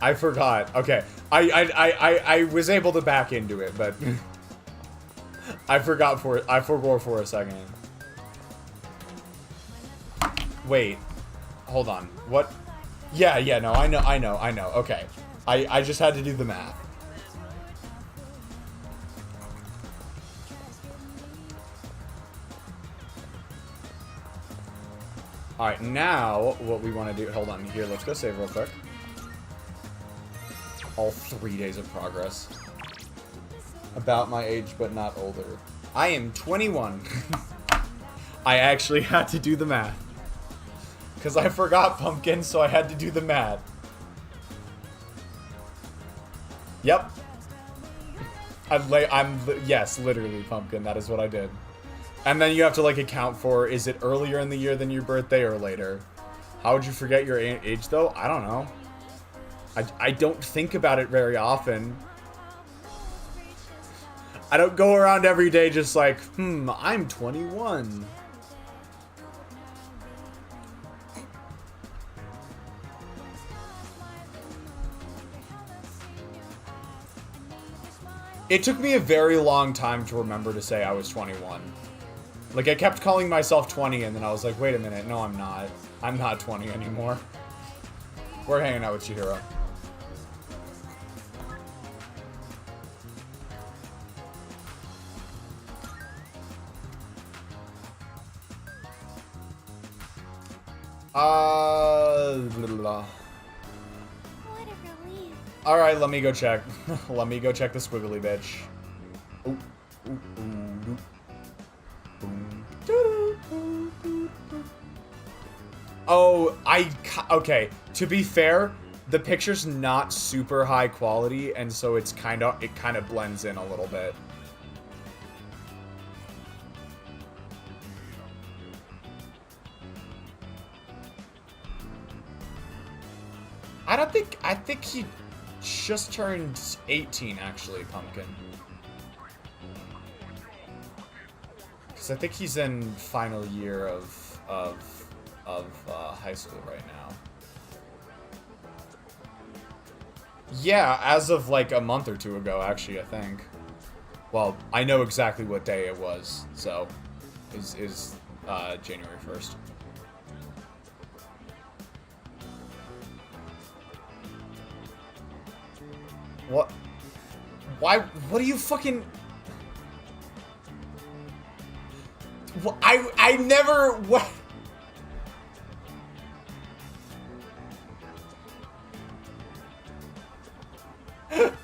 I forgot. Okay. I was able to back into it, but I forgot for a second. Wait. Hold on. What? Yeah, no, I know. Okay. I just had to do the math. Alright, now what we want to do... Hold on, here, let's go save real quick. All 3 days of progress. About my age, but not older. I am 21. I actually had to do the math. Because I forgot Pumpkin, so I had to do the math. Yep. Yes, literally, Pumpkin. That is what I did. And then you have to, like, account for, is it earlier in the year than your birthday or later? How would you forget your age, though? I don't know. I don't think about it very often. I don't go around every day just like, I'm 21. It took me a very long time to remember to say I was 21. Like, I kept calling myself 20, and then I was like, wait a minute, no, I'm not. I'm not 20 anymore. We're hanging out with Chihiro. Blah. What a relief. Alright, let me go check. Let me go check the squiggly bitch. Ooh, ooh, ooh, ooh. Oh, okay. To be fair, the picture's not super high quality, and so it kind of blends in a little bit. I think he just turned 18, actually, Pumpkin. Because I think he's in final year of high school right now. Yeah, as of like a month or two ago, actually, I think. Well, I know exactly what day it was, so is January 1st. What? Why? What are you fucking... What? I never... What? What?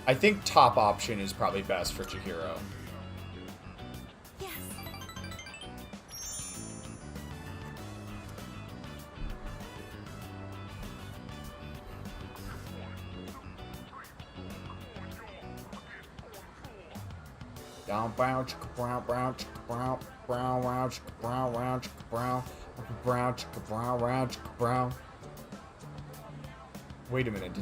I think top option is probably best for Chihiro. Yes. Down, brown, chicka, brown, brown, chicka, brown, brown, round, chicka, brown, round, chicka, brown, brown, chicka, brown, round, chicka, brown. Wait a minute,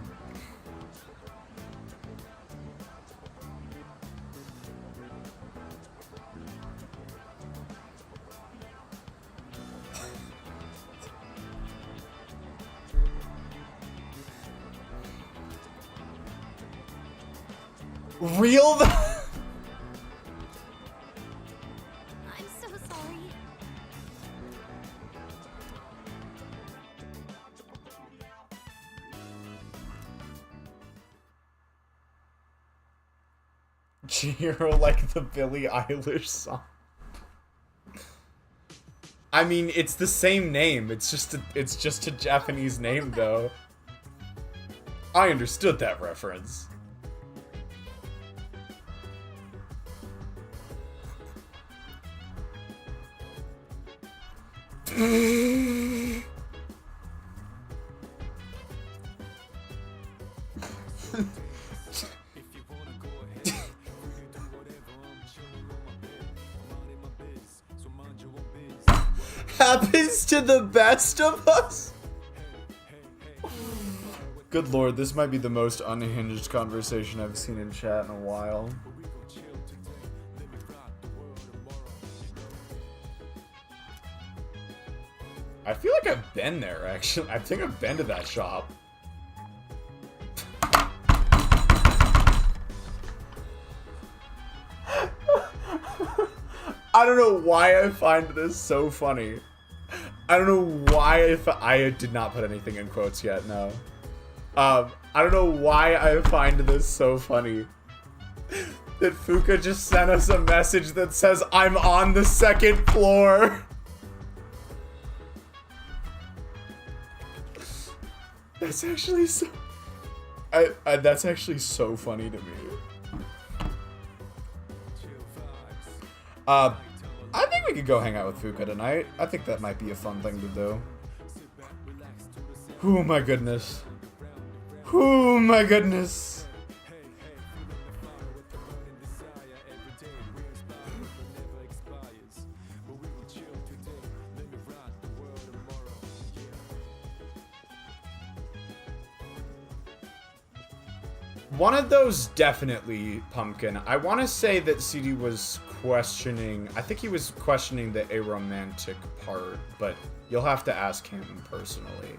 Real? I'm so sorry. Chihiro like the Billie Eilish song. I mean, it's the same name. It's just a Japanese name, though. I understood that reference. Happens to the best of us? Good lord, this might be the most unhinged conversation I've seen in chat in a while. I feel like I've been there, actually. I think I've been to that shop. I don't know why I find this so funny. I don't know why I did not put anything in quotes yet, no. I don't know why I find this so funny. That Fuka just sent us a message that says, I'm on the 2nd floor. That's actually so... that's actually so funny to me. I think we could go hang out with Fuka tonight. I think that might be a fun thing to do. Oh my goodness. Oh my goodness. One of those definitely, Pumpkin. I want to say that CD was questioning, I think he was questioning the aromantic part, but you'll have to ask him personally.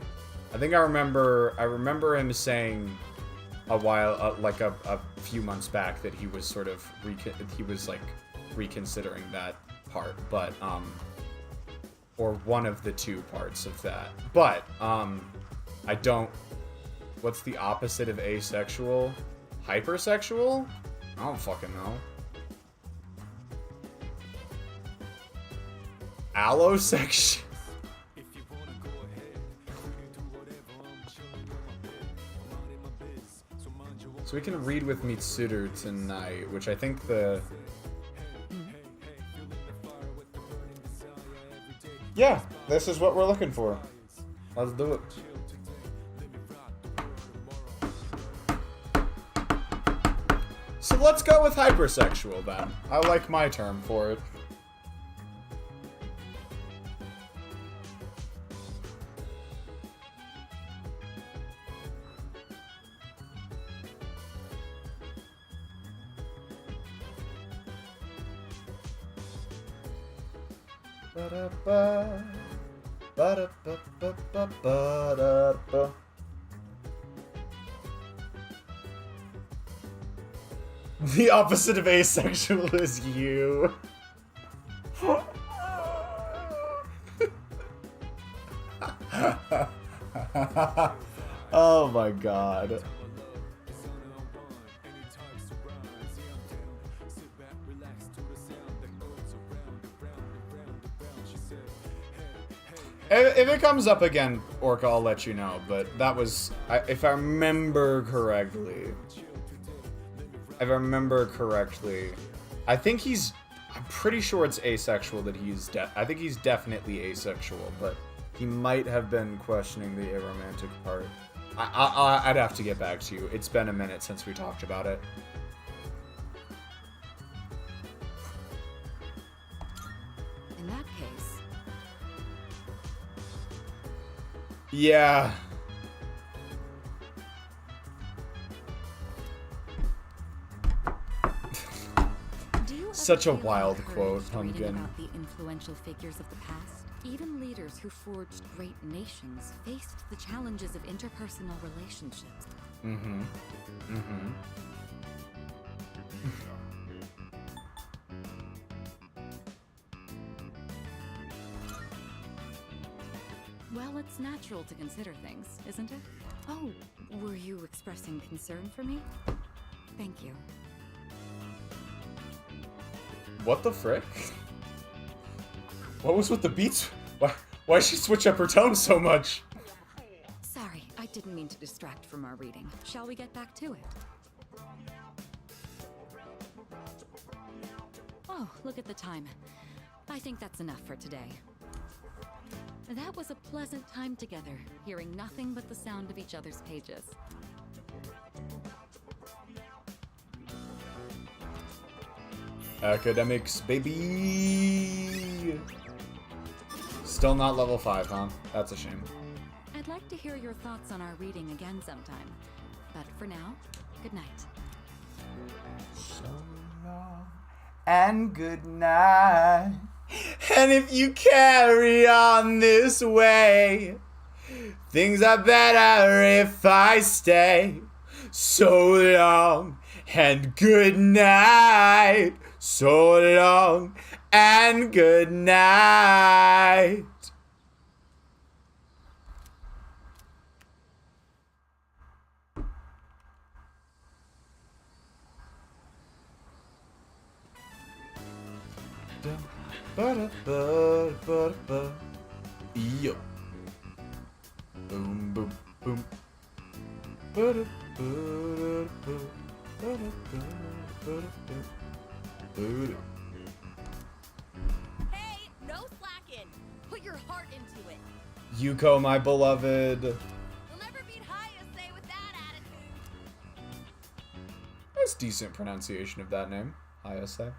I think I remember him saying a while, like a few months back, that he was sort of reconsidering that part, but or one of the two parts of that. But I don't. What's the opposite of asexual? Hypersexual? I don't fucking know. Allosexual? So we can read with Mitsuru tonight, which I think the... Yeah, this is what we're looking for. Let's do it. So let's go with hypersexual then. I like my term for it. Ba-da-ba, ba-da-ba-ba-ba-ba-da-ba. The opposite of asexual is you. Oh my god. If it comes up again, Orca, I'll let you know, but that was, if I remember correctly, I think I'm pretty sure it's asexual that I think he's definitely asexual, but he might have been questioning the aromantic part. I'd have to get back to you. It's been a minute since we talked about it. In that case... Yeah. Such a wild quote, Pumpkin. About the influential figures of the past, even leaders who forged great nations faced the challenges of interpersonal relationships. Mm-hmm. Mm-hmm. Well, it's natural to consider things, isn't it? Oh, were you expressing concern for me? Thank you. What the frick? What was with the beats? Why'd she switch up her tone so much? Sorry, I didn't mean to distract from our reading. Shall we get back to it? Oh, look at the time. I think that's enough for today. That was a pleasant time together, hearing nothing but the sound of each other's pages. Academics, baby! Still not level 5, huh? That's a shame. I'd like to hear your thoughts on our reading again sometime. But for now, good night. So long and good night. And if you carry on this way, things are better if I stay. So long and good night. So long and good night. Yo. Boom, boom, boom. Hey, no slacking. Put your heart into it. Yuko, my beloved. You'll never beat Hayase with that attitude. That's decent pronunciation of that name. Hayase.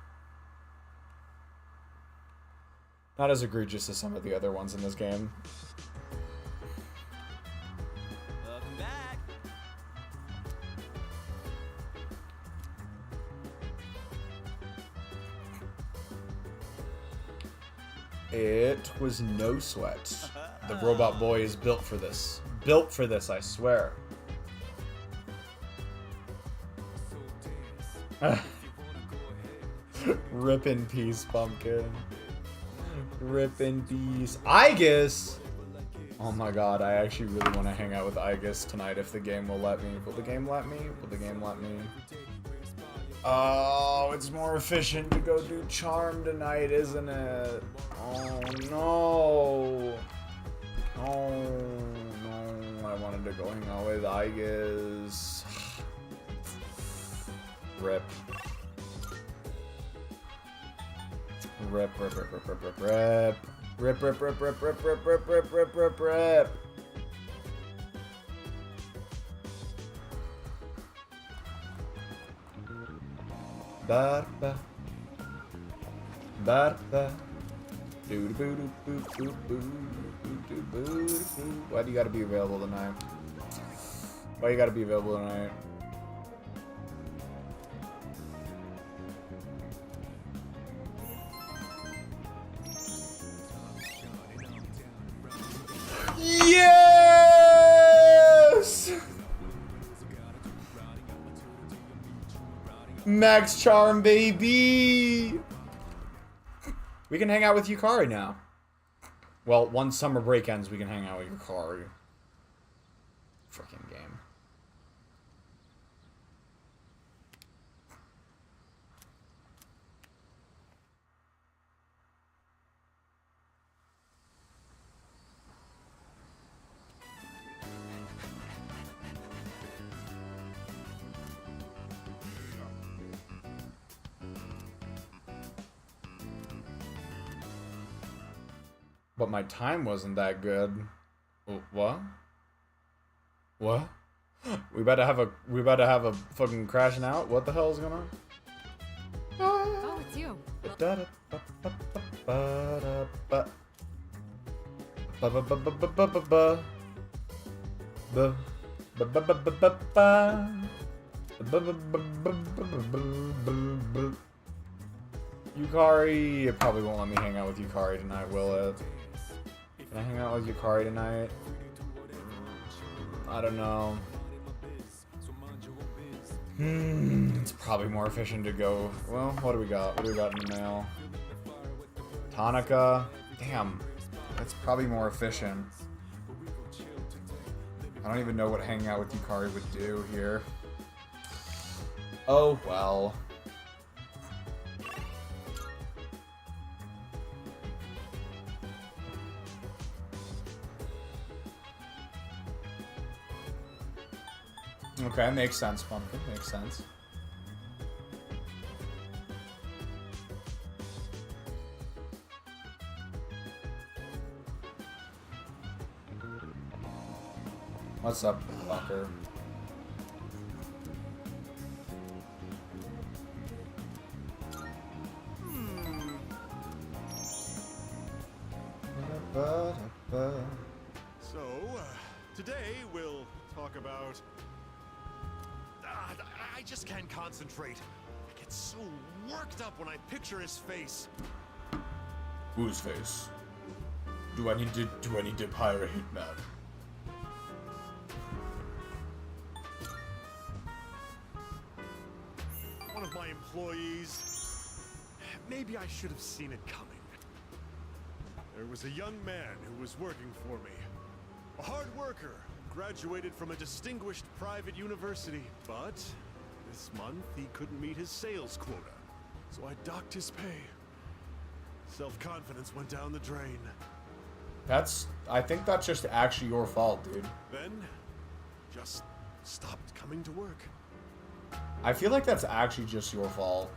Not as egregious as some of the other ones in this game. Welcome back. It was no sweat. The robot boy is built for this. Built for this, I swear. Rip in peace, Pumpkin. Rip in peace. Aegis! Oh my god, I actually really want to hang out with Aegis tonight if the game will let me. Will the game let me? Will the game let me? Oh, it's more efficient to go do Charm tonight, isn't it? Oh no. Oh no. I wanted to go hang out with Aegis. Rip. Rip, rip, rip, rip, rip, rip, rip. Rip, rip, rip, rip, rip, rip, rip, rip, rip, rip, rip. Barba. Barba. Doo doo doo doo doo doo doo doo doo. Why do you gotta be available tonight? Why you gotta be available tonight? Yes! Max Charm, baby! We can hang out with Yukari now. Well, once summer break ends, we can hang out with Yukari. Freaking game. But my time wasn't that good. What? What? We about to have a fucking crashing out? What the hell is going on? Oh, it's you. Yukari, it probably won't let me hang out with Yukari tonight, will it? Can I hang out with Yukari tonight? I don't know. It's probably more efficient to go. Well, what do we got? What do we got in the mail? Tonica. Damn. That's probably more efficient. I don't even know what hanging out with Yukari would do here. Oh, well. Okay, makes sense, Pumpkin. Makes sense. What's up, fucker? So, today we'll talk about... I just can't concentrate. I get so worked up when I picture his face. Whose face? Do I need to hire a hitman? One of my employees. Maybe I should have seen it coming. There was a young man who was working for me. A hard worker, graduated from a distinguished private university. But this month, he couldn't meet his sales quota. So I docked his pay. Self-confidence went down the drain. I think that's just actually your fault, dude. Then, just stopped coming to work. I feel like that's actually just your fault.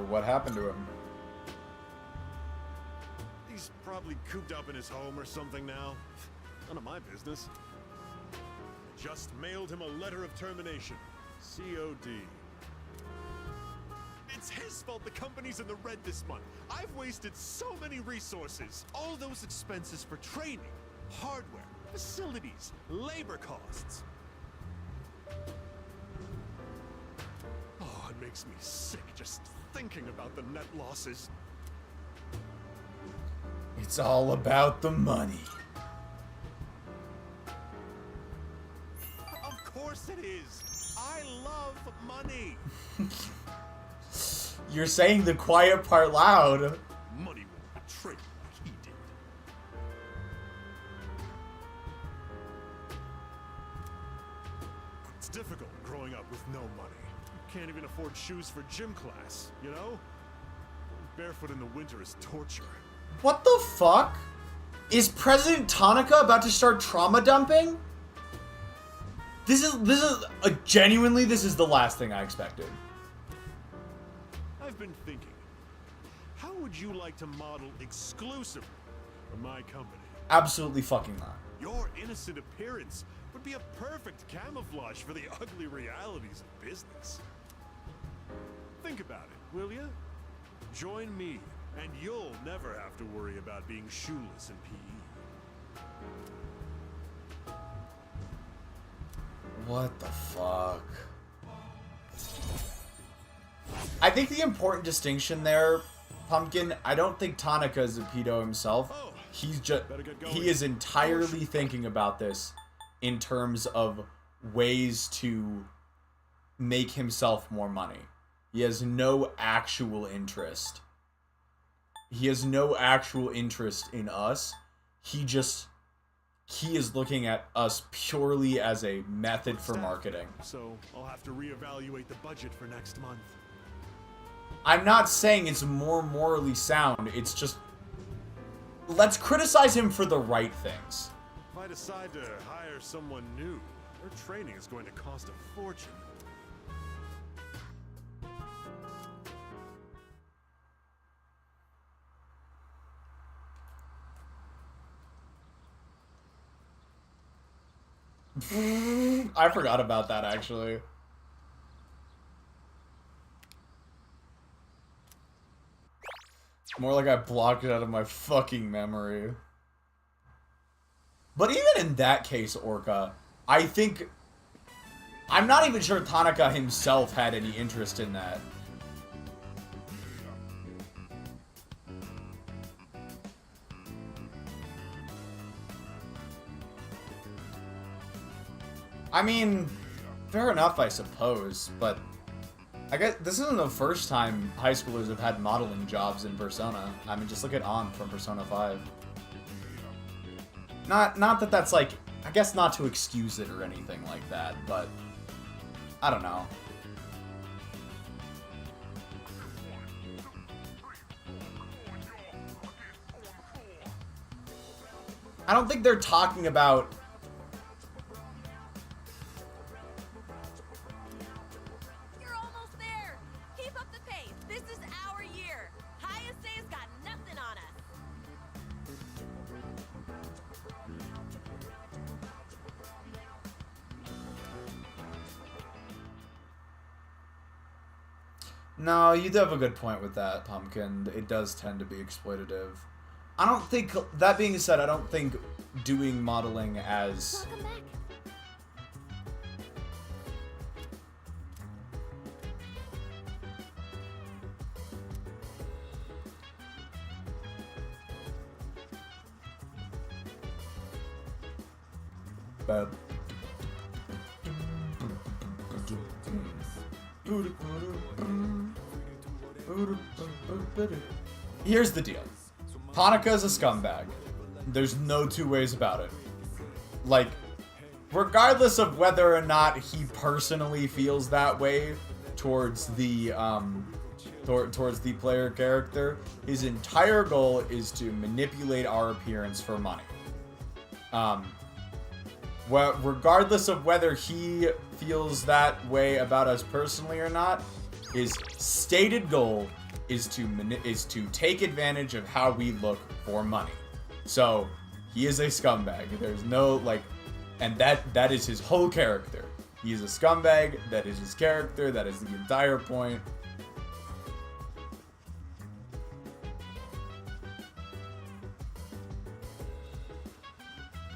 What happened to him? He's probably cooped up in his home or something now. None of my business. I just mailed him a letter of termination. COD. It's his fault the company's in the red this month. I've wasted so many resources. All those expenses for training, hardware, facilities, labor costs. Oh, it makes me sick just thinking about the net losses. It's all about the money. Of course it is. I love money. You're saying the quiet part loud. Money won't betray me like he did. It's difficult growing up with no money. You can't even afford shoes for gym class, you know? Barefoot in the winter is torture. What the fuck? Is President Tanaka about to start trauma dumping? This is genuinely, this is the last thing I expected. I've been thinking, how would you like to model exclusively for my company? Absolutely fucking not. Your innocent appearance would be a perfect camouflage for the ugly realities of business. Think about it, will you? Join me, and you'll never have to worry about being shoeless in PE. What the fuck? I think the important distinction there, Pumpkin, I don't think Tanaka is a pedo himself. He's just, he is entirely thinking about this in terms of ways to make himself more money. He has no actual interest. He has no actual interest in us. He is looking at us purely as a method for marketing. So I'll have to reevaluate the budget for next month. I'm not saying it's more morally sound, it's just, let's criticize him for the right things. If I decide to hire someone new, their training is going to cost a fortune. I forgot about that, actually. More like I blocked it out of my fucking memory. But even in that case, Orca, I think... I'm not even sure Tanaka himself had any interest in that. I mean, fair enough, I suppose, but I guess this isn't the first time high schoolers have had modeling jobs in Persona. I mean, just look at On from Persona 5. Not that that's like, I guess not to excuse it or anything like that, but I don't know. I don't think they're talking about... You're almost there. Keep up the pace. This is our year. Hayase's got nothing on us. No, you do have a good point with that, Pumpkin. It does tend to be exploitative. I don't think, that being said, I don't think doing modeling as... Welcome back. Here's the deal. Hanaka's a scumbag. There's no two ways about it. Like, regardless of whether or not he personally feels that way towards the towards the player character, his entire goal is to manipulate our appearance for money. Well, regardless of whether he feels that way about us personally or not, his stated goal is to take advantage of how we look for money. So he is a scumbag. There's no and that is his whole character. He is a scumbag. That is his character. That is the entire point.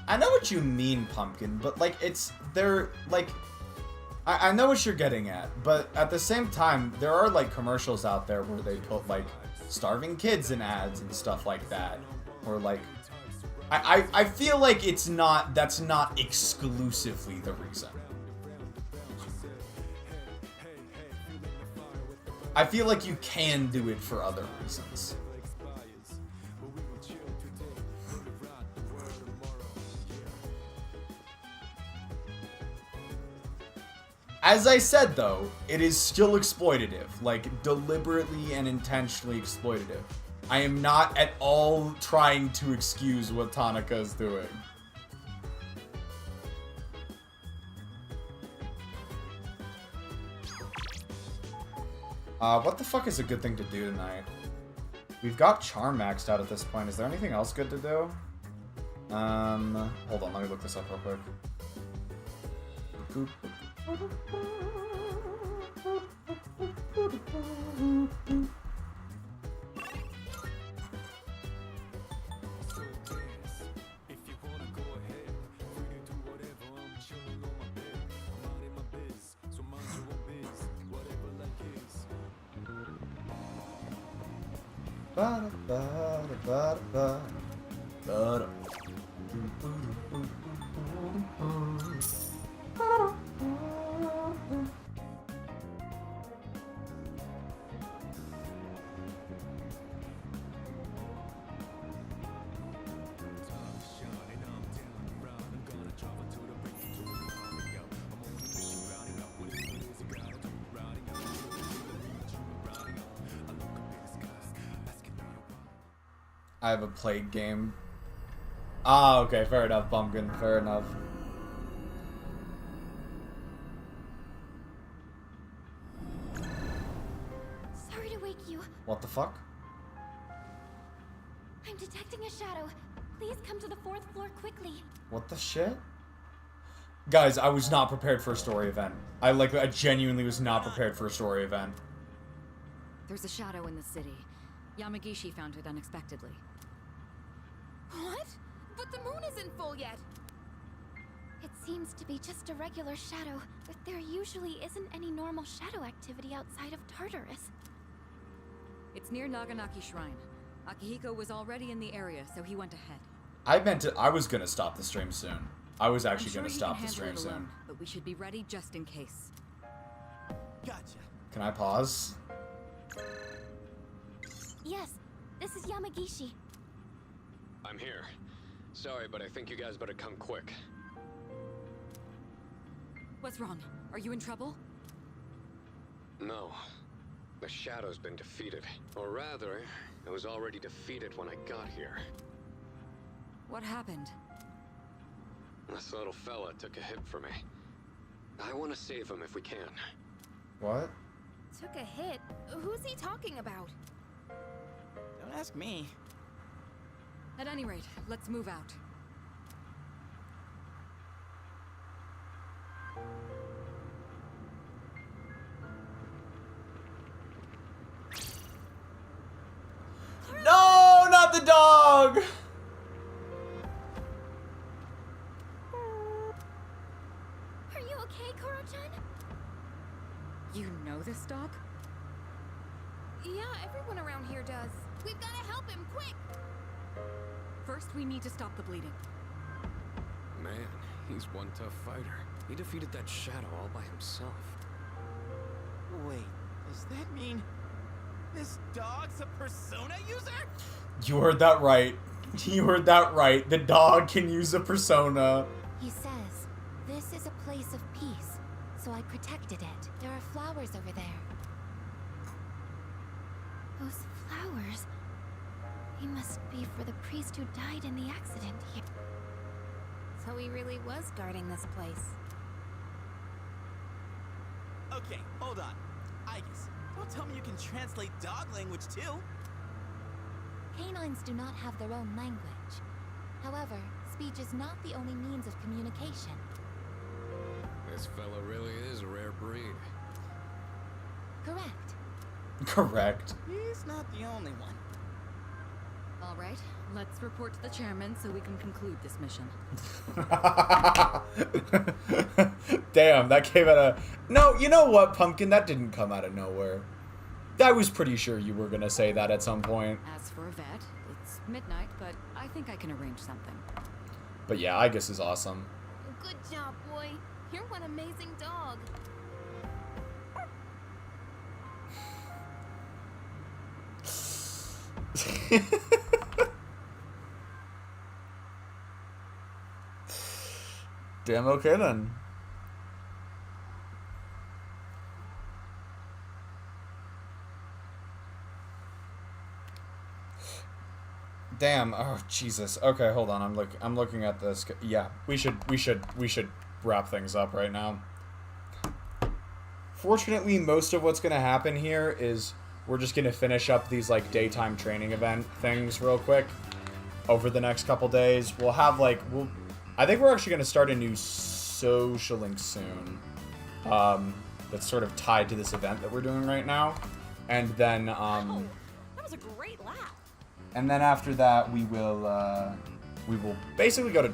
I know what you mean, Pumpkin, but I know what you're getting at, but at the same time, there are commercials out there where they put starving kids in ads and stuff like that, or I feel like that's not exclusively the reason. I feel like you can do it for other reasons. As I said, though, it is still exploitative, deliberately and intentionally exploitative. I am not at all trying to excuse what Tanaka is doing. What the fuck is a good thing to do tonight? We've got Charm maxed out at this point. Is there anything else good to do? Hold on, let me look this up real quick. I have a plague game. Ah, okay, fair enough, Pumpkin, fair enough. Sorry to wake you. What the fuck? I'm detecting a shadow. Please come to the 4th floor quickly. What the shit? Guys, I was not prepared for a story event. I genuinely was not prepared for a story event. There's a shadow in the city. Yamagishi found it unexpectedly. What? But the moon isn't full yet. It seems to be just a regular shadow, but there usually isn't any normal shadow activity outside of Tartarus. It's near Naganaki Shrine. Akihiko was already in the area, so he went ahead. I was gonna stop the stream soon. I was actually gonna stop the stream soon. Alone, but we should be ready just in case. Gotcha. Can I pause? Yes, this is Yamagishi. I'm here. Sorry, but I think you guys better come quick. What's wrong? Are you in trouble? No. The Shadow's been defeated. Or rather, it was already defeated when I got here. What happened? This little fella took a hit for me. I want to save him if we can. What? Took a hit? Who's he talking about? Don't ask me. At any rate, let's move out. No, not the dog! Are you okay, Koro-chan? You know this dog? Yeah, everyone around here does. We've got to help him, quick! First, we need to stop the bleeding. Man, he's one tough fighter. He defeated that shadow all by himself. Wait, does that mean this dog's a persona user? You heard that right. You heard that right. The dog can use a persona. He says, this is a place of peace, so I protected it. There are flowers over there. Those flowers... He must be for the priest who died in the accident here. So he really was guarding this place. Okay, hold on. Igus, don't tell me you can translate dog language too. Canines do not have their own language. However, speech is not the only means of communication. This fella really is a rare breed. Correct. Correct. He's not the only one. All right, let's report to the chairman so we can conclude this mission. Damn, that came out of... No, you know what, Pumpkin? That didn't come out of nowhere. I was pretty sure you were going to say that at some point. As for a vet, it's midnight, but I think I can arrange something. But yeah, Igus is awesome. Good job, boy. You're one amazing dog. Damn, okay then. Damn, oh Jesus. Okay, hold on. I'm looking at this. Yeah, we should wrap things up right now. Fortunately, most of what's gonna happen here is we're just gonna finish up these like daytime training event things real quick over the next couple days. We'll have like I think we're actually gonna start a new social link soon. That's sort of tied to this event that we're doing right now, and then That was a great laugh. and then after that we will basically go to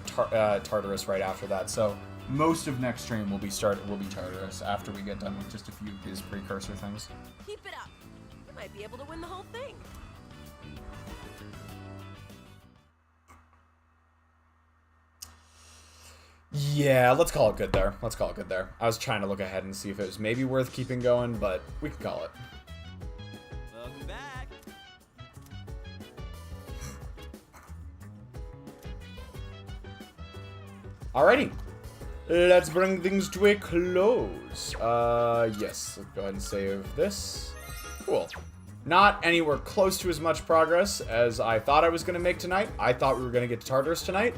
Tartarus right after that. So most of next stream will be Tartarus after we get done with just a few of these precursor things. Keep it up. You might be able to win the whole thing. Yeah, let's call it good there. Let's call it good there. I was trying to look ahead and see if it was maybe worth keeping going, but we can call it. Welcome back. Alrighty. Let's bring things to a close. Yes, let's go ahead and save this. Cool. Not anywhere close to as much progress as I thought I was going to make tonight. I thought we were going to get to Tartarus tonight.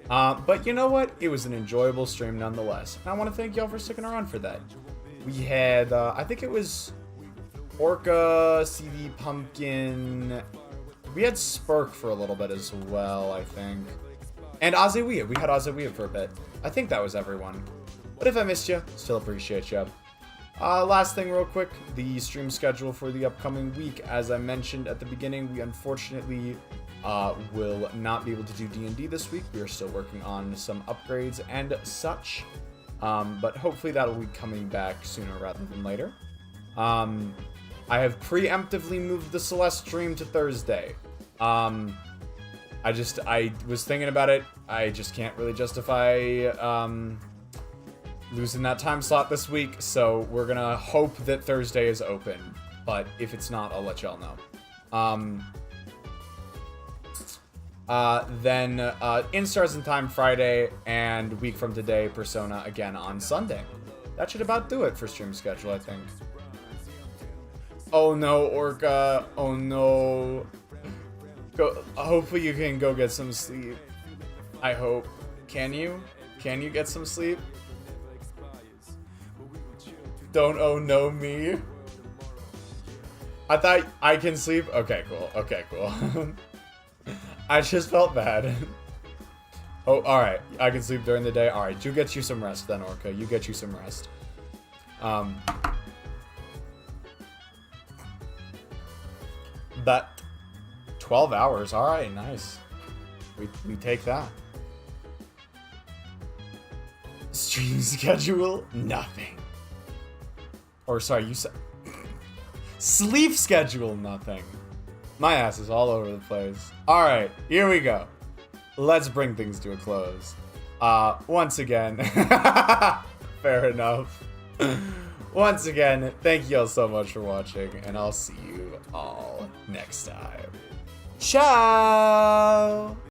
But you know what? It was an enjoyable stream nonetheless. And I want to thank y'all for sticking around for that. We had, I think it was Orca, CD Pumpkin. We had Spurk for a little bit as well, I think. And Azeweeb. We had Azeweeb for a bit. I think that was everyone. But if I missed you, still appreciate you. Last thing real quick, the stream schedule for the upcoming week. As I mentioned at the beginning, we unfortunately will not be able to do D&D this week. We are still working on some upgrades and such. But hopefully that'll be coming back sooner rather than later. I have preemptively moved the Celeste stream to Thursday. I was thinking about it. I just can't really justify losing that time slot this week, so we're gonna hope that Thursday is open. But if it's not, I'll let y'all know. Then In Stars in Time Friday, and week from today, Persona again on Sunday. That should about do it for stream schedule, I think. Oh no, Orca. Oh no. Go. Hopefully you can go get some sleep. I hope. Can you? Can you get some sleep? Don't oh no me. I thought I can sleep. Okay, cool. Okay, cool. I just felt bad. Oh, alright. I can sleep during the day. Alright, you get you some rest then, Orca. You get you some rest. But 12 hours. Alright, nice. We take that. Stream schedule? Nothing. Or sorry, you said sleep schedule? Nothing. My ass is all over the place. Alright, here we go. Let's bring things to a close. Once again, fair enough. Once again, thank you all so much for watching, and I'll see you all next time. Ciao!